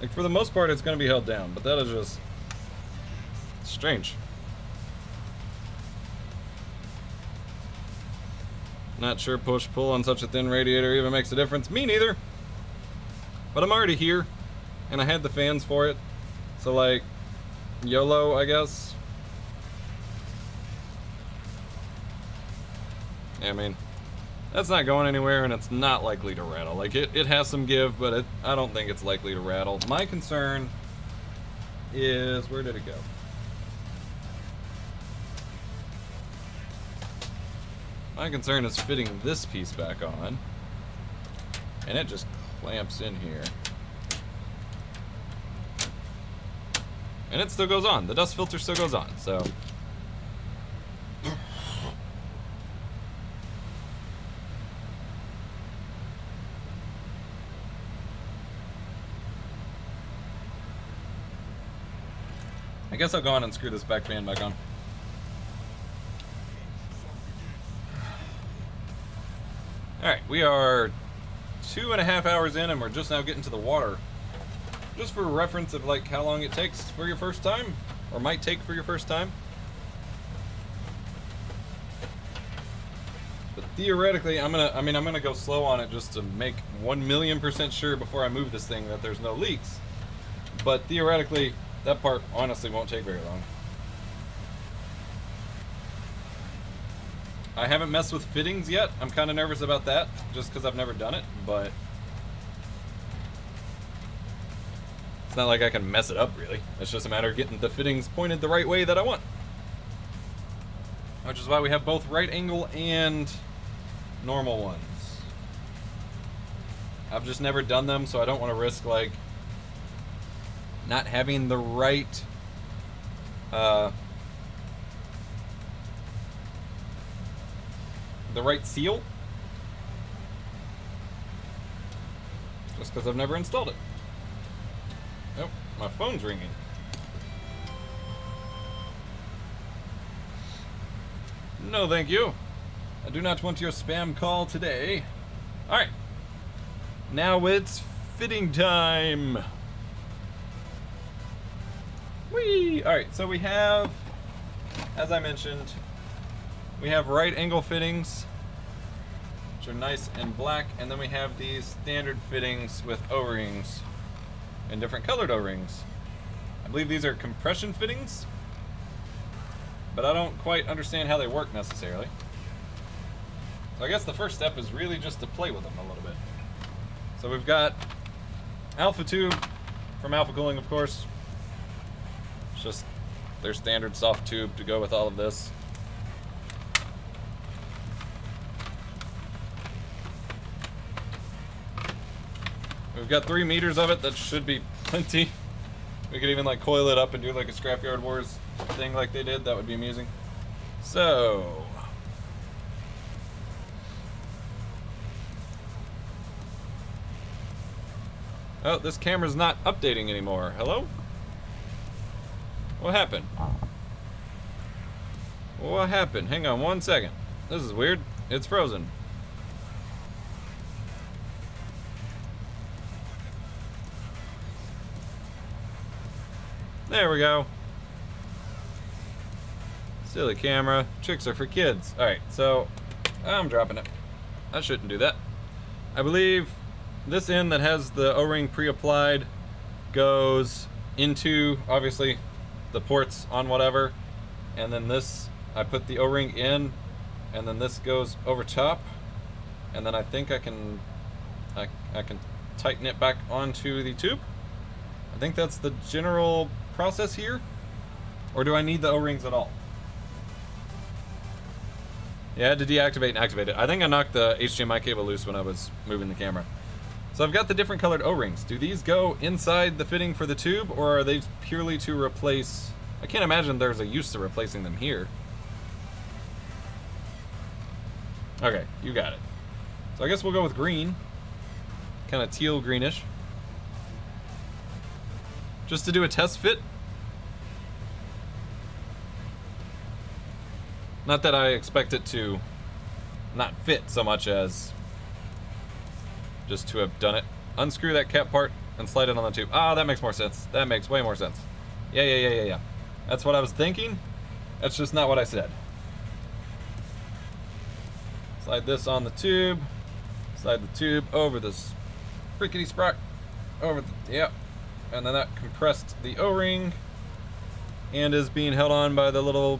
A: Like, for the most part, it's going to be held down, but that is just... strange. Not sure push-pull on such a thin radiator even makes a difference. Me neither. But I'm already here, and I had the fans for it. So, like, YOLO, I guess. I mean, that's not going anywhere and it's not likely to rattle. Like, it has some give, but I don't think it's likely to rattle. My concern is, where did it go? My concern is fitting this piece back on. And it just clamps in here. And it still goes on. The dust filter still goes on, so... I guess I'll go on and screw this back fan back on. Alright, we are 2.5 hours in and we're just now getting to the water. Just for reference of like how long it takes for your first time, or might take for your first time. But theoretically, I'm gonna go slow on it just to make 1,000,000% sure before I move this thing that there's no leaks. But theoretically, that part honestly won't take very long. I haven't messed with fittings yet. I'm kind of nervous about that, just because I've never done it, but it's not like I can mess it up, really. It's just a matter of getting the fittings pointed the right way that I want. Which is why we have both right angle and normal ones. I've just never done them, so I don't want to risk, like, not having the right seal, just because I've never installed it. Oh, my phone's ringing. No, thank you. I do not want your spam call today. Alright. Now it's fitting time. Whee! Alright, so we have, as I mentioned, we have right angle fittings, which are nice and black, and then we have these standard fittings with O-rings, and different colored O-rings. I believe these are compression fittings, but I don't quite understand how they work necessarily. So I guess the first step is really just to play with them a little bit. So we've got Alpha Tube from Watercooling, of course. It's just their standard soft tube to go with all of this. We've got 3 meters of it. That should be plenty. We could even like coil it up and do like a Scrapyard Wars thing like they did. That would be amusing. So oh, this camera's not updating anymore. Hello? What happened? What happened? Hang on 1 second. This is weird. It's frozen. There we go. Silly camera. Tricks are for kids. Alright, so I'm dropping it. I shouldn't do that. I believe this end that has the O-ring pre-applied goes into, obviously, the ports on whatever. And then this, I put the O-ring in, and then this goes over top. And then I think I can tighten it back onto the tube. I think that's the general process here. Or do I need the O-rings at all? Yeah, I had to deactivate and activate it. I think I knocked the HDMI cable loose when I was moving the camera. So I've got the different colored O-rings. Do these go inside the fitting for the tube, or are they purely to replace... I can't imagine there's a use to replacing them here. Okay, you got it. So I guess we'll go with green. Kind of teal greenish. Just to do a test fit. Not that I expect it to not fit so much as just to have done it. Unscrew that cap part and slide it on the tube. Ah, that makes more sense. That makes way more sense. Yeah. That's what I was thinking. That's just not what I said. Slide this on the tube. Slide the tube over this frickety sprock. Over the, yep. And then that compressed the O-ring and is being held on by the little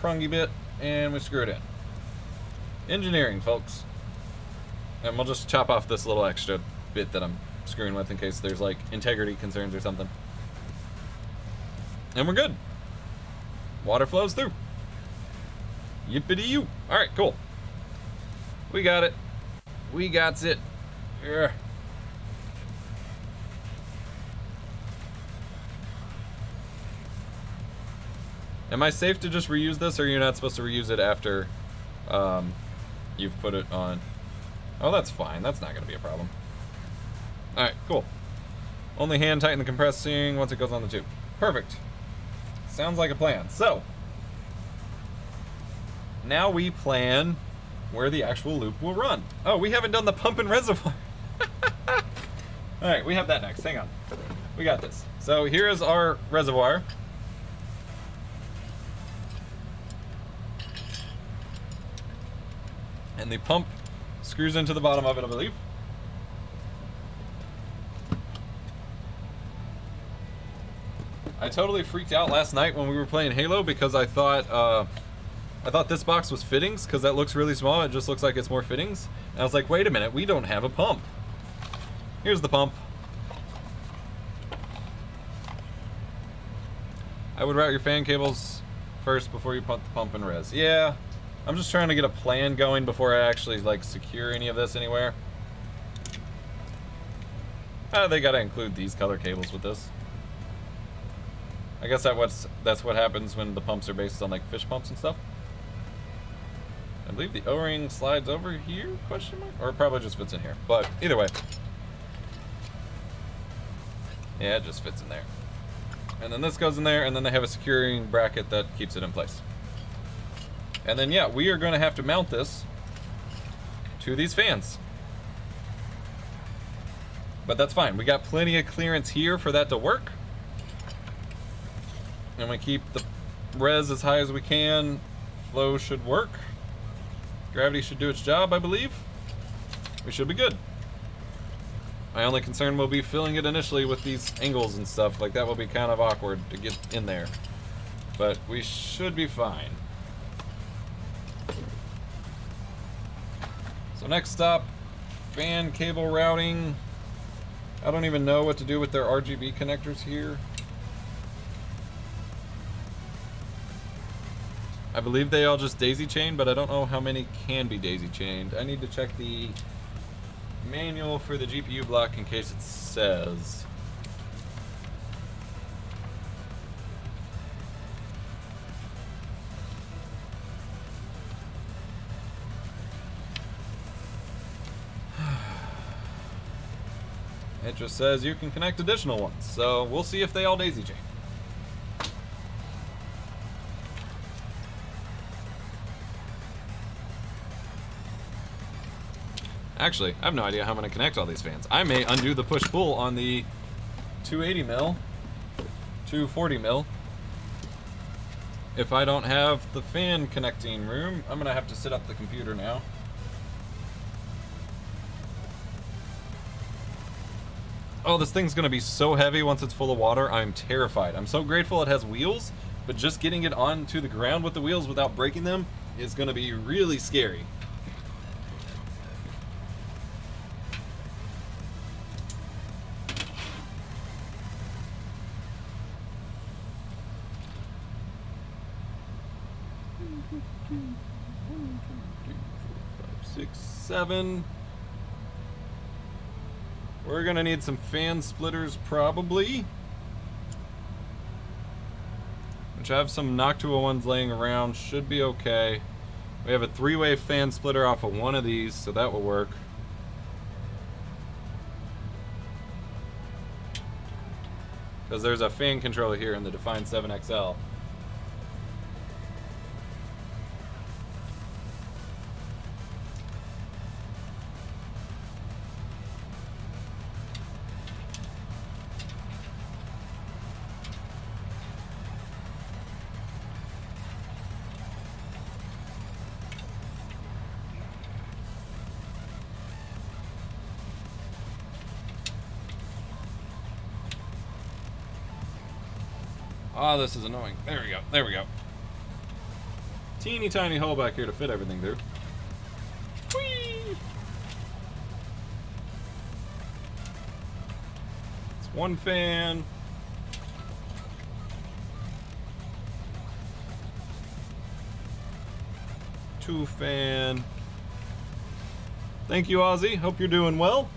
A: prongy bit, and we screw it in. Engineering, folks. And we'll just chop off this little extra bit that I'm screwing with in case there's like integrity concerns or something. And we're good. Water flows through. Yippity-yoo. Alright, cool. We got it. We got it. Yeah. Am I safe to just reuse this, or you're not supposed to reuse it after you've put it on? Oh, that's fine. That's not going to be a problem. Alright, cool. Only hand tighten the compressing once it goes on the tube. Perfect. Sounds like a plan. So, now we plan where the actual loop will run. Oh, we haven't done the pump and reservoir. Alright, we have that next. Hang on. We got this. So here is our reservoir. And the pump screws into the bottom of it, I believe. I totally freaked out last night when we were playing Halo because I thought this box was fittings because that looks really small. It just looks like it's more fittings. And I was like, wait a minute, we don't have a pump. Here's the pump. I would route your fan cables first before you pump the pump and res. Yeah, I'm just trying to get a plan going before I actually like secure any of this anywhere. They gotta include these color cables with this. I guess that's what happens when the pumps are based on like fish pumps and stuff. I believe the O-ring slides over here, question mark? Or it probably just fits in here. But either way. Yeah, it just fits in there. And then this goes in there, and then they have a securing bracket that keeps it in place. And then, yeah, we are going to have to mount this to these fans. But that's fine. We got plenty of clearance here for that to work. And we keep the res as high as we can. Flow should work. Gravity should do its job, I believe. We should be good. My only concern will be filling it initially with these angles and stuff. Like, that will be kind of awkward to get in there. But we should be fine. So next stop, fan cable routing. I don't even know what to do with their RGB connectors here. I believe they all just daisy chain, but I don't know how many can be daisy chained. I need to check the manual for the GPU block in case it says. It just says you can connect additional ones, so we'll see if they all daisy chain. Actually, I have no idea how I'm going to connect all these fans. I may undo the push-pull on the 280 mil, 240 mil. If I don't have the fan connecting room, I'm going to have to set up the computer now. Oh, this thing's going to be so heavy once it's full of water. I'm terrified. I'm so grateful it has wheels, but just getting it onto the ground with the wheels without breaking them is going to be really scary. Seven. We're gonna need some fan splitters probably. Which I have some Noctua ones laying around, should be okay. We have a 3-way fan splitter off of one of these, so that will work. Because there's a fan controller here in the Define 7XL. Oh, this is annoying. There we go. There we go. Teeny tiny hole back here to fit everything through. Whee! It's one fan. Two fan. Thank you, Ozzy. Hope you're doing well.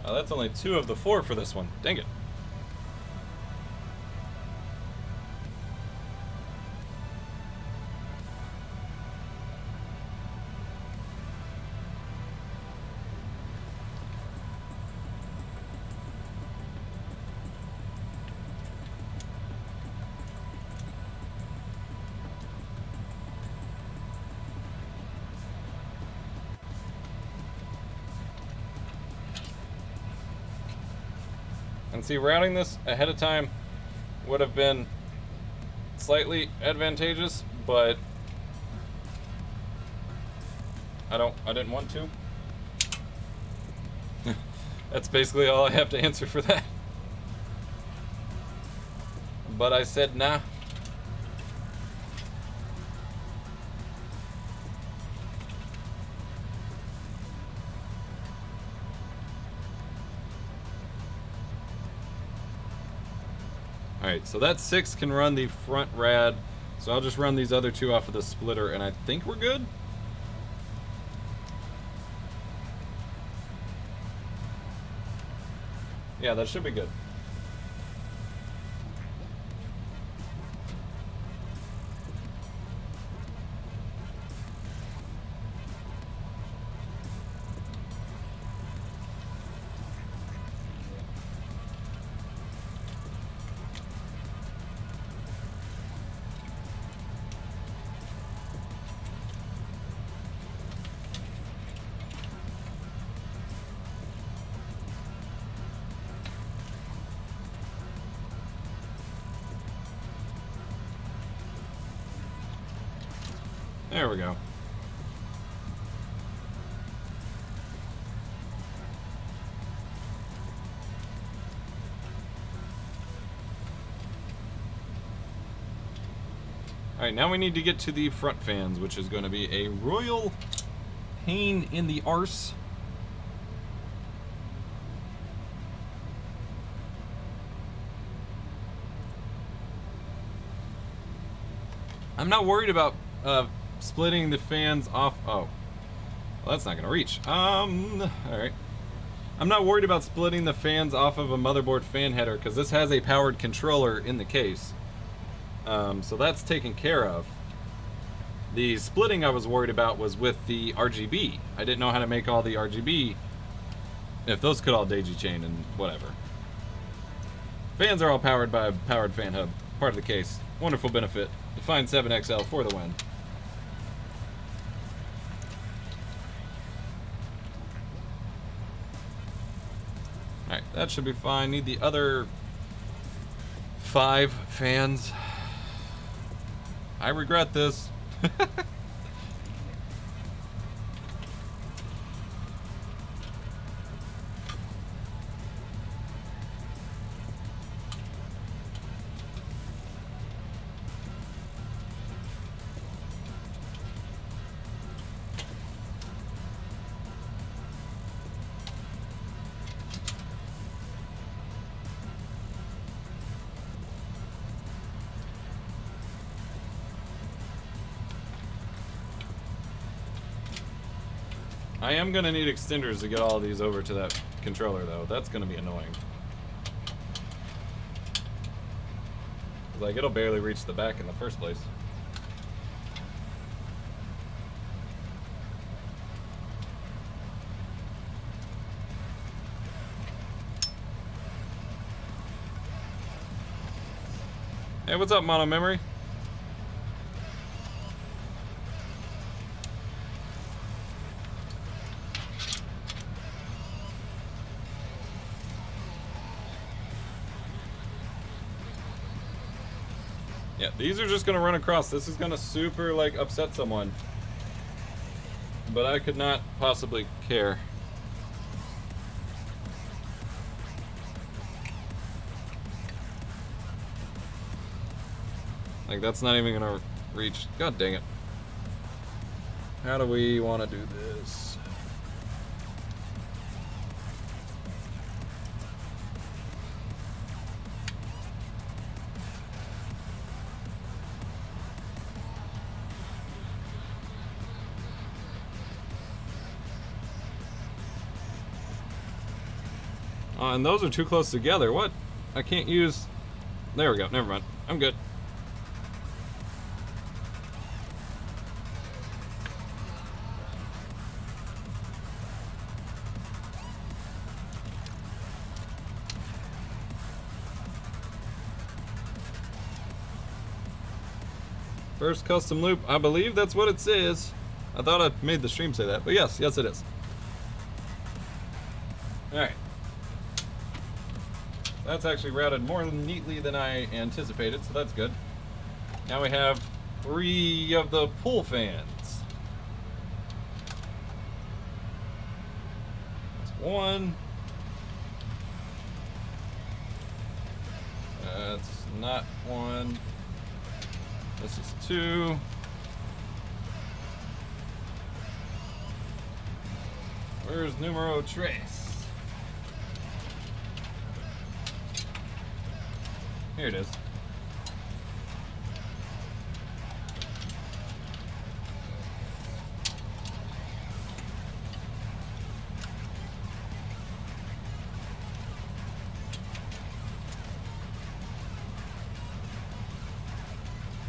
A: Oh, that's only 2 of the 4 for this one. Dang it. And see, routing this ahead of time would have been slightly advantageous, but I didn't want to. That's basically all I have to answer for that. but I said nah. Alright, so that 6 can run the front rad, so I'll just run these other 2 off of the splitter, and I think we're good. Yeah, that should be good. There we go. Alright, now we need to get to the front fans, which is going to be a royal pain in the arse. I'm not worried about splitting the fans off. Oh, well, that's not gonna reach. All right. I'm not worried about splitting the fans off of a motherboard fan header because this has a powered controller in the case. So that's taken care of. The splitting I was worried about was with the RGB. I didn't know how to make all the RGB, if those could all daisy chain and whatever. Fans are all powered by a powered fan hub. Part of the case. Wonderful benefit. Define 7XL for the win. Alright, that should be fine. Need the other 5 fans. I regret this. I am gonna need extenders to get all of these over to that controller though. That's gonna be annoying. Like, it'll barely reach the back in the first place. Hey, what's up, Mono Memory? Yeah, these are just gonna run across. This is gonna super, like, upset someone. But I could not possibly care. Like, that's not even gonna reach. God dang it. How do we want to do this? And those are too close together. What? I can't use... There we go. Never mind. I'm good. First custom loop. I believe that's what it says. I thought I made the stream say that, but yes it is. Alright. That's actually routed more neatly than I anticipated, so that's good. Now we have 3 of the pull fans. That's 1. That's not 1. This is 2. Where's numero tres? Here it is.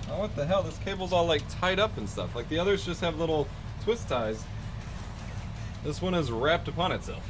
A: Oh, what the hell? This cable's all like tied up and stuff. Like the others just have little twist ties. This one is wrapped upon itself.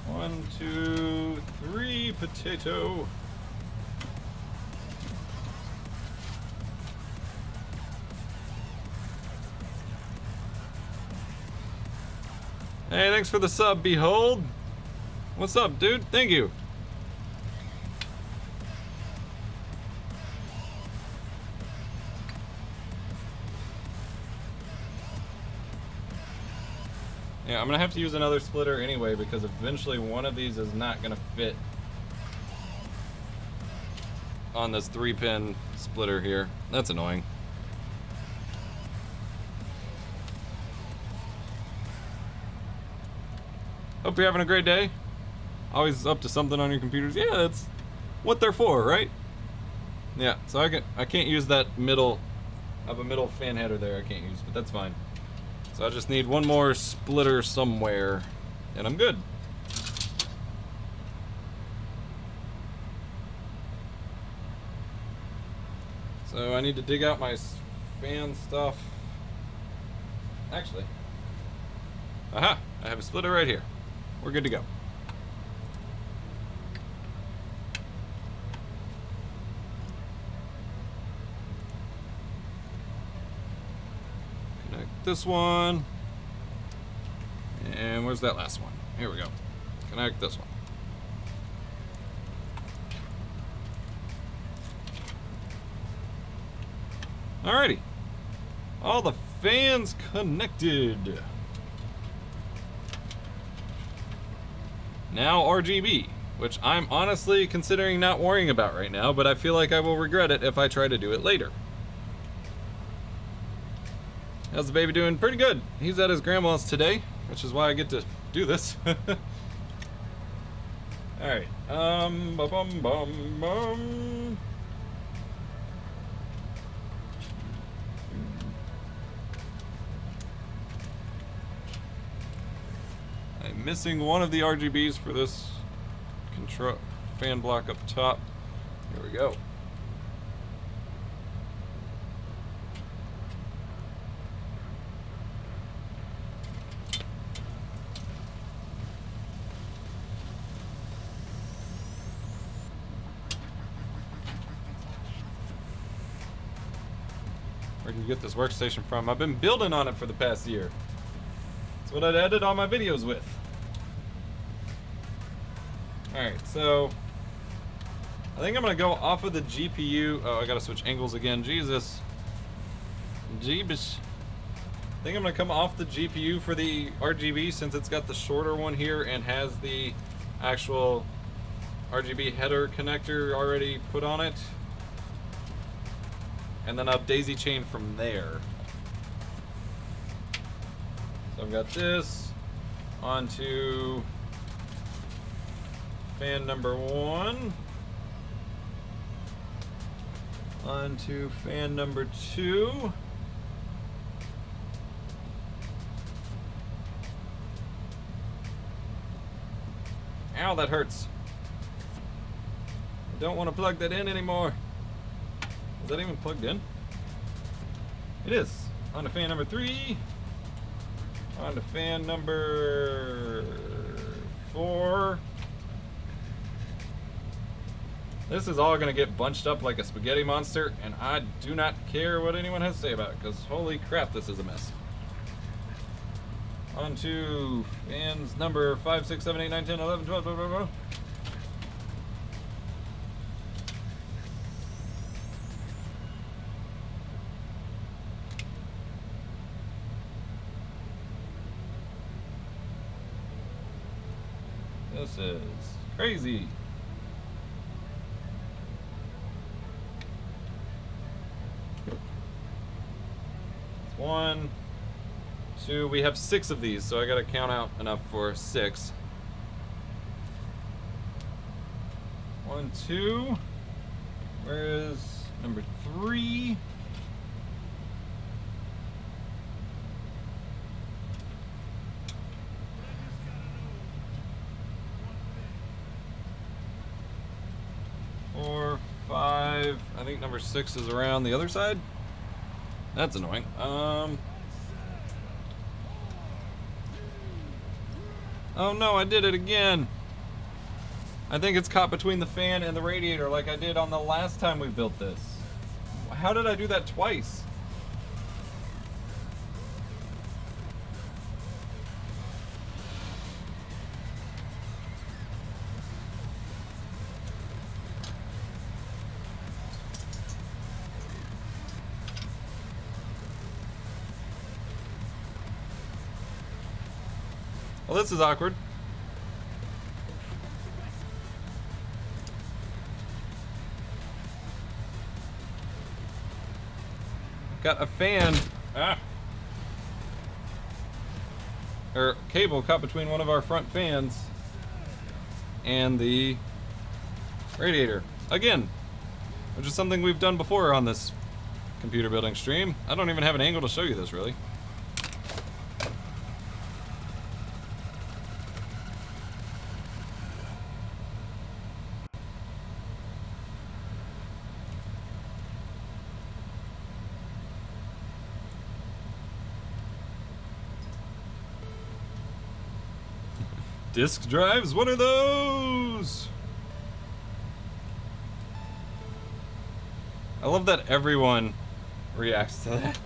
A: One, two, three, potato. Hey, thanks for the sub, Behold. What's up, dude? Thank you. Yeah, I'm gonna have to use another splitter anyway because eventually one of these is not gonna fit on this 3-pin splitter here. That's annoying. Hope you're having a great day. Always up to something on your computers. Yeah, that's what they're for, right? Yeah, so I can't use that middle. I have a middle fan header there I can't use, but that's fine. So I just need one more splitter somewhere, and I'm good. So I need to dig out my fan stuff. Actually, aha, I have a splitter right here. We're good to go. This one, and where's that last one? Here we go. Connect this one. Alrighty, all the fans connected. Now RGB, which I'm honestly considering not worrying about right now, but I feel like I will regret it if I try to do it later. How's the baby doing? Pretty good. He's at his grandma's today, which is why I get to do this. Alright. Bum. I'm missing one of the RGBs for this control fan block up top. Here we go. Where did you get this workstation from? I've been building on it for the past year. That's what I'd edit all my videos with. Alright, so I think I'm gonna go off of the GPU. Oh, I gotta switch angles again. Jesus. Jeebus. I think I'm gonna come off the GPU for the RGB since it's got the shorter one here and has the actual RGB header connector already put on it. And then I'll daisy chain from there. So I've got this onto fan number 1, onto fan number 2, ow, that hurts. I don't want to plug that in anymore. Is that even plugged in? It is. On to fan number 3. On to fan number 4. This is all gonna get bunched up like a spaghetti monster, and I do not care what anyone has to say about it, because holy crap, this is a mess. On to fans number 5, 6, 7, 8, 9, 10, 11, 12, 12, 12, 12. This is crazy. It's 1, 2. We have 6 of these, so I gotta count out enough for 6. 1, 2. Where is number 3? I think number 6 is around the other side. That's annoying. Oh no, I did it again. I think it's caught between the fan and the radiator like I did on the last time we built this. How did I do that twice? Well, this is awkward. Got a fan, or cable caught between one of our front fans and the radiator. Again, which is something we've done before on this computer building stream. I don't even have an angle to show you this, really. Disk drives, what are those? I love that everyone reacts to that.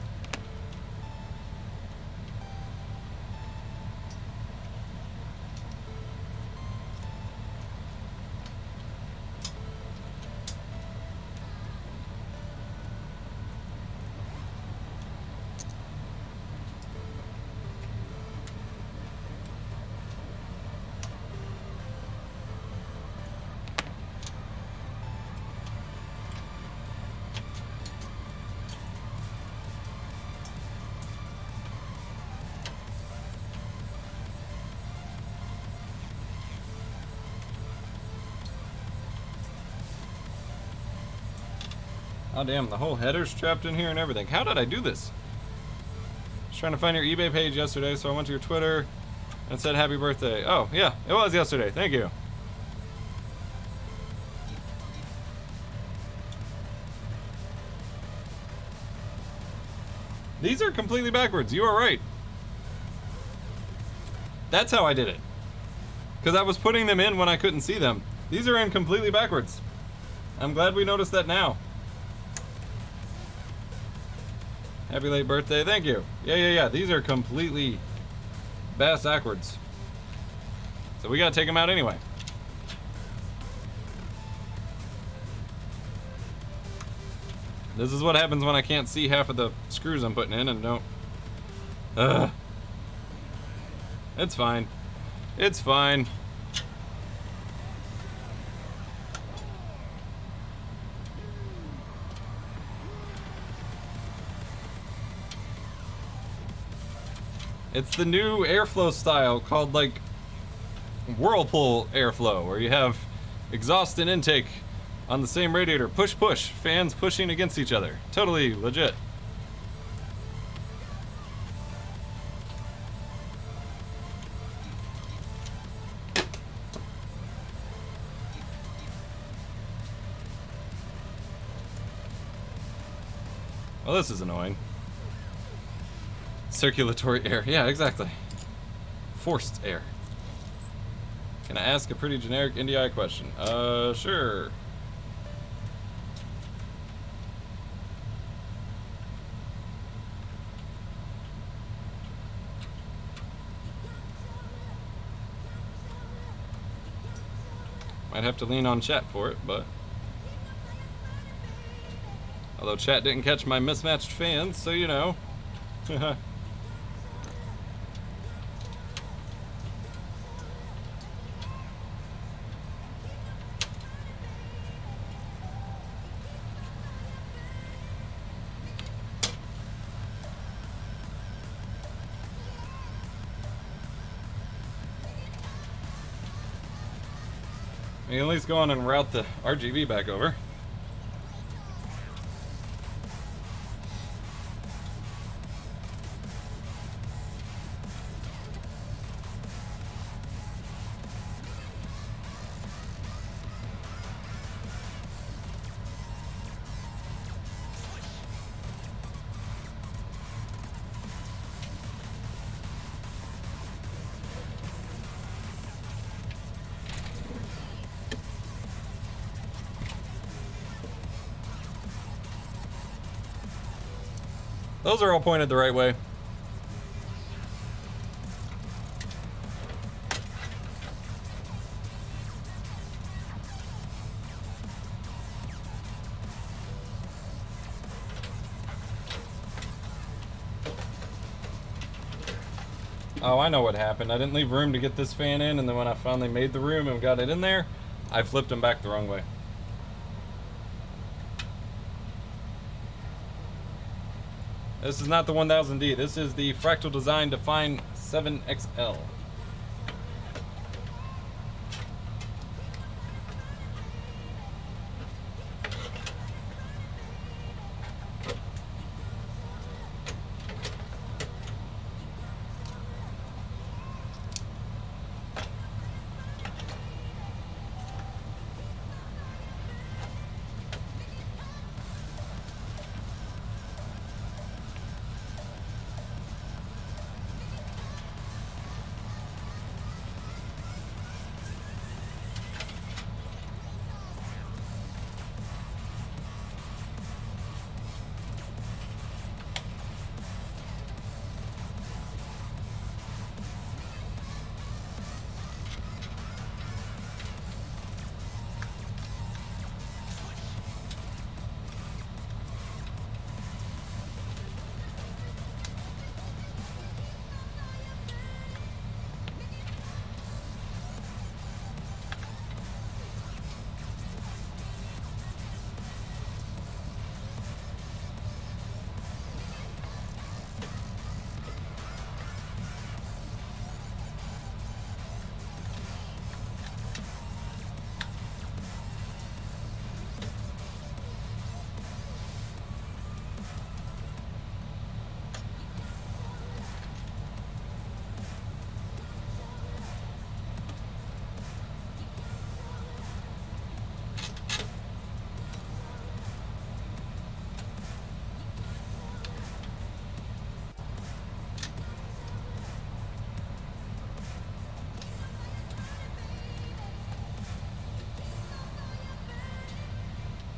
A: Oh damn, the whole header's trapped in here and everything. How did I do this? I was trying to find your eBay page yesterday, so I went to your Twitter and it said happy birthday. Oh yeah, it was yesterday, thank you. These are completely backwards, you are right. That's how I did it. Because I was putting them in when I couldn't see them. These are in completely backwards. I'm glad we noticed that now. Happy late birthday, thank you. Yeah, these are completely bass-ackwards. So we gotta take them out anyway. This is what happens when I can't see half of the screws I'm putting in and don't... It's fine. It's fine. It's the new airflow style called like whirlpool airflow, where you have exhaust and intake on the same radiator. Push, push. Fans pushing against each other. Totally legit. Well, this is annoying. Circulatory air. Yeah, exactly. Forced air. Can I ask a pretty generic NDI question? Sure. Might have to lean on chat for it, but... Although chat didn't catch my mismatched fans, so you know. We can at least go on and route the RGB back over. Those are all pointed the right way. Oh, I know what happened. I didn't leave room to get this fan in, and then when I finally made the room and got it in there, I flipped them back the wrong way. This is not the 1000D. This is the Fractal Design Define 7XL.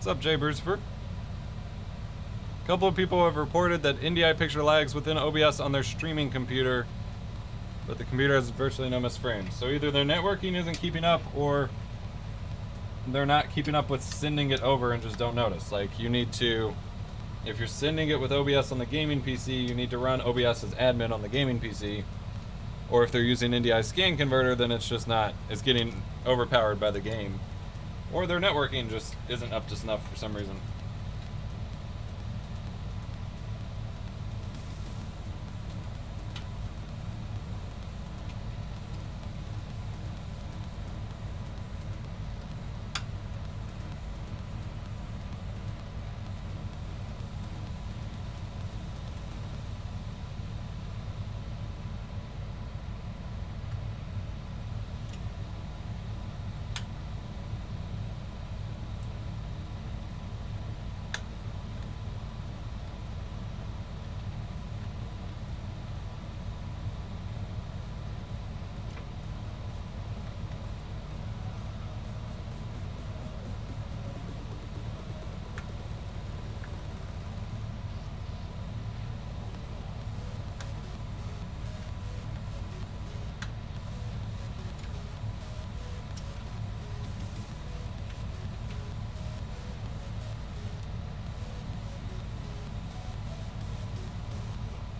A: What's up, Jay Brucifer? A couple of people have reported that NDI picture lags within OBS on their streaming computer, but the computer has virtually no missed frames. So either their networking isn't keeping up, or they're not keeping up with sending it over and just don't notice. Like, you need to, if you're sending it with OBS on the gaming PC, you need to run OBS as admin on the gaming PC. Or if they're using NDI scan converter, then it's just not, it's getting overpowered by the game. Or their networking just isn't up to snuff for some reason.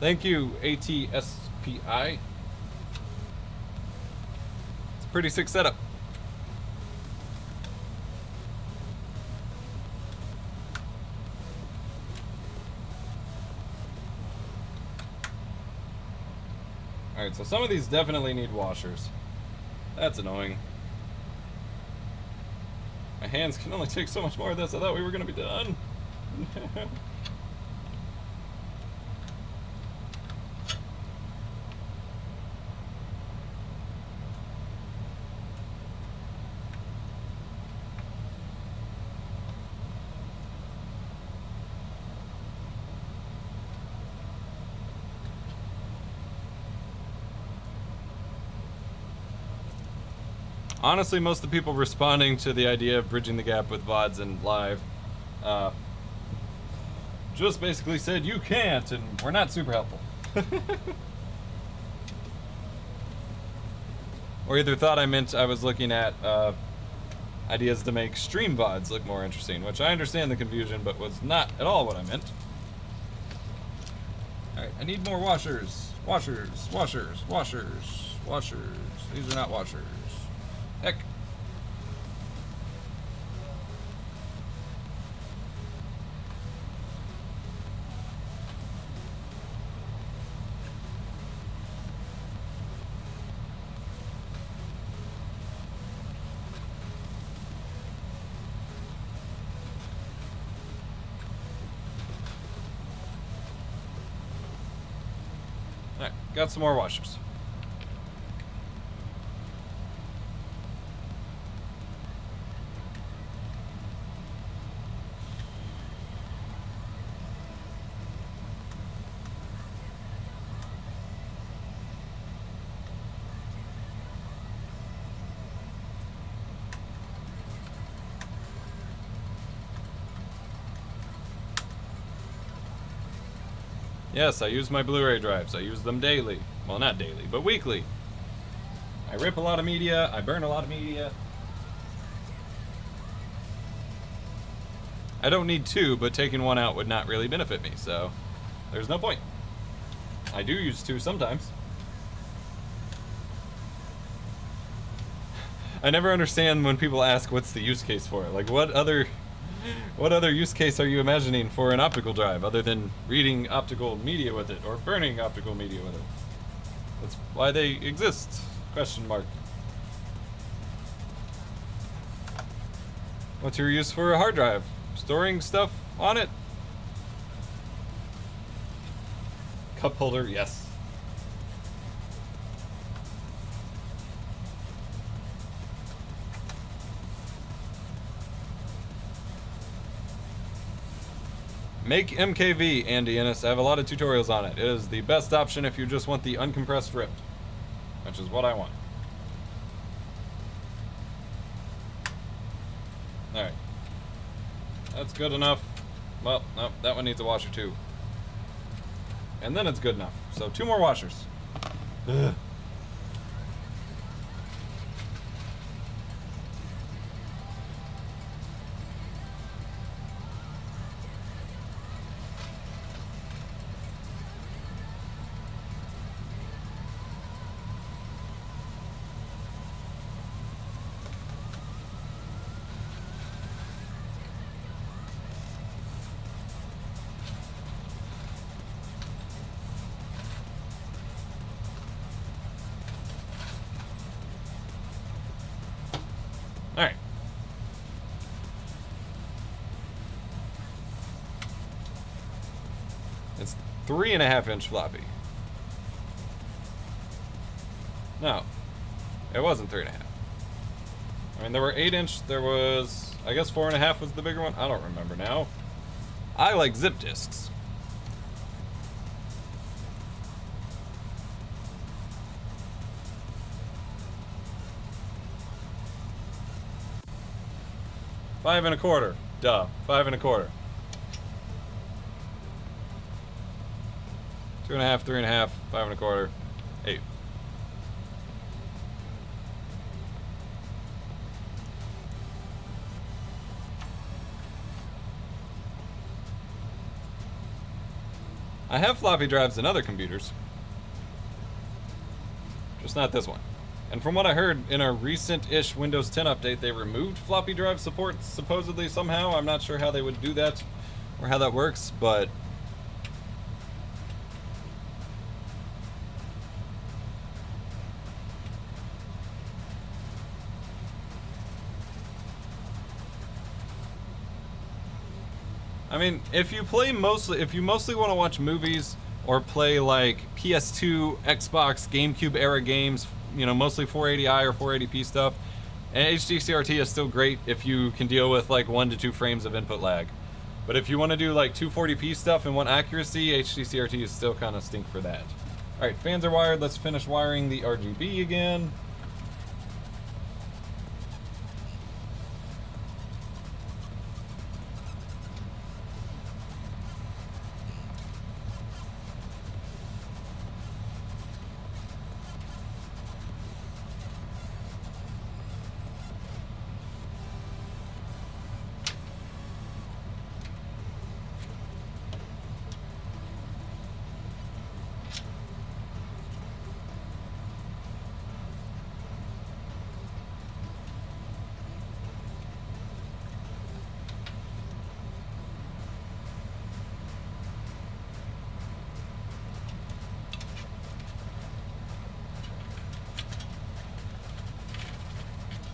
A: Thank you, ATSPI. It's a pretty sick setup. Alright, so some of these definitely need washers. That's annoying. My hands can only take so much more of this. I thought we were going to be done. Honestly, most of the people responding to the idea of bridging the gap with VODs and live just basically said, you can't, and we're not super helpful. Or either thought I meant I was looking at ideas to make stream VODs look more interesting, which I understand the confusion, but was not at all what I meant. Alright, I need more washers. Washers, washers, washers, washers. These are not washers. Heck. Alright, got some more washers. Yes, I use my Blu-ray drives. I use them daily. Well, not daily, but weekly. I rip a lot of media. I burn a lot of media. I don't need two, but taking one out would not really benefit me, so there's no point. I do use two sometimes. I never understand when people ask what's the use case for it. Like, what other use case are you imagining for an optical drive other than reading optical media with it or burning optical media with it? That's why they exist. Question mark. What's your use for a hard drive? Storing stuff on it? Cup holder, yes. Make MKV, Andy Ennis. I have a lot of tutorials on it. It is the best option if you just want the uncompressed rip, which is what I want. Alright. That's good enough. Well, no, that one needs a washer too. And then it's good enough. So 2 more washers. Ugh. Alright. It's 3.5-inch floppy. No. It wasn't 3.5. I mean, there were 8-inch, there was, I guess 4.5 was the bigger one. I don't remember now. I like zip disks. Five and a quarter. Duh. 5 1/4. 2.5, 3.5, 5 1/4, 8. I have floppy drives in other computers. Just not this one. And from what I heard, in a recent-ish Windows 10 update, they removed floppy drive support, supposedly, somehow. I'm not sure how they would do that, or how that works, but... I mean, if you mostly want to watch movies or play like PS2, Xbox, GameCube era games, you know, mostly 480i or 480p stuff, and HDCRT is still great if you can deal with like 1 to 2 frames of input lag. But if you want to do like 240p stuff and want accuracy, HDCRT is still kind of stink for that. All right, fans are wired. Let's finish wiring the RGB again.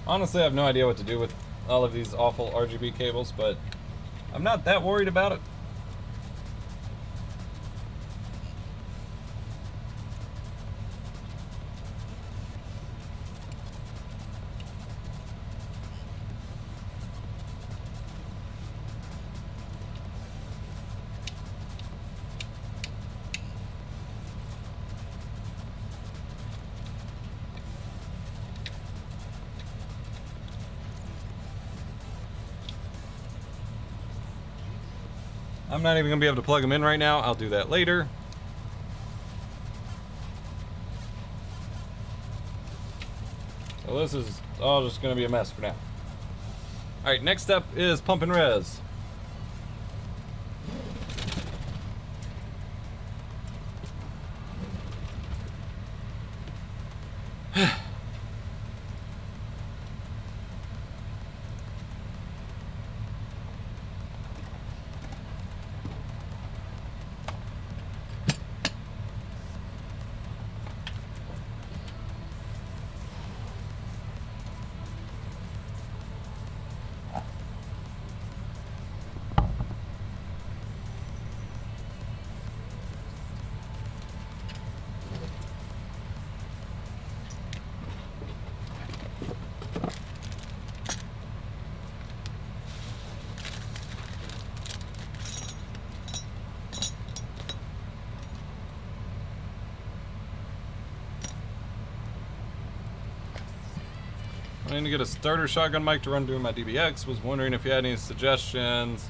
A: Honestly, I have no idea what to do with all of these awful RGB cables, but I'm not that worried about it. I'm not even going to be able to plug them in right now. I'll do that later. So this is all just going to be a mess for now. Alright, next up is pump and res. I need to get a starter shotgun mic to run through my DBX. Was wondering if you had any suggestions.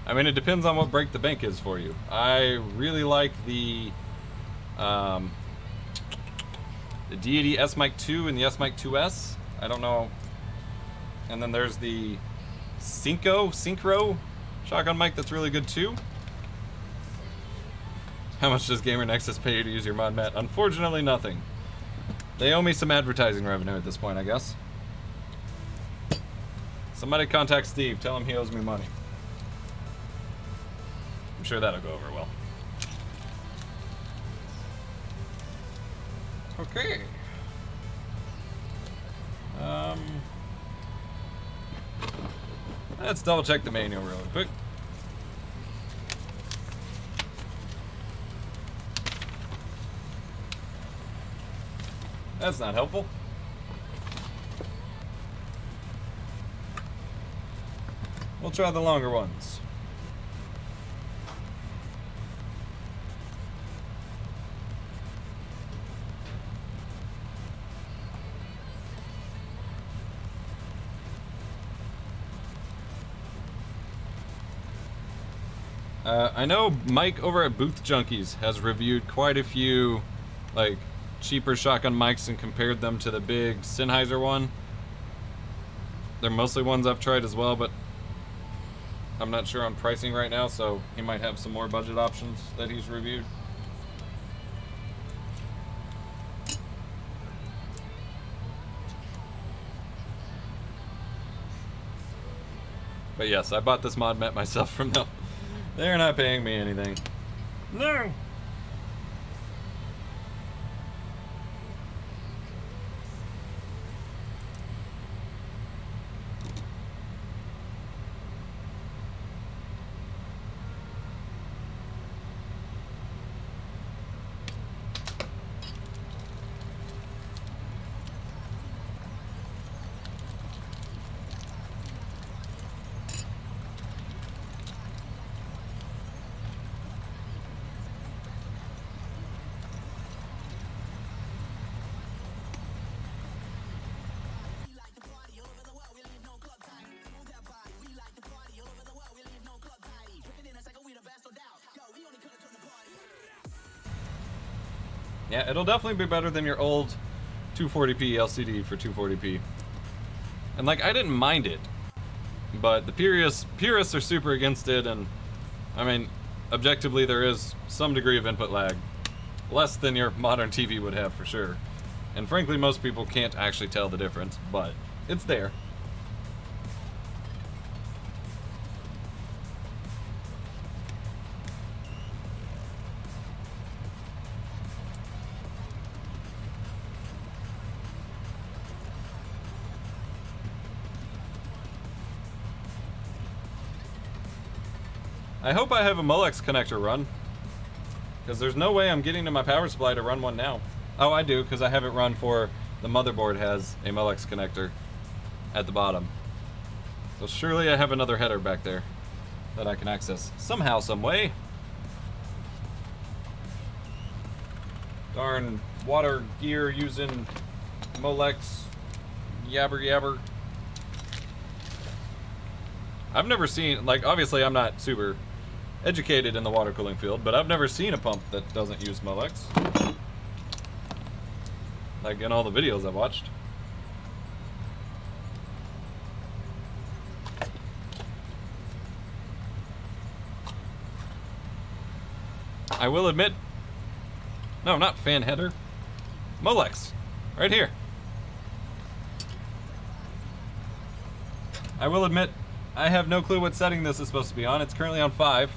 A: I mean, it depends on what break the bank is for you. I really like the Deity S-Mic 2 and the S-Mic 2S. I don't know. And then there's the Synchro shotgun mic that's really good too. How much does Gamer Nexus pay you to use your mod mat? Unfortunately, nothing. They owe me some advertising revenue at this point, I guess. Somebody contact Steve. Tell him he owes me money. I'm sure that'll go over well. Okay. Let's double check the manual real quick. That's not helpful. We'll try the longer ones. I know Mike over at Booth Junkies has reviewed quite a few like cheaper shotgun mics and compared them to the big Sennheiser one. They're mostly ones I've tried as well, but I'm not sure on pricing right now, so he might have some more budget options that he's reviewed. But yes, I bought this mod met myself from them. They're not paying me anything. No! Yeah, it'll definitely be better than your old 240p LCD for 240p. And like, I didn't mind it, but the purists are super against it, and I mean, objectively there is some degree of input lag. Less than your modern TV would have for sure. And frankly, most people can't actually tell the difference, but it's there. I hope I have a Molex connector run, because there's no way I'm getting to my power supply to run one now. Oh, I do, because I have it run for the motherboard has a Molex connector at the bottom. So surely I have another header back there that I can access somehow, some way. Darn water gear using Molex yabber yabber. I've never seen, like, obviously I'm not super educated in the water cooling field, but I've never seen a pump that doesn't use Molex. Like in all the videos I've watched. I will admit, no, not fan header, Molex, right here. I will admit, I have no clue what setting this is supposed to be on. It's currently on 5.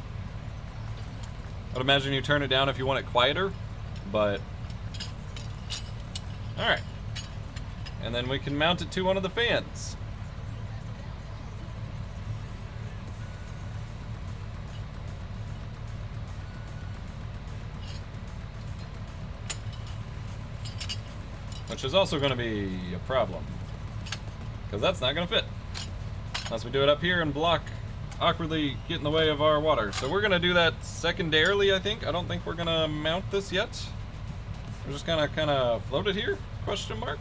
A: I would imagine you turn it down if you want it quieter, but alright. And then we can mount it to one of the fans. Which is also going to be a problem, because that's not going to fit. Unless we do it up here and block, awkwardly get in the way of our water. So we're gonna do that secondarily, I think. I don't think we're gonna mount this yet. We're just gonna kind of float it here, question mark.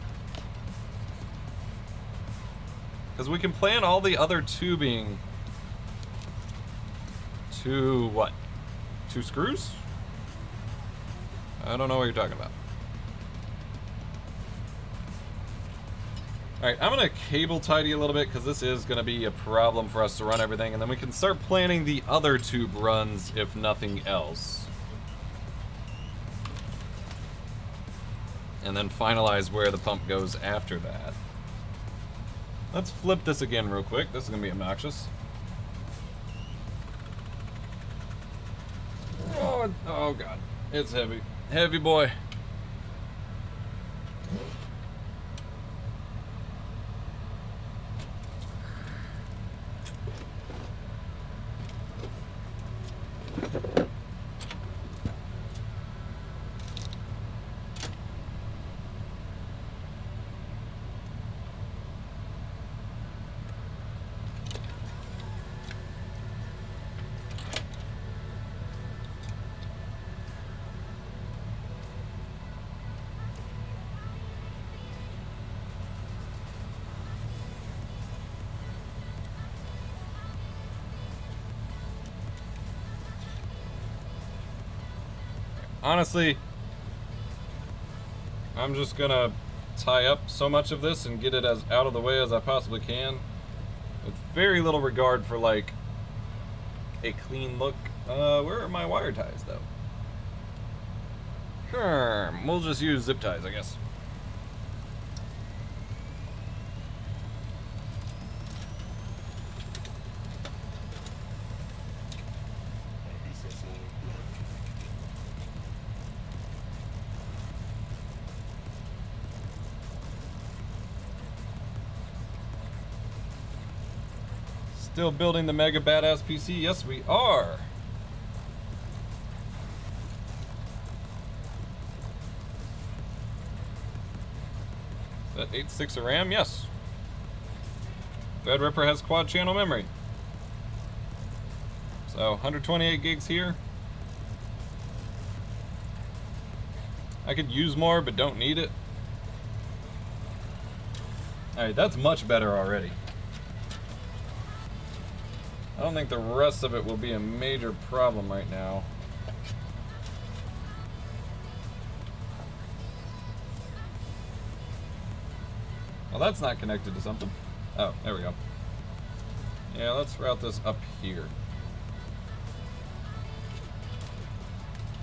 A: Because we can plan all the other tubing to what? 2 screws? I don't know what you're talking about. Alright, I'm going to cable tidy a little bit because this is going to be a problem for us to run everything, and then we can start planning the other tube runs if nothing else. And then finalize where the pump goes after that. Let's flip this again real quick. This is going to be obnoxious. Oh god. It's heavy. Heavy boy. Honestly, I'm just gonna tie up so much of this and get it as out of the way as I possibly can, with very little regard for like a clean look. Where are my wire ties, though? Sure, we'll just use zip ties, I guess. Still building the mega badass PC? Yes, we are. Is that 8.6 of RAM? Yes. Threadripper has quad channel memory. So 128 gigs here. I could use more, but don't need it. Alright, that's much better already. I don't think the rest of it will be a major problem right now. Well, that's not connected to something. Oh, there we go. Yeah, let's route this up here.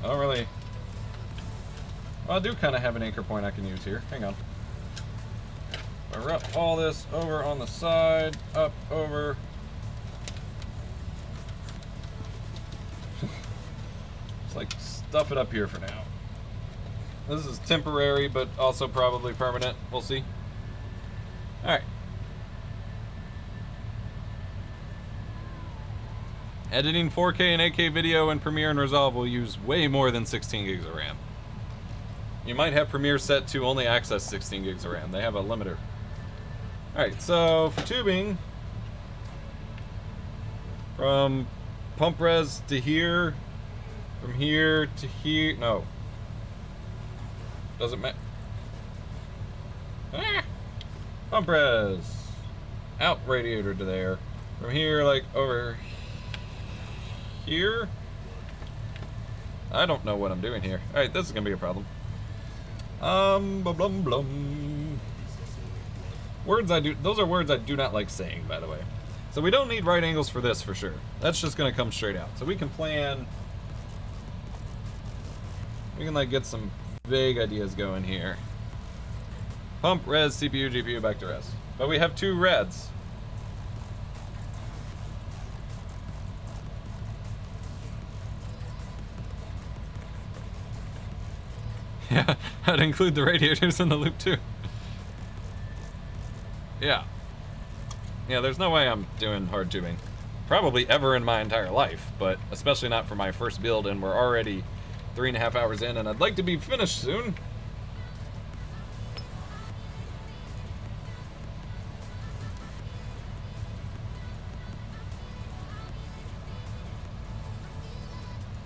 A: I don't really... Well, I do kind of have an anchor point I can use here. Hang on. I route all this over on the side, up, over... Like, stuff it up here for now. This is temporary, but also probably permanent. We'll see. Alright. Editing 4K and 8K video in Premiere and Resolve will use way more than 16 gigs of RAM. You might have Premiere set to only access 16 gigs of RAM. They have a limiter. Alright, so for tubing, from pump res to here, from here to here, no. Doesn't matter. Ah! Pump res. Out radiator to there. From here, like, over here. I don't know what I'm doing here. Alright, this is gonna be a problem. Blum blum blum. Words I do, those are words I do not like saying, by the way. So we don't need right angles for this, for sure. That's just gonna come straight out. So we can plan... We can like get some vague ideas going here. Pump, res, CPU, GPU, back to res. But we have two reds. Yeah, I'd include the radiators in the loop too. Yeah. Yeah, there's no way I'm doing hard tubing. Probably ever in my entire life, but especially not for my first build, and we're already 3.5 hours in, and I'd like to be finished soon.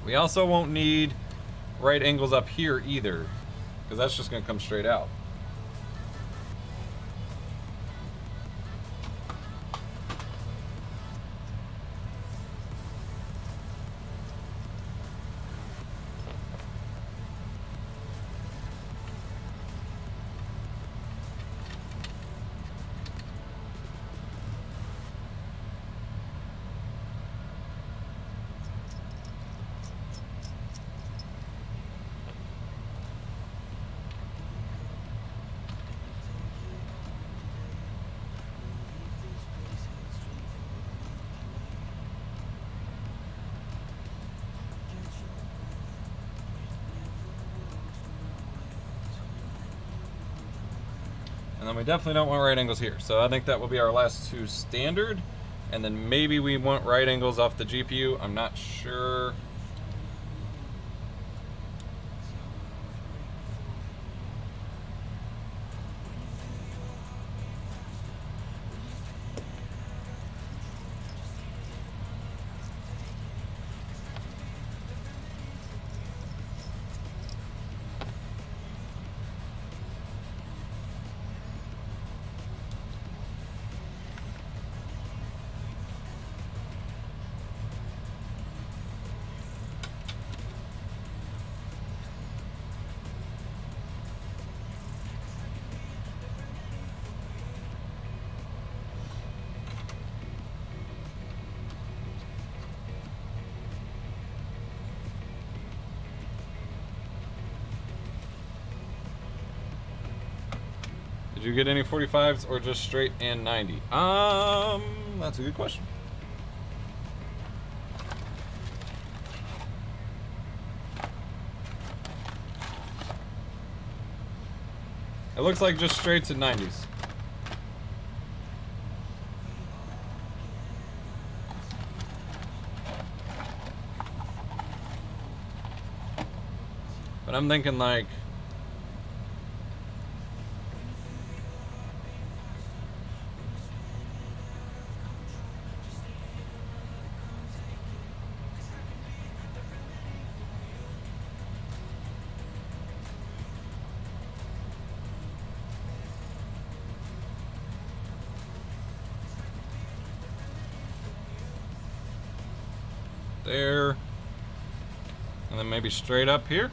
A: We also won't need right angles up here either, because that's just going to come straight out. And then we definitely don't want right angles here. So I think that will be our last two standard. And then maybe we want right angles off the GPU. I'm not sure. Did you get any 45s or just straight and 90? That's a good question. It looks like just straights and 90s. But I'm thinking like there, and then maybe straight up here.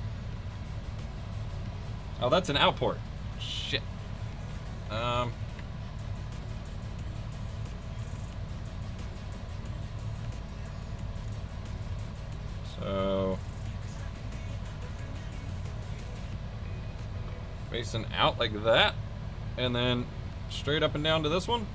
A: Oh, that's an outport. Shit. So facing out like that, and then straight up and down to this one.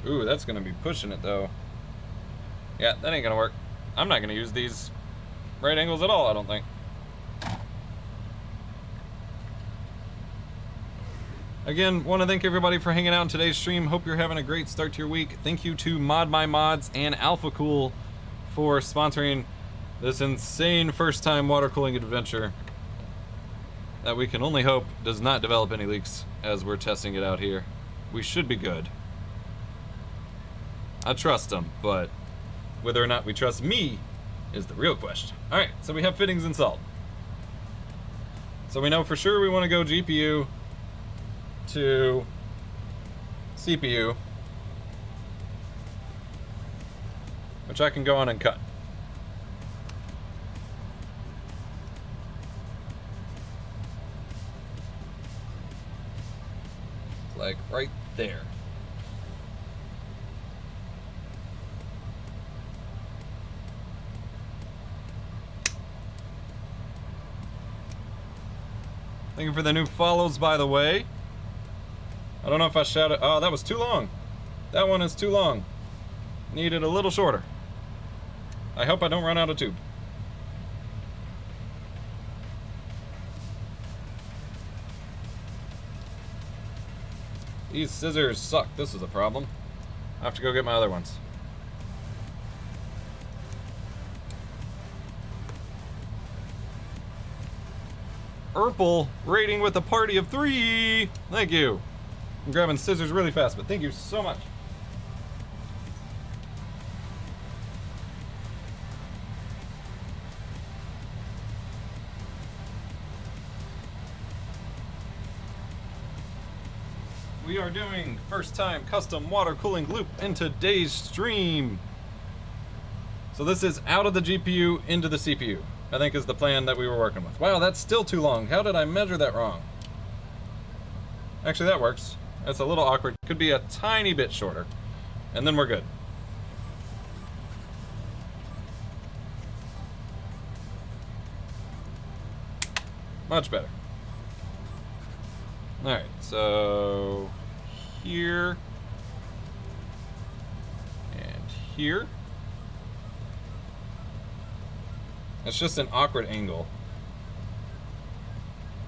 A: Ooh, that's gonna be pushing it though. Yeah, that ain't gonna work. I'm not gonna use these right angles at all, I don't think. Again, want to thank everybody for hanging out in today's stream. Hope you're having a great start to your week. Thank you to Mod My Mods and Alpha Cool for sponsoring this insane first-time water cooling adventure that we can only hope does not develop any leaks as we're testing it out here. We should be good. I trust them, but whether or not we trust me is the real question. All right, so we have fittings installed. So we know for sure we want to go GPU to CPU, which I can go on and cut. Like right there. Thank you for the new follows, by the way. I don't know if I shouted. Oh, that was too long. That one is too long. Needed a little shorter. I hope I don't run out of tube. These scissors suck. This is a problem. I have to go get my other ones. Urple rating with a party of 3. Thank you. I'm grabbing scissors really fast, but thank you so much. We are doing first time custom water cooling loop in today's stream. So this is out of the GPU into the CPU. I think is the plan that we were working with. Wow, that's still too long. How did I measure that wrong? Actually, that works. That's a little awkward. Could be a tiny bit shorter. And then we're good. Much better. Alright, so here and here. It's just an awkward angle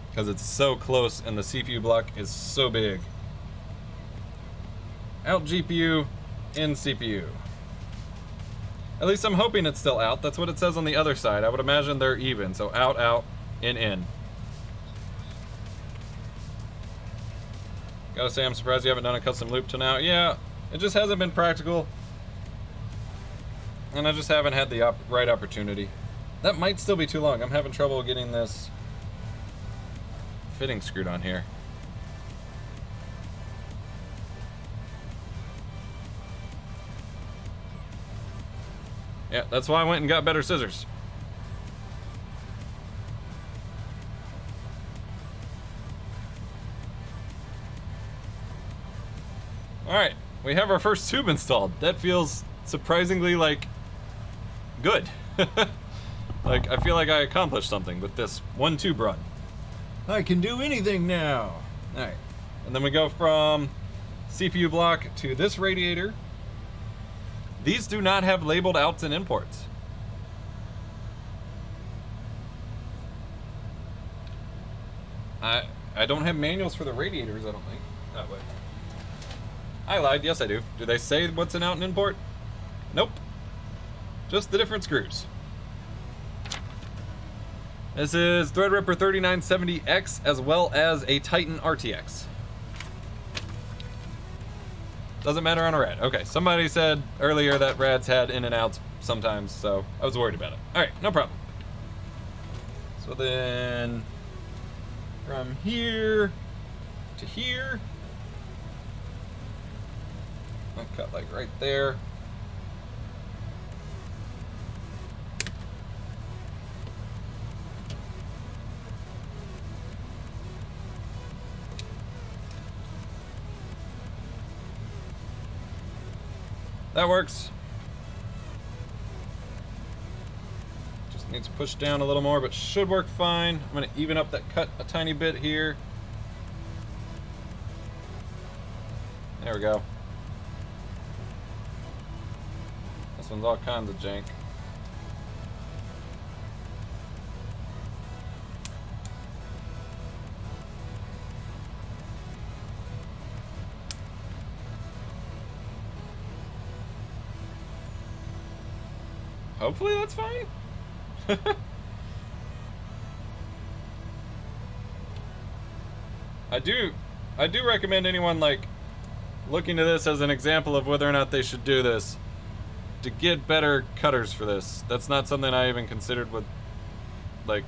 A: because it's so close and the CPU block is so big. Out GPU, in CPU. At least I'm hoping it's still out. That's what it says on the other side. I would imagine they're even. So out, out, in. Gotta say, I'm surprised you haven't done a custom loop till now. Yeah, it just hasn't been practical. And I just haven't had the right opportunity. That might still be too long. I'm having trouble getting this fitting screwed on here. Yeah, that's why I went and got better scissors. we have our first tube installed. That feels surprisingly, like, good. Like, I feel like I accomplished something with this one tube run. I can do anything now. All right. And then we go from CPU block to this radiator. These do not have labeled outs and imports. I don't have manuals for the radiators, I don't think. That way. I lied, yes I do. Do they say what's an out and import? Nope. Just the different screws. This is Threadripper 3970X as well as a Titan RTX. Doesn't matter on a rad. Okay, somebody said earlier that rads had in and outs sometimes, so I was worried about it. Alright, no problem. So then from here to here, I'll cut like right there. That works. Just needs to push down a little more, but should work fine. I'm gonna even up that cut a tiny bit here. There we go. This one's all kinds of jank. Hopefully that's fine. I do recommend anyone like looking to this as an example of whether or not they should do this to get better cutters for this. That's not something I even considered with like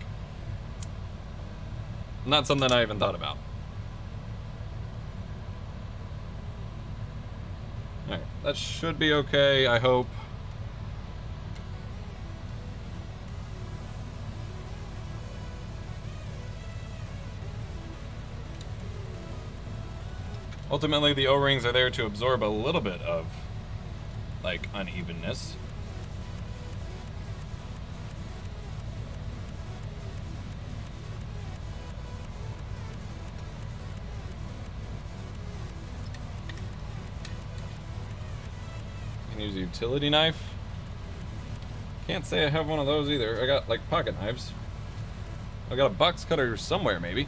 A: not something I even thought about. Alright, that should be okay, I hope. Ultimately, the O-rings are there to absorb a little bit of, like, unevenness. You can use a utility knife. Can't say I have one of those either. I got, like, pocket knives. I got a box cutter somewhere, maybe.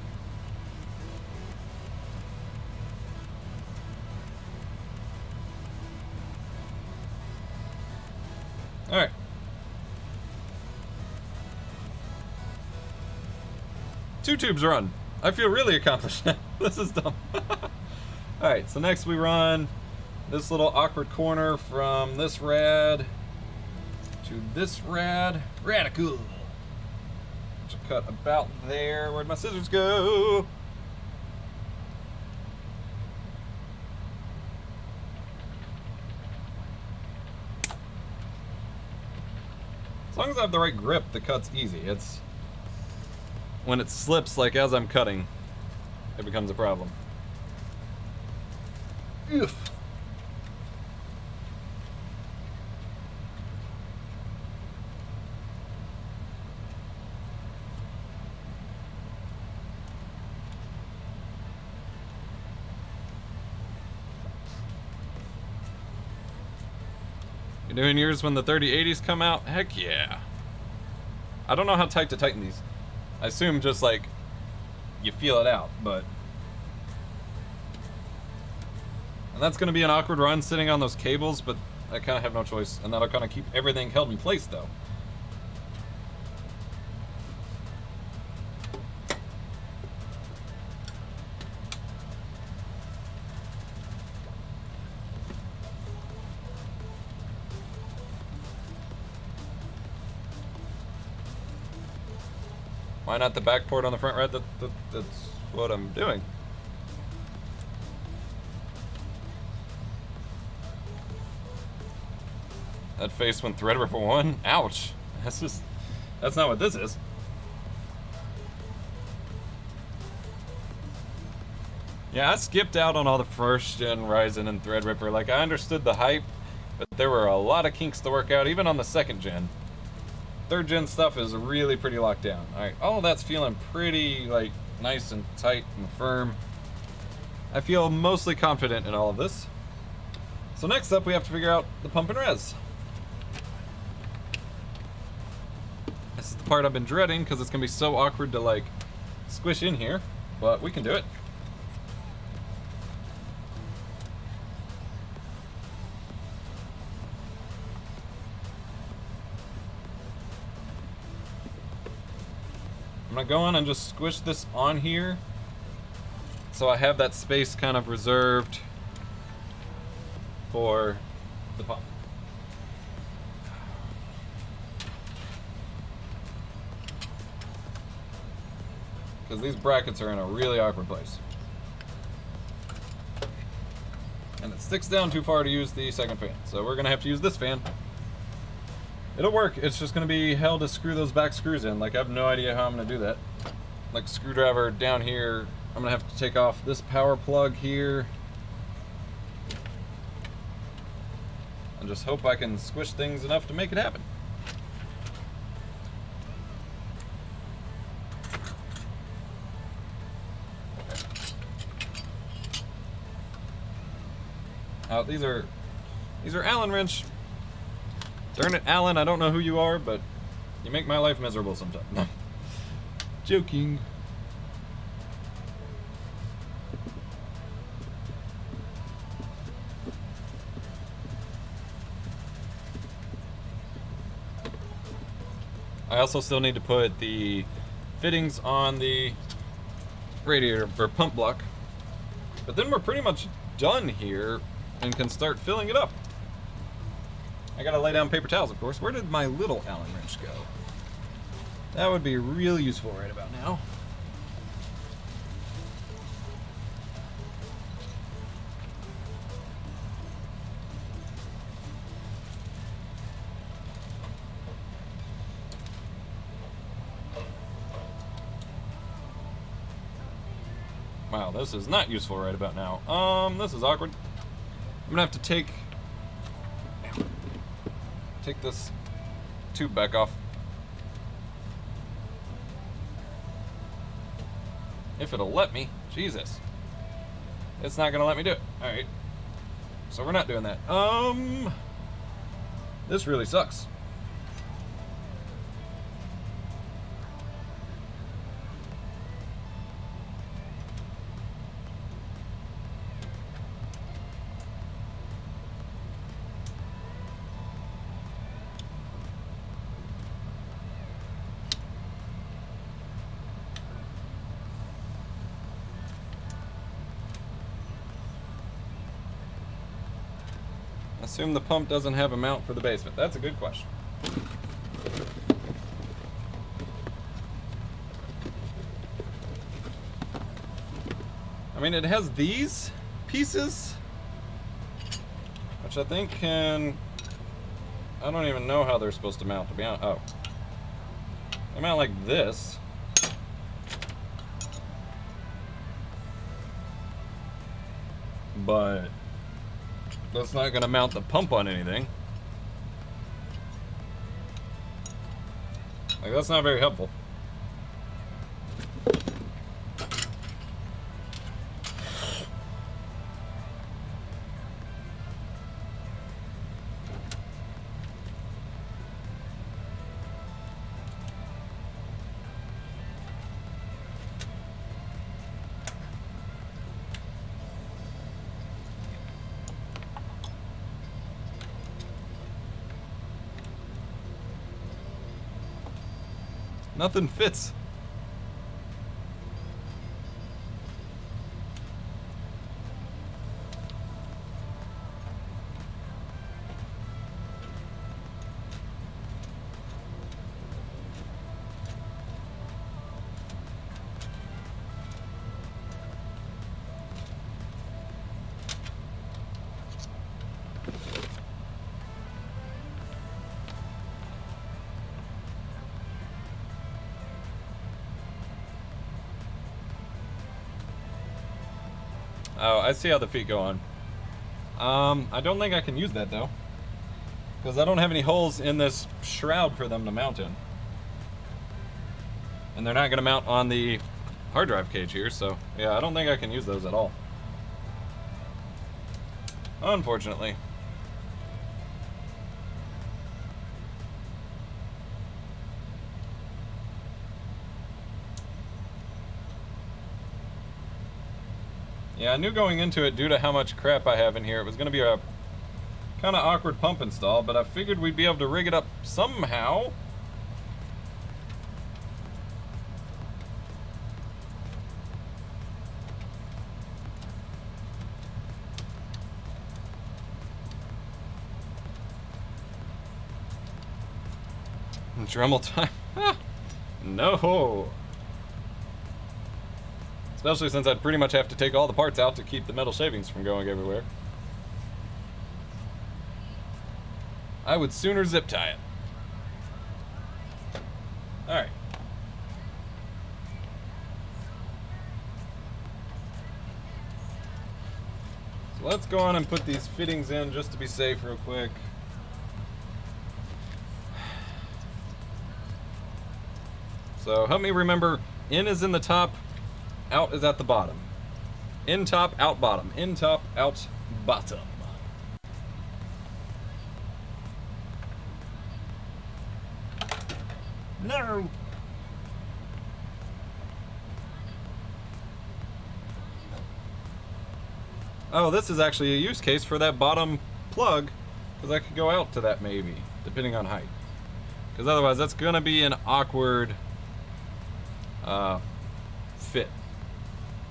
A: Alright. Two tubes run. I feel really accomplished now. This is dumb. Alright, so next we run this little awkward corner from this rad to this rad. Radical. Which will cut about there. Where'd my scissors go? As long as I have the right grip, the cut's easy. It's when it slips, like as I'm cutting, it becomes a problem. Oof. You're doing yours when the 3080s come out? Heck yeah. I don't know how tight to tighten these. I assume just like you feel it out, but. And that's gonna be an awkward run sitting on those cables, but I kinda have no choice. And that'll kinda keep everything held in place though. Why not the back port on the front rad? That's what I'm doing. That face when Threadripper won? Ouch. That's not what this is. Yeah, I skipped out on all the first gen Ryzen and Threadripper. Like, I understood the hype, but there were a lot of kinks to work out, even on the second gen. Third gen stuff is really pretty locked down. Alright, all of that's feeling pretty, like, nice and tight and firm. I feel mostly confident in all of this. So next up, we have to figure out the pump and res. This is the part I've been dreading, because it's going to be so awkward to, like, squish in here. But we can do it. I'm gonna go in and just squish this on here so I have that space kind of reserved for the pump. Because these brackets are in a really awkward place. And it sticks down too far to use the second fan, so we're gonna have to use this fan. It'll work, it's just gonna be hell to screw those back screws in. Like, I have no idea how I'm gonna do that. Like, screwdriver down here, I'm gonna have to take off this power plug here. And just hope I can squish things enough to make it happen. These are Allen wrench. Darn it, Alan, I don't know who you are, but you make my life miserable sometimes. No. Joking. I also still need to put the fittings on the radiator or pump block. But then we're pretty much done here and can start filling it up. I gotta lay down paper towels, of course. Where did my little Allen wrench go? That would be real useful right about now. Wow, this is not useful right about now. This is awkward. I'm gonna have to take this tube back off. If it'll let me. Jesus. It's not gonna let me do it. Alright. So we're not doing that. This really sucks. Assume the pump doesn't have a mount for the basement. That's a good question. I mean, it has these pieces, which I think can... I don't even know how they're supposed to mount, to be honest. Oh. They mount like this. But that's not going to mount the pump on anything. Like, that's not very helpful. Nothing fits. Oh, I see how the feet go on. I don't think I can use that though, because I don't have any holes in this shroud for them to mount in. And they're not going to mount on the hard drive cage here, so yeah, I don't think I can use those at all. Unfortunately. Yeah, I knew going into it, due to how much crap I have in here, it was going to be a kind of awkward pump install, but I figured we'd be able to rig it up somehow. Dremel time. No. Especially since I'd pretty much have to take all the parts out to keep the metal shavings from going everywhere. I would sooner zip tie it. Alright. So let's go on and put these fittings in just to be safe real quick. So help me remember, in is in the top, out is at the bottom. In top, out bottom. In top, out bottom. No! Oh, this is actually a use case for that bottom plug, because I could go out to that maybe, depending on height. Because otherwise that's going to be an awkward fit.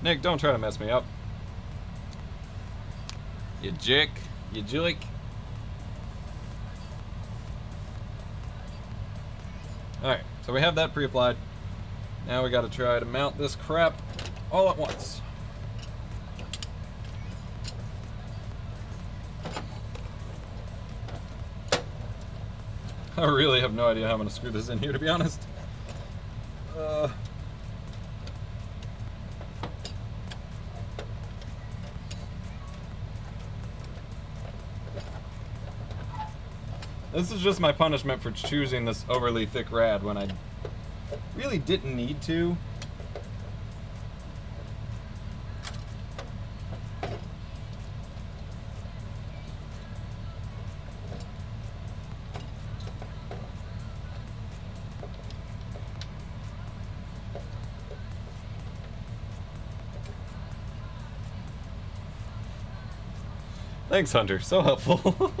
A: Nick, don't try to mess me up. You jick. You jillick. Alright, so we have that pre-applied. Now we gotta try to mount this crap all at once. I really have no idea how I'm gonna screw this in here, to be honest. This is just my punishment for choosing this overly thick rad when I really didn't need to. Thanks, Hunter. So helpful.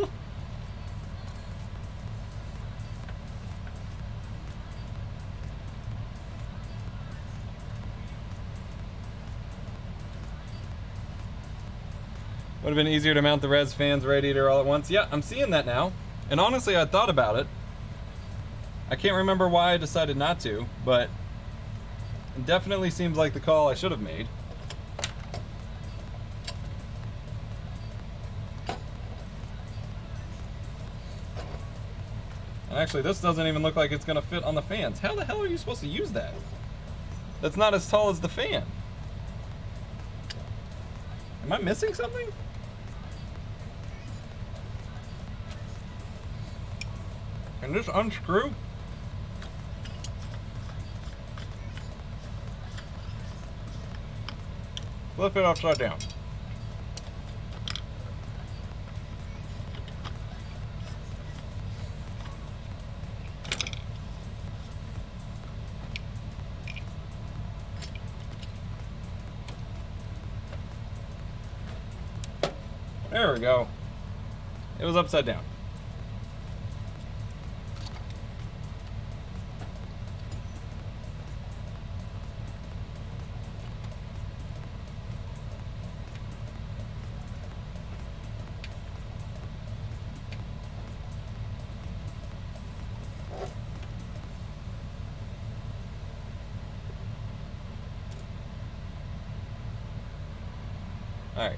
A: Would have been easier to mount the res fans radiator all at once. Yeah, I'm seeing that now. And honestly, I thought about it. I can't remember why I decided not to, but it definitely seems like the call I should have made. And actually, this doesn't even look like it's gonna fit on the fans. How the hell are you supposed to use that? That's not as tall as the fan. Am I missing something? Can this unscrew? Flip it upside down. There we go. It was upside down. Alright.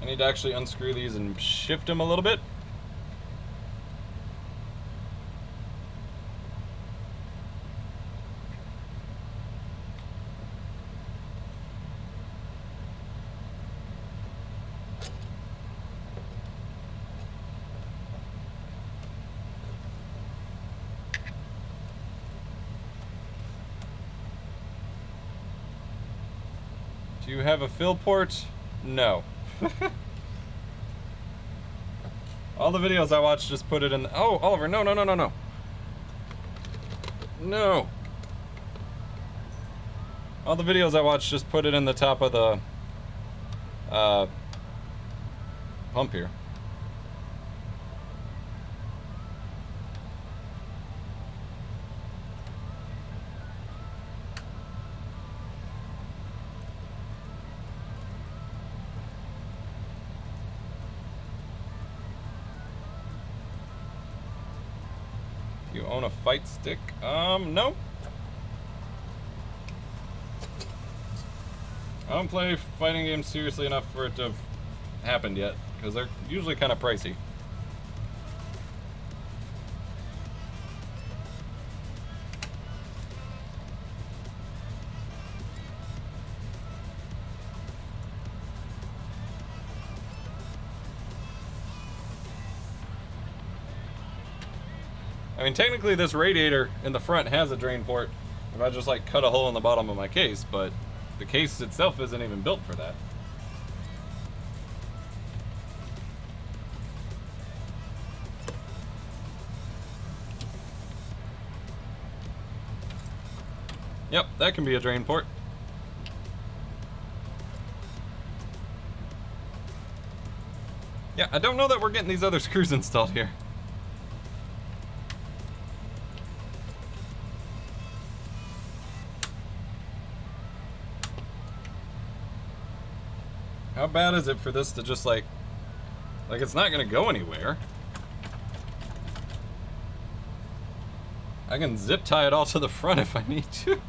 A: I need to actually unscrew these and shift them a little bit. Do you have a fill port? No. All the videos I watch just put it in. Oh, Oliver, no, no, no, no, no. No. All the videos I watch just put it in the top of the pump here. You own a fight stick? No. I don't play fighting games seriously enough for it to have happened yet, because they're usually kind of pricey. I mean, technically this radiator in the front has a drain port if I just like cut a hole in the bottom of my case, but the case itself isn't even built for that. Yep, that can be a drain port. Yeah, I don't know that we're getting these other screws installed here. How bad is it for this to just like it's not gonna go anywhere. I can zip tie it all to the front if I need to.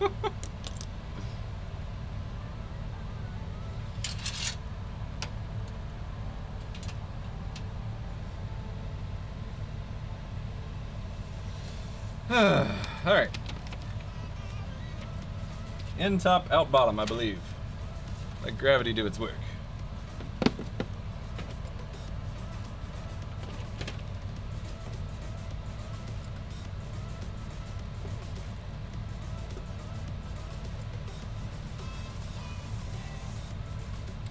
A: Alright. In top, out bottom, I believe. Let gravity do its work.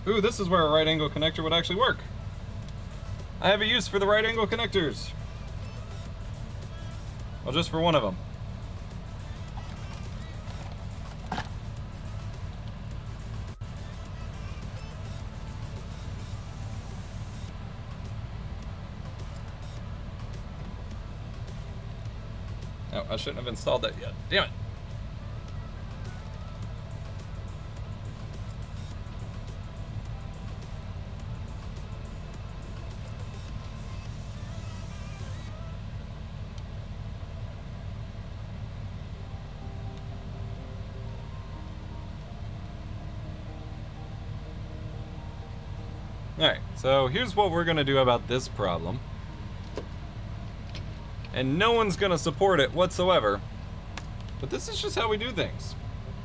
A: Ooh, this is where a right angle connector would actually work. I have a use for the right angle connectors. Well, just for one of them. Oh, I shouldn't have installed that yet. Damn it. Alright, so here's what we're gonna do about this problem. And no one's gonna support it whatsoever. But this is just how we do things.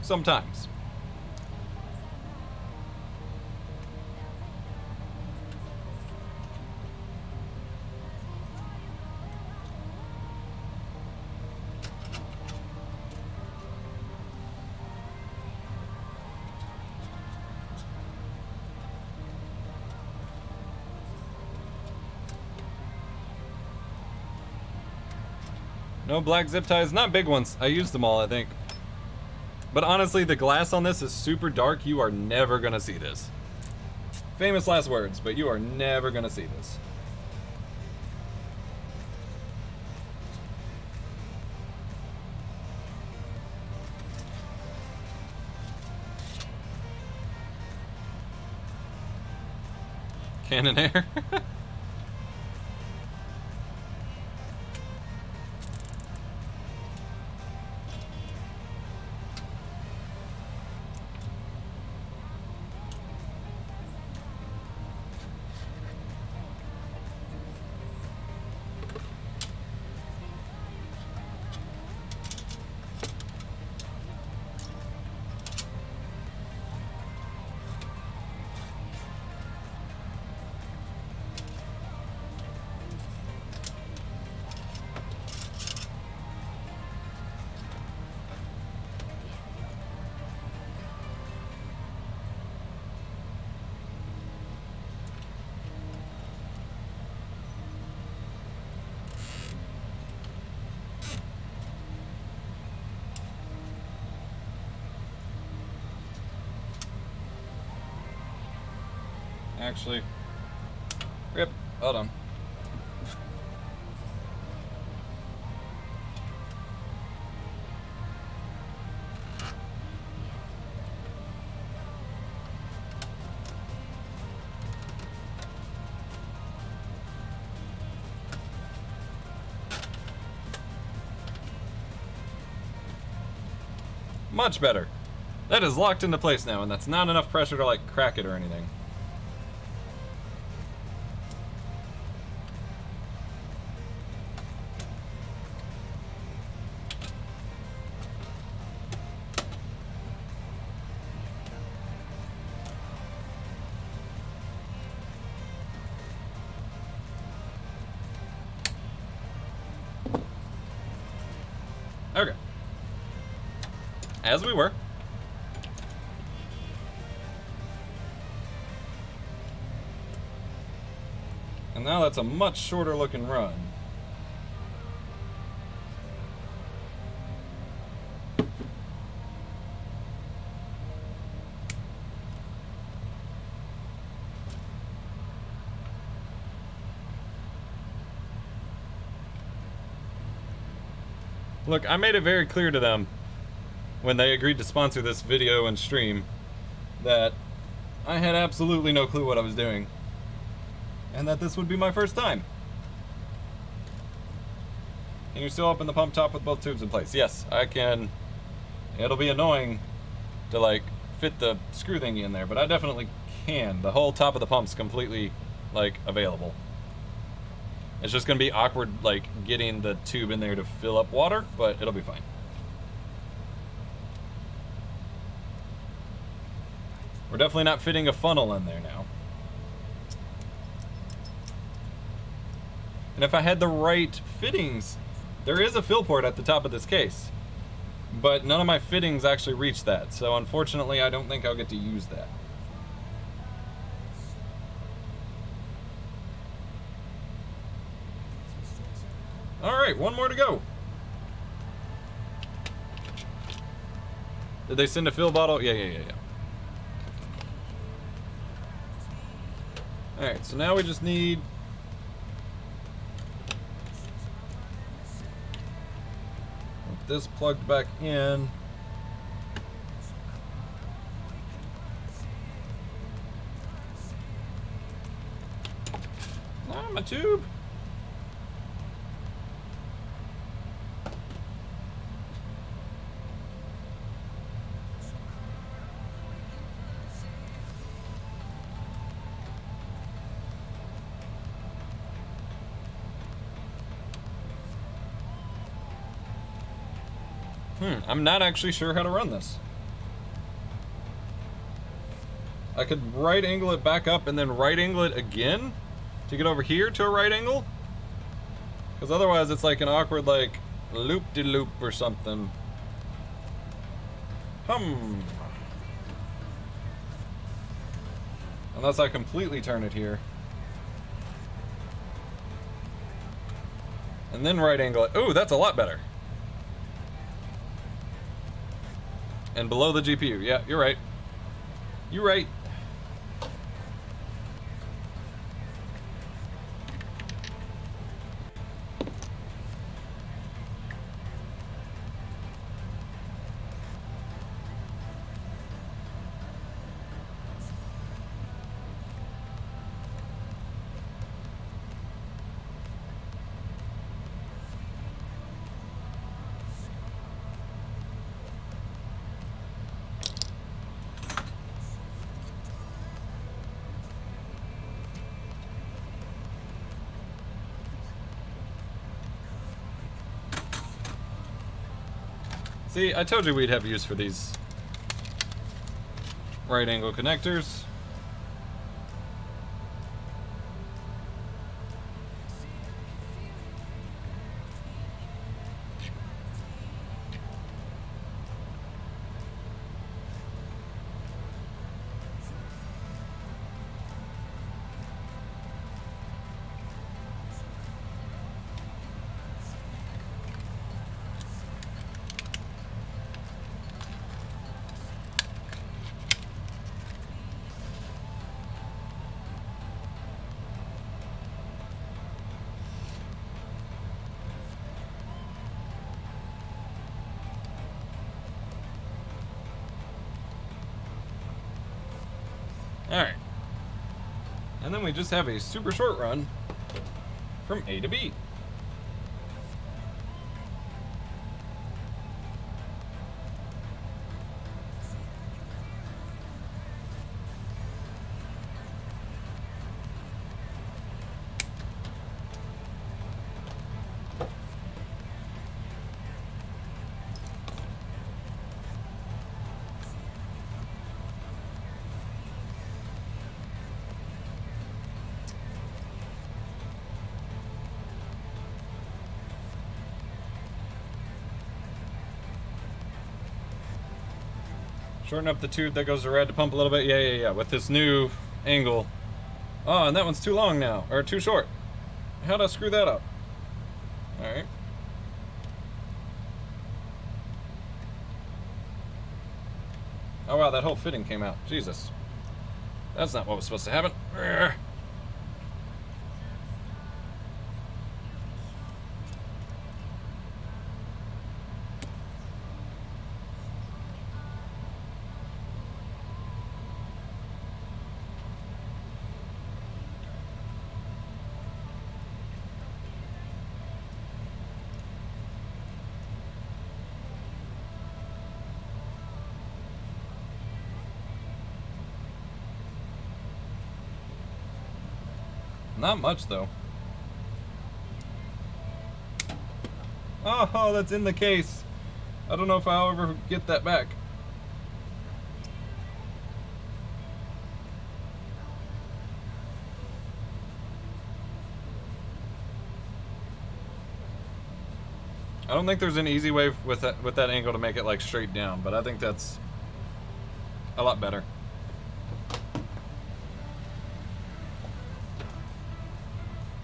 A: Sometimes. No black zip ties, not big ones. I used them all, I think. But honestly, the glass on this is super dark. You are never gonna see this. Famous last words, but you are never gonna see this. Cannon air. actually. Rip. Hold on. Much better. That is locked into place now, and that's not enough pressure to like crack it or anything. Okay. As we were. And now that's a much shorter looking run. Look, I made it very clear to them when they agreed to sponsor this video and stream that I had absolutely no clue what I was doing and that this would be my first time. Can you still open the pump top with both tubes in place? Yes, I can. It'll be annoying to like fit the screw thingy in there, but I definitely can. The whole top of the pump's completely like available. It's just gonna be awkward like getting the tube in there to fill up water, but it'll be fine. We're definitely not fitting a funnel in there now. And if I had the right fittings, there is a fill port at the top of this case, but none of my fittings actually reach that, so unfortunately I don't think I'll get to use that. Alright, one more to go. Did they send a fill bottle? Yeah. Alright, so now we just need this plugged back in. Ah, my tube. I'm not actually sure how to run this. I could right angle it back up and then right angle it again to get over here to a right angle. Because otherwise it's like an awkward like loop-de-loop or something. Unless I completely turn it here. And then right angle it. Ooh, that's a lot better. And below the GPU. Yeah, you're right. You're right. See, I told you we'd have use for these right angle connectors. Alright. And then we just have a super short run from A to B. Shorten up the tube that goes to red to pump a little bit. Yeah. With this new angle. Oh, and that one's too long now. Or too short. How'd I screw that up? Alright. Oh wow, that whole fitting came out. Jesus. That's not what was supposed to happen. Urgh. Not much, though. Oh, that's in the case. I don't know if I'll ever get that back. I don't think there's an easy way with that angle to make it like straight down, but I think that's a lot better.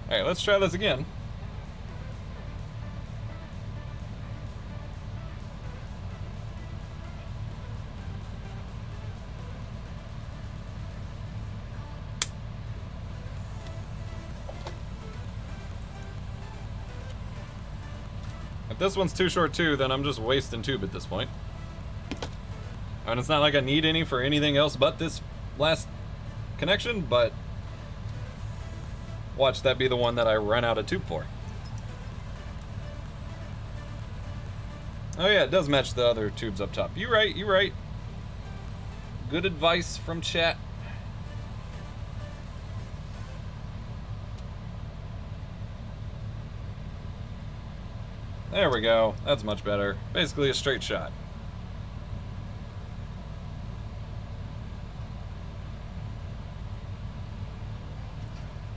A: Alright, let's try this again. If this one's too short too, then I'm just wasting tube at this point. And it's not like I need any for anything else but this last connection, but watch that be the one that I run out of tube for. Oh yeah, it does match the other tubes up top. You're right. Good advice from chat. There we go. That's much better. Basically a straight shot.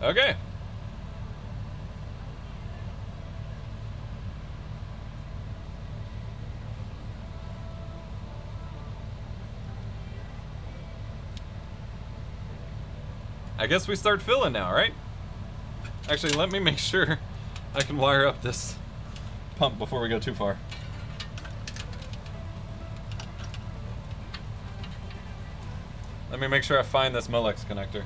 A: Okay. I guess we start filling now, right? Actually, let me make sure I can wire up this pump before we go too far. Let me make sure I find this Molex connector.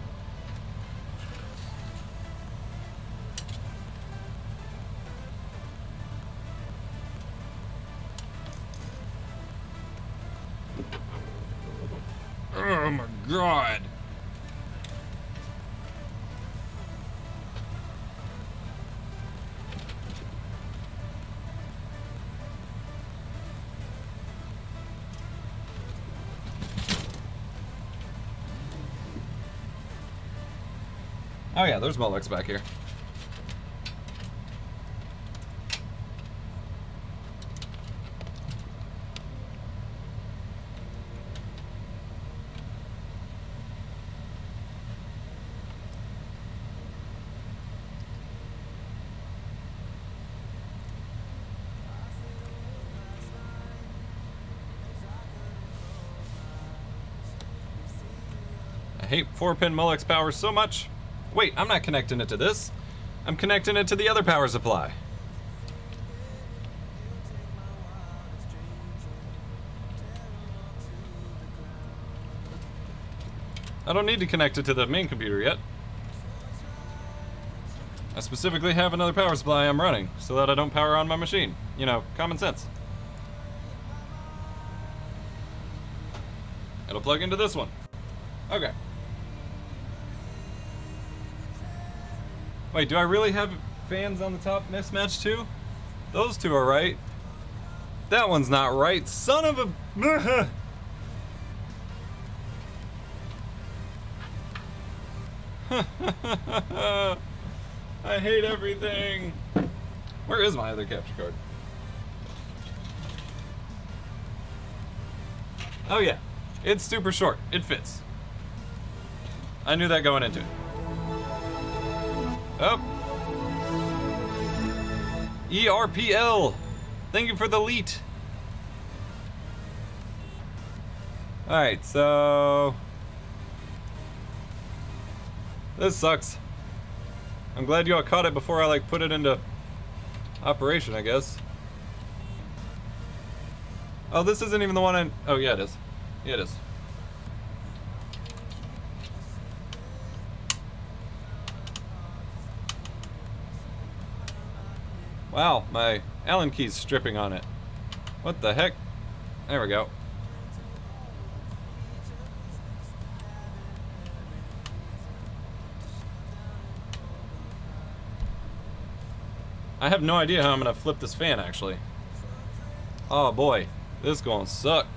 A: Oh my god. Oh yeah, there's Molex back here. I hate 4-pin Molex power so much. Wait, I'm not connecting it to this. I'm connecting it to the other power supply. I don't need to connect it to the main computer yet. I specifically have another power supply I'm running so that I don't power on my machine. You know, common sense. It'll plug into this one. Okay. Wait, do I really have fans on the top mismatched too? Those two are right. That one's not right. Son of a... I hate everything. Where is my other capture card? Oh yeah, it's super short. It fits. I knew that going into it. Oh. ERPL. Thank you for the leet. Alright, so... This sucks. I'm glad you all caught it before I like put it into operation, I guess. Oh, this isn't even the one I... Oh, yeah, it is. Yeah, it is. Wow, my Allen key's stripping on it. What the heck? There we go. I have no idea how I'm gonna flip this fan, actually. Oh boy, this is gonna suck.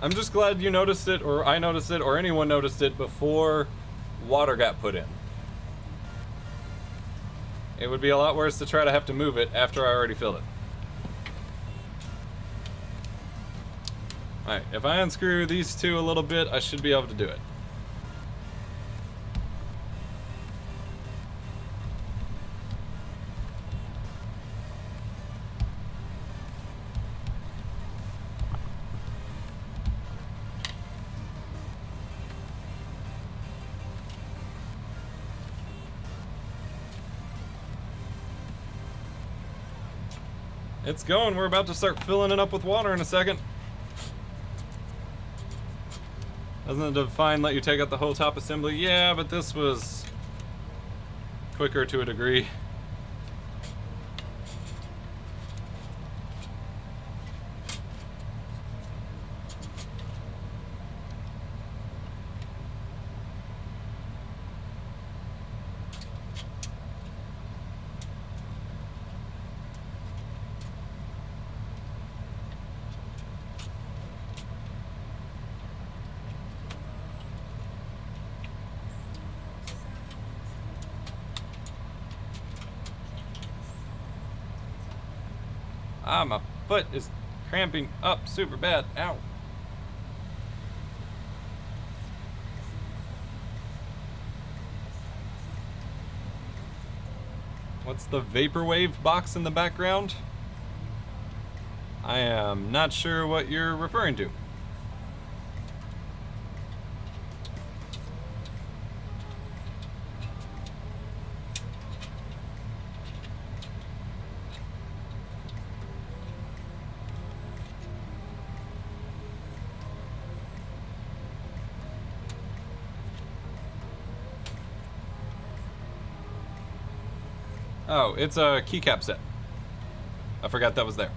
A: I'm just glad you noticed it, or I noticed it, or anyone noticed it before water got put in. It would be a lot worse to try to have to move it after I already filled it. Alright, if I unscrew these two a little bit, I should be able to do it. It's going. We're about to start filling it up with water in a second. Doesn't the Define let you take out the whole top assembly? Yeah, but this was quicker to a degree. Ah, my foot is cramping up super bad. Ow. What's the Vaporwave box in the background? I am not sure what you're referring to. Oh, it's a keycap set. I forgot that was there.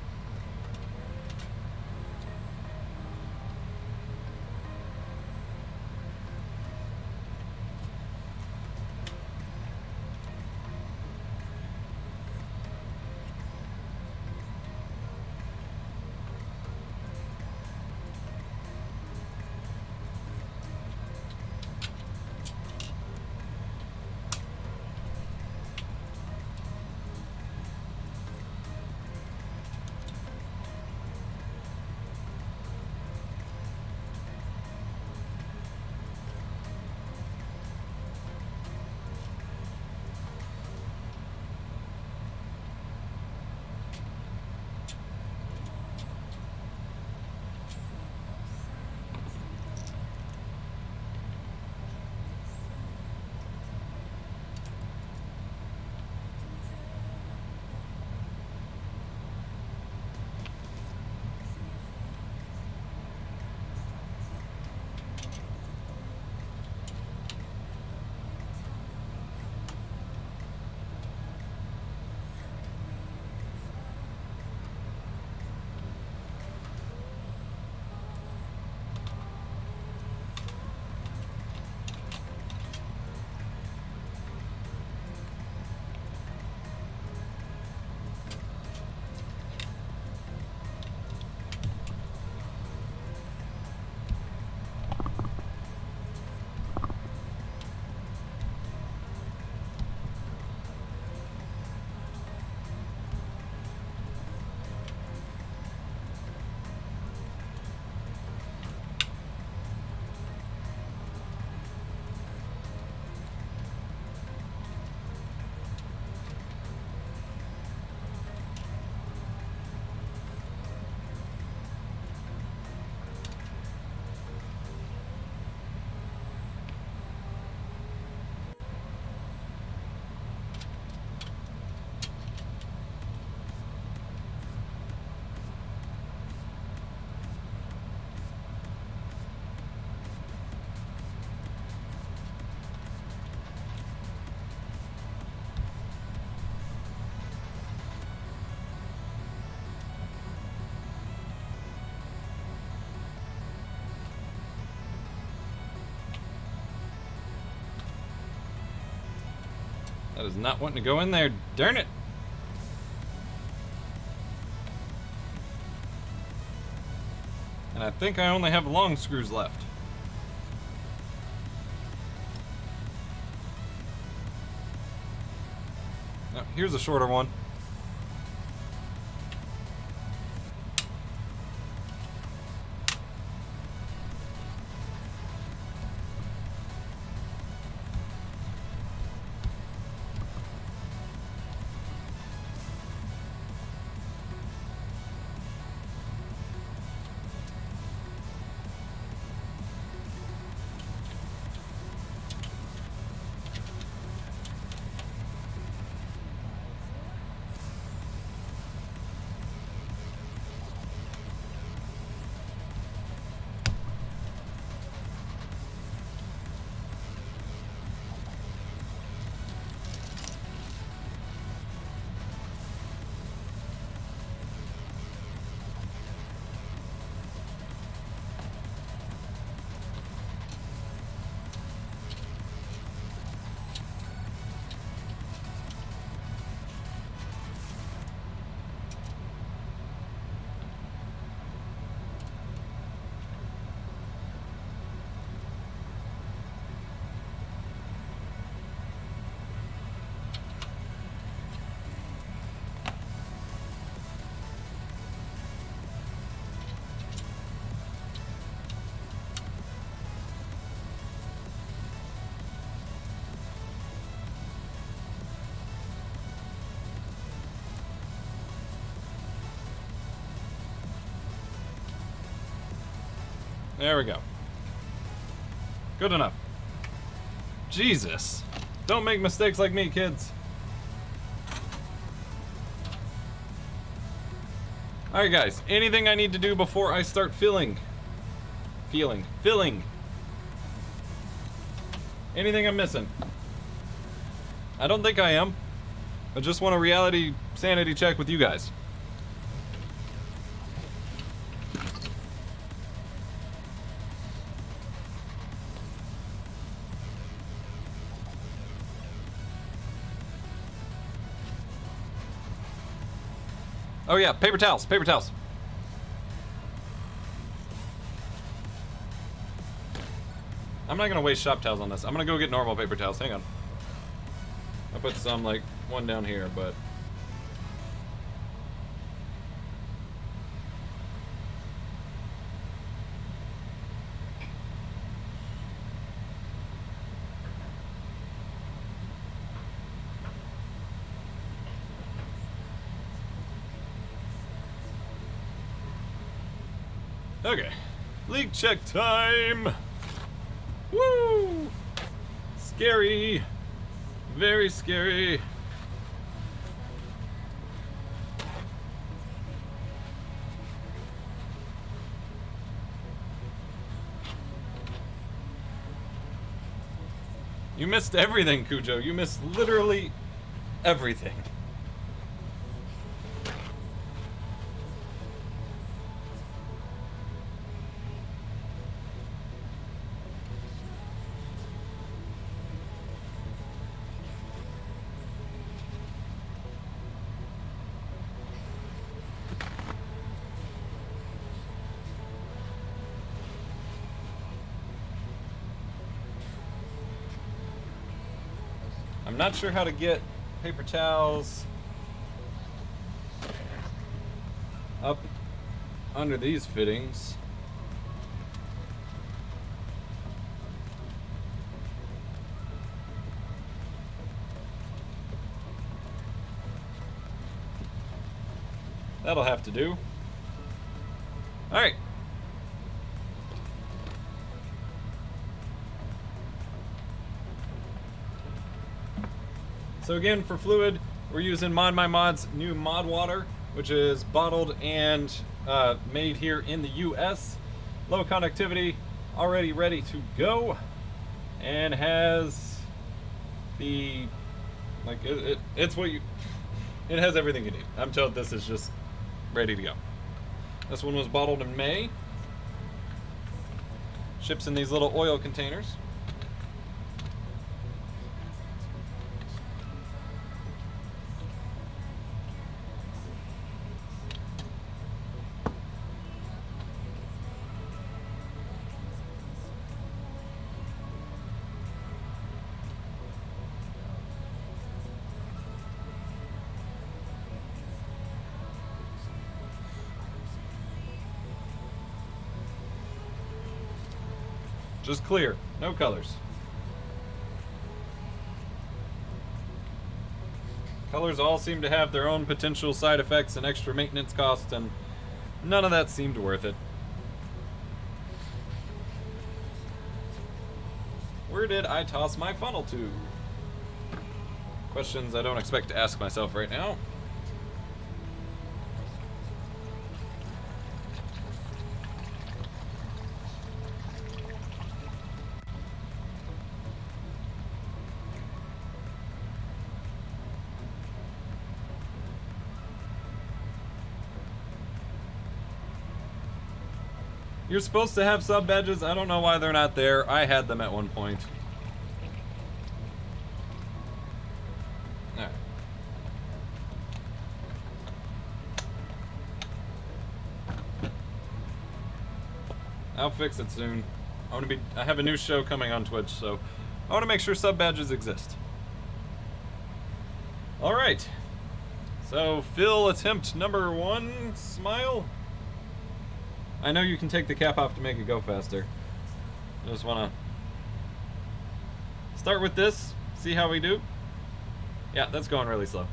A: That is not wanting to go in there. Darn it. And I think I only have long screws left. Oh, here's a shorter one. There we go. Good enough. Jesus. Don't make mistakes like me, kids. Alright guys, anything I need to do before I start filling? Filling. Anything I'm missing? I don't think I am. I just want a reality sanity check with you guys. Oh yeah, paper towels. I'm not gonna waste shop towels on this. I'm gonna go get normal paper towels. Hang on. I'll put some, like, one down here, but... Okay, leak check time. Woo! Scary, very scary. You missed everything, Cujo. You missed literally everything. I'm not sure how to get paper towels up under these fittings. That'll have to do. All right. So again, for fluid, we're using Mod My Mod's new Mod Water, which is bottled and made here in the US. Low conductivity, already ready to go, and has the, like, it's what you, it has everything you need. I'm told this is just ready to go. This one was bottled in May. Ships in these little oil containers. Just clear, no colors. Colors all seem to have their own potential side effects and extra maintenance costs, and none of that seemed worth it. Where did I toss my funnel to? Questions I don't expect to ask myself right now. You're supposed to have sub badges. I don't know why they're not there. I had them at one point. Alright. I'll fix it soon. I have a new show coming on Twitch, so I want to make sure sub badges exist. Alright. So, Phil, attempt number 1, smile. I know you can take the cap off to make it go faster. I just want to start with this, see how we do. Yeah, that's going really slow.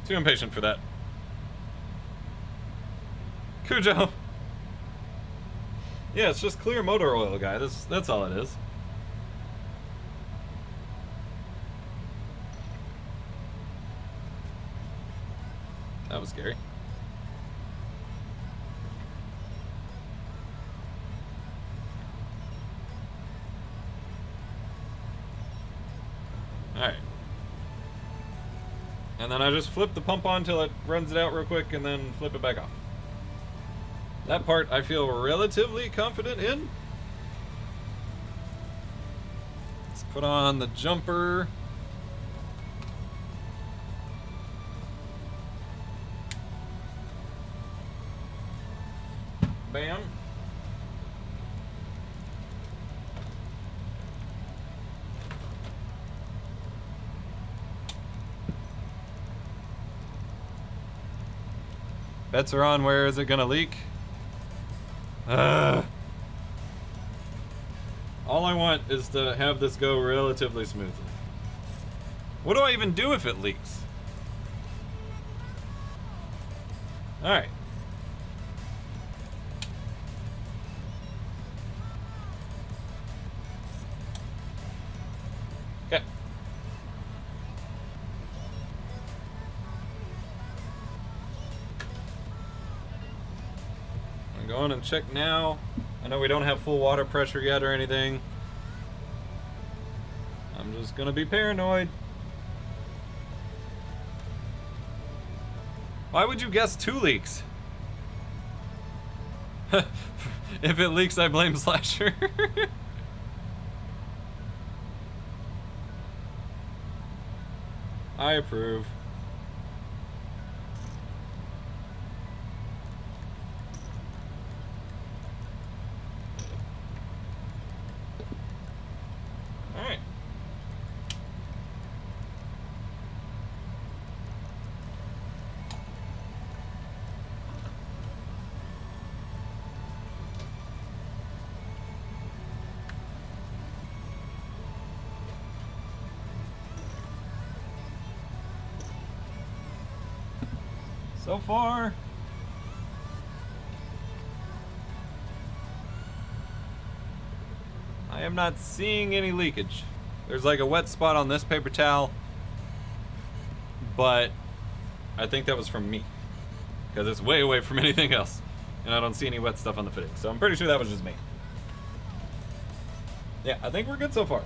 A: Too impatient for that. Cujo! Yeah, it's just clear motor oil, guy. That's all it is. That was scary. Alright. And then I just flip the pump on till it runs it out real quick and then flip it back off. That part I feel relatively confident in. Let's put on the jumper. Bam. Bets are on. Where is it gonna leak? All I want is to have this go relatively smoothly. What do I even do if it leaks? Alright. Okay. I'm going and check now. I know we don't have full water pressure yet or anything. I'm just gonna be paranoid. Why would you guess 2 leaks? If it leaks, I blame Slasher. I approve. Alright. So far, I am not seeing any leakage. There's like a wet spot on this paper towel, but I think that was from me because it's way away from anything else, and I don't see any wet stuff on the fitting. So I'm pretty sure that was just me. Yeah, I think we're good so far.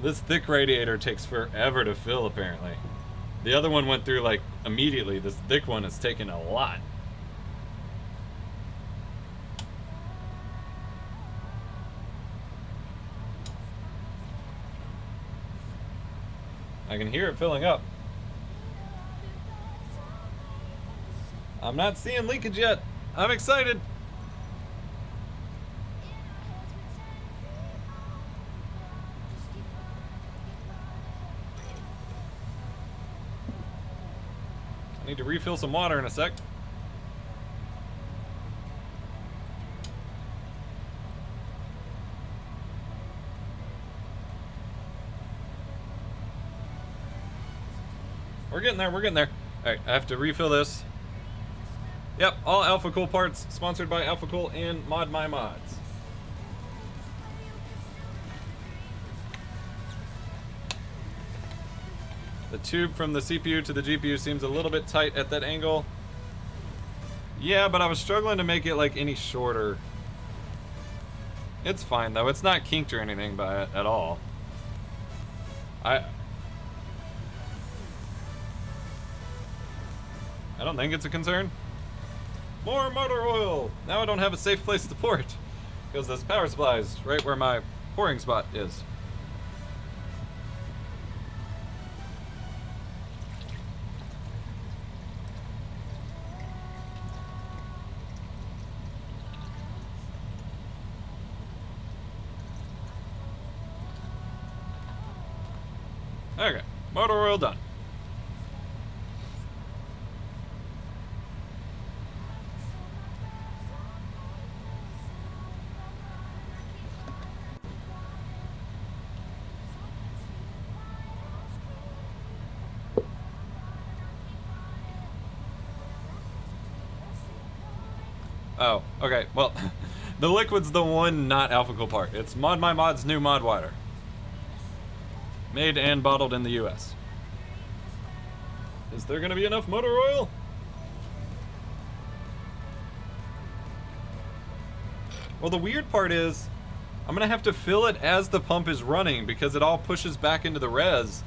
A: This thick radiator takes forever to fill, apparently. The other one went through, like, immediately. This thick one has taken a lot. I can hear it filling up. I'm not seeing leakage yet. I'm excited. I need to refill some water in a sec. We're getting there, we're getting there. Alright, I have to refill this. Yep, all Alpha Cool parts, sponsored by Alpha Cool and Mod My Mods. The tube from the CPU to the GPU seems a little bit tight at that angle. Yeah, but I was struggling to make it like any shorter. It's fine though, it's not kinked or anything by it at all. I don't think it's a concern. More motor oil! Now I don't have a safe place to pour it, because this power supply is right where my pouring spot is. Okay, motor oil done. Oh, okay, well, the liquid's the one not Alpha Cool part. It's Mod My Mod's new mod water. Made and bottled in the US. Is there gonna be enough motor oil? Well, the weird part is, I'm gonna have to fill it as the pump is running because it all pushes back into the res.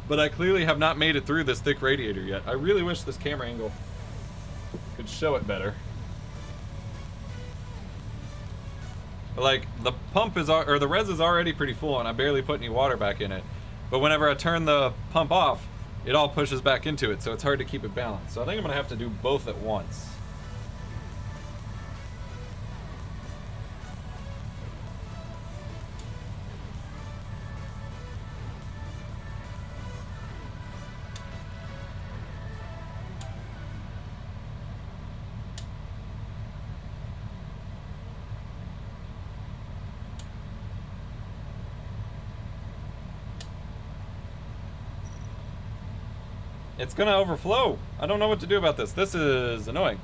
A: But I clearly have not made it through this thick radiator yet. I really wish this camera angle could show it better. Like, the pump is, or the res is already pretty full and I barely put any water back in it. But whenever I turn the pump off, it all pushes back into it, so it's hard to keep it balanced. So I think I'm gonna have to do both at once. It's gonna overflow. I don't know what to do about this. This is annoying.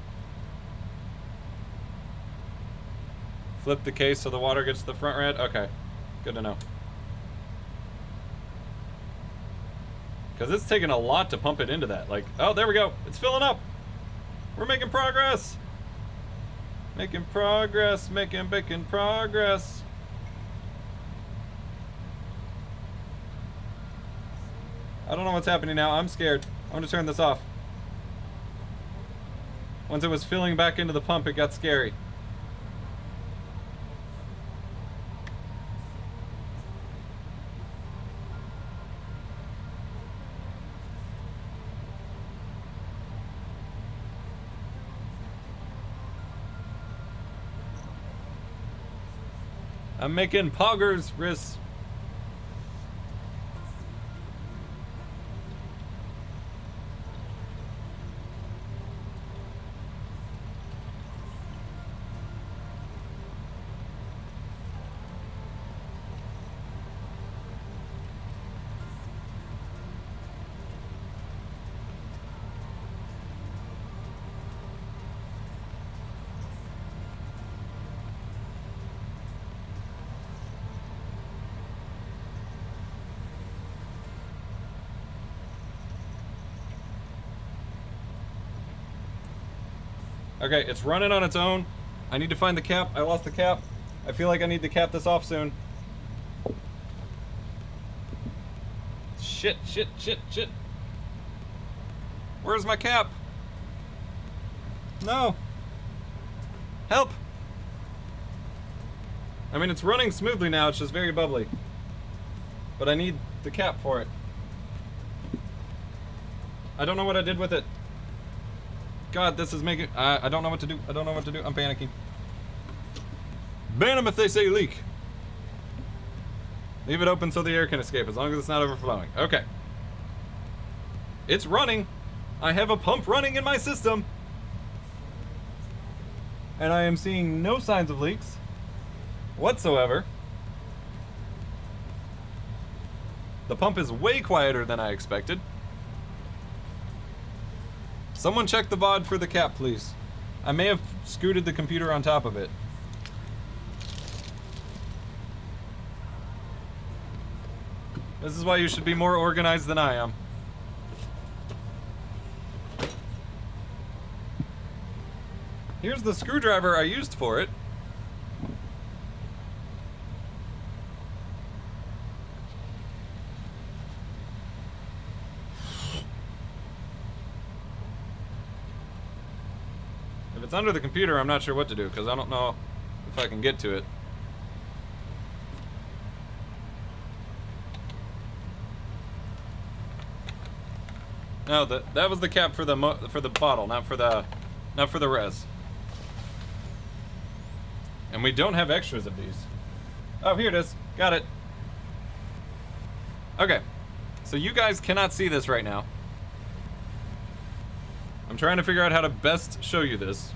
A: Flip the case so the water gets to the front red. Okay, good to know. Because it's taking a lot to pump it into that. Like, oh, there we go. It's filling up. We're making progress. Making progress, making progress. I don't know what's happening now. I'm scared. I'm gonna turn this off. Once it was filling back into the pump, it got scary. I'm making poggers, Riz. Okay, it's running on its own. I need to find the cap. I lost the cap. I feel like I need to cap this off soon. shit, shit, shit, shit. Where's my cap? No. Help! I mean, it's running smoothly now, it's just very bubbly. But I need the cap for it. I don't know what I did with it. God, this is making... I don't know what to do. I don't know what to do. I'm panicking. Ban them if they say leak. Leave it open so the air can escape, as long as it's not overflowing. Okay. It's running. I have a pump running in my system. And I am seeing no signs of leaks whatsoever. The pump is way quieter than I expected. Someone check the VOD for the cap, please. I may have scooted the computer on top of it. This is why you should be more organized than I am. Here's the screwdriver I used for it. If it's under the computer, I'm not sure what to do, because I don't know if I can get to it. No, that was the cap for the bottle, not for the res. And we don't have extras of these. Oh, here it is. Got it. Okay. So you guys cannot see this right now. I'm trying to figure out how to best show you this.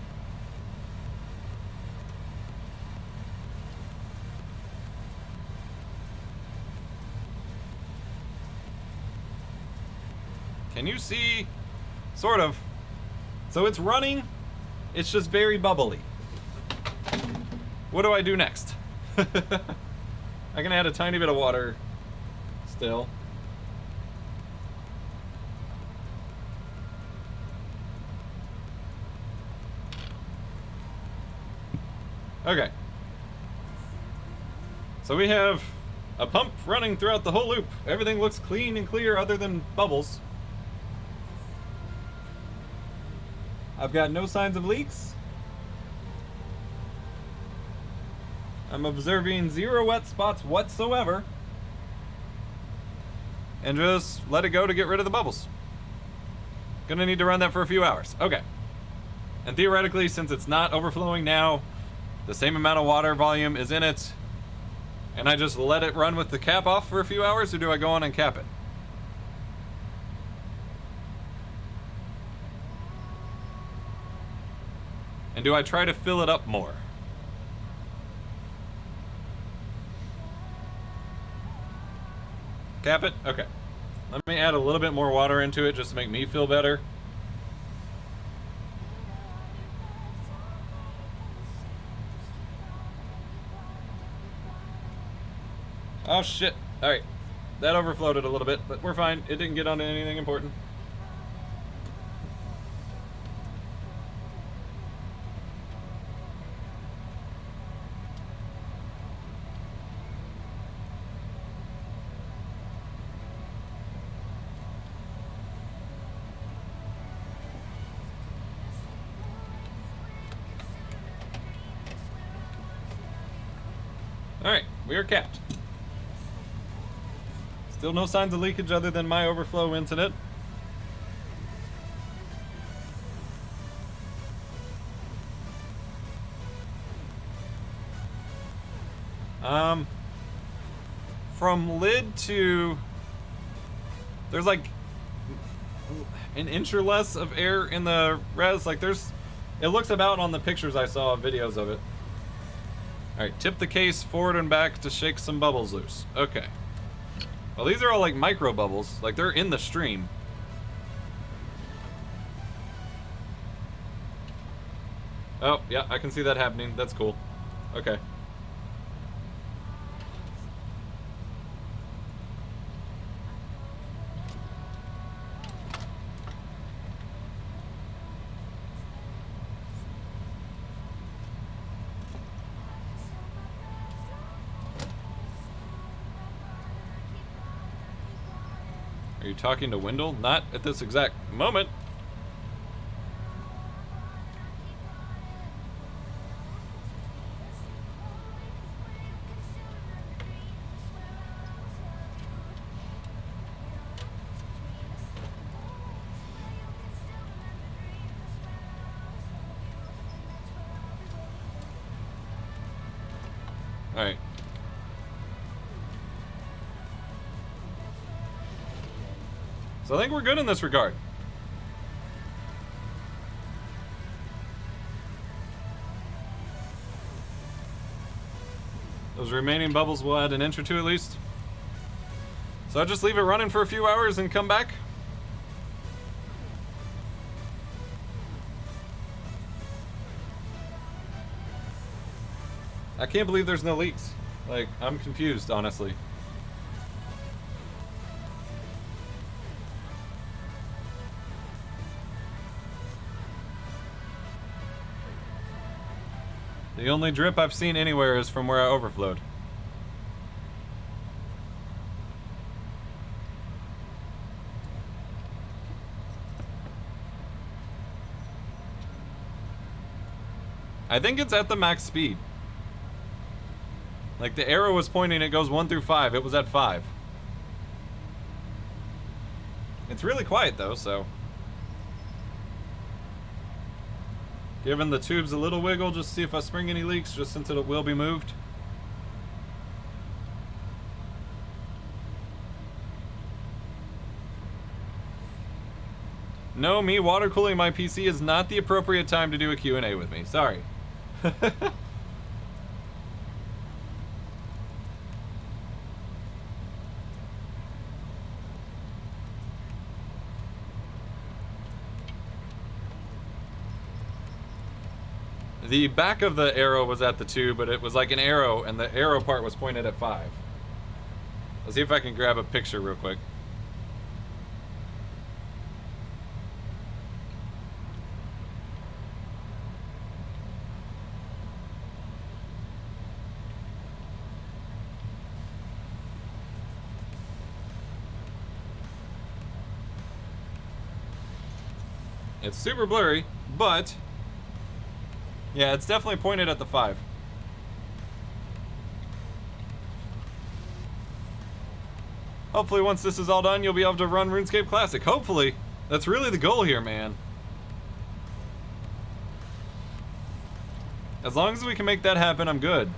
A: Can you see? Sort of. So it's running. It's just very bubbly. What do I do next? I can add a tiny bit of water still. Okay. So we have a pump running throughout the whole loop. Everything looks clean and clear other than bubbles. I've got no signs of leaks. I'm observing 0 wet spots whatsoever. And just let it go to get rid of the bubbles. Gonna need to run that for a few hours. Okay. And theoretically, since it's not overflowing now, the same amount of water volume is in it, and I just let it run with the cap off for a few hours, or do I go on and cap it? And do I try to fill it up more? Cap it? Okay. Let me add a little bit more water into it just to make me feel better. Oh shit. Alright. That overflowed it a little bit, but we're fine. It didn't get onto anything important. Alright, we are capped. Still no signs of leakage other than my overflow incident. From lid to... There's like an inch or less of air in the res. Like there's... It looks about on the pictures I saw, videos of it. Alright, tip the case forward and back to shake some bubbles loose. Okay. Well, these are all like micro bubbles. Like they're in the stream. Oh, yeah, I can see that happening. That's cool. Okay. Are you talking to Wendell? Not at this exact moment. All right. So I think we're good in this regard. Those remaining bubbles will add an inch or two at least. So I'll just leave it running for a few hours and come back. I can't believe there's no leaks. Like, I'm confused, honestly. The only drip I've seen anywhere is from where I overflowed. I think it's at the max speed. Like, the arrow was pointing, it goes 1 through 5. It was at 5. It's really quiet, though, so. Giving the tubes a little wiggle, just to see if I spring any leaks, just since it will be moved. No, me water cooling my PC is not the appropriate time to do a Q&A with me. Sorry. The back of the arrow was at the 2, but it was like an arrow, and the arrow part was pointed at 5. Let's see if I can grab a picture real quick. It's super blurry, but yeah, it's definitely pointed at the 5. Hopefully once this is all done, you'll be able to run RuneScape Classic. Hopefully. That's really the goal here, man. As long as we can make that happen, I'm good.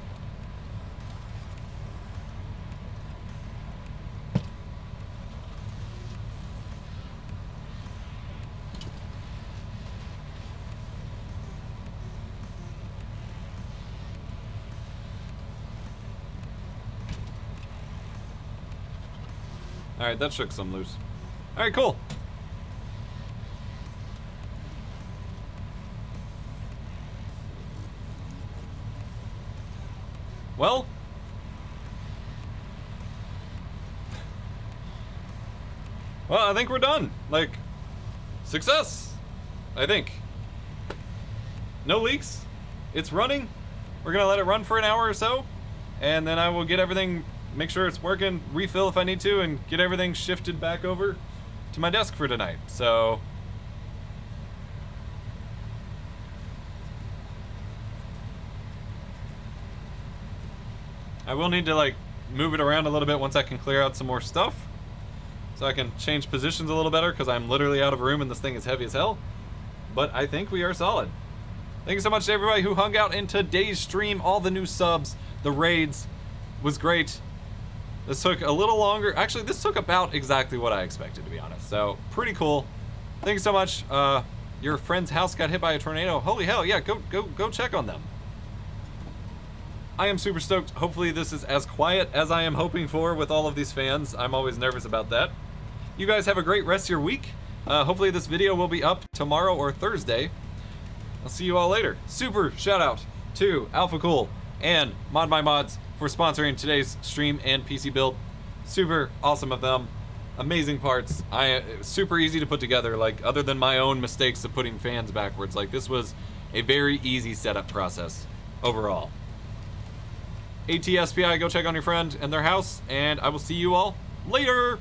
A: Alright, that shook some loose. Alright, cool. Well, I think we're done. Like, success, I think. No leaks. It's running. We're gonna let it run for an hour or so, and then I will get everything, make sure it's working, refill if I need to, and get everything shifted back over to my desk for tonight. So I will need to like move it around a little bit once I can clear out some more stuff, so I can change positions a little better, because I'm literally out of room and this thing is heavy as hell. But I think we are solid. Thank you so much to everybody who hung out in today's stream. All the new subs, the raids, was great. This took a little longer. Actually, this took about exactly what I expected, to be honest. So, pretty cool. Thank you so much. Your friend's house got hit by a tornado. Holy hell, yeah, go check on them. I am super stoked. Hopefully this is as quiet as I am hoping for with all of these fans. I'm always nervous about that. You guys have a great rest of your week. Hopefully this video will be up tomorrow or Thursday. I'll see you all later. Super shout out to Alpha Cool and Mod My Mods for sponsoring today's stream and PC build. Super awesome of them. Amazing parts. Super easy to put together, like, other than my own mistakes of putting fans backwards. Like, this was a very easy setup process overall. ATSPI, go check on your friend and their house, and I will see you all later.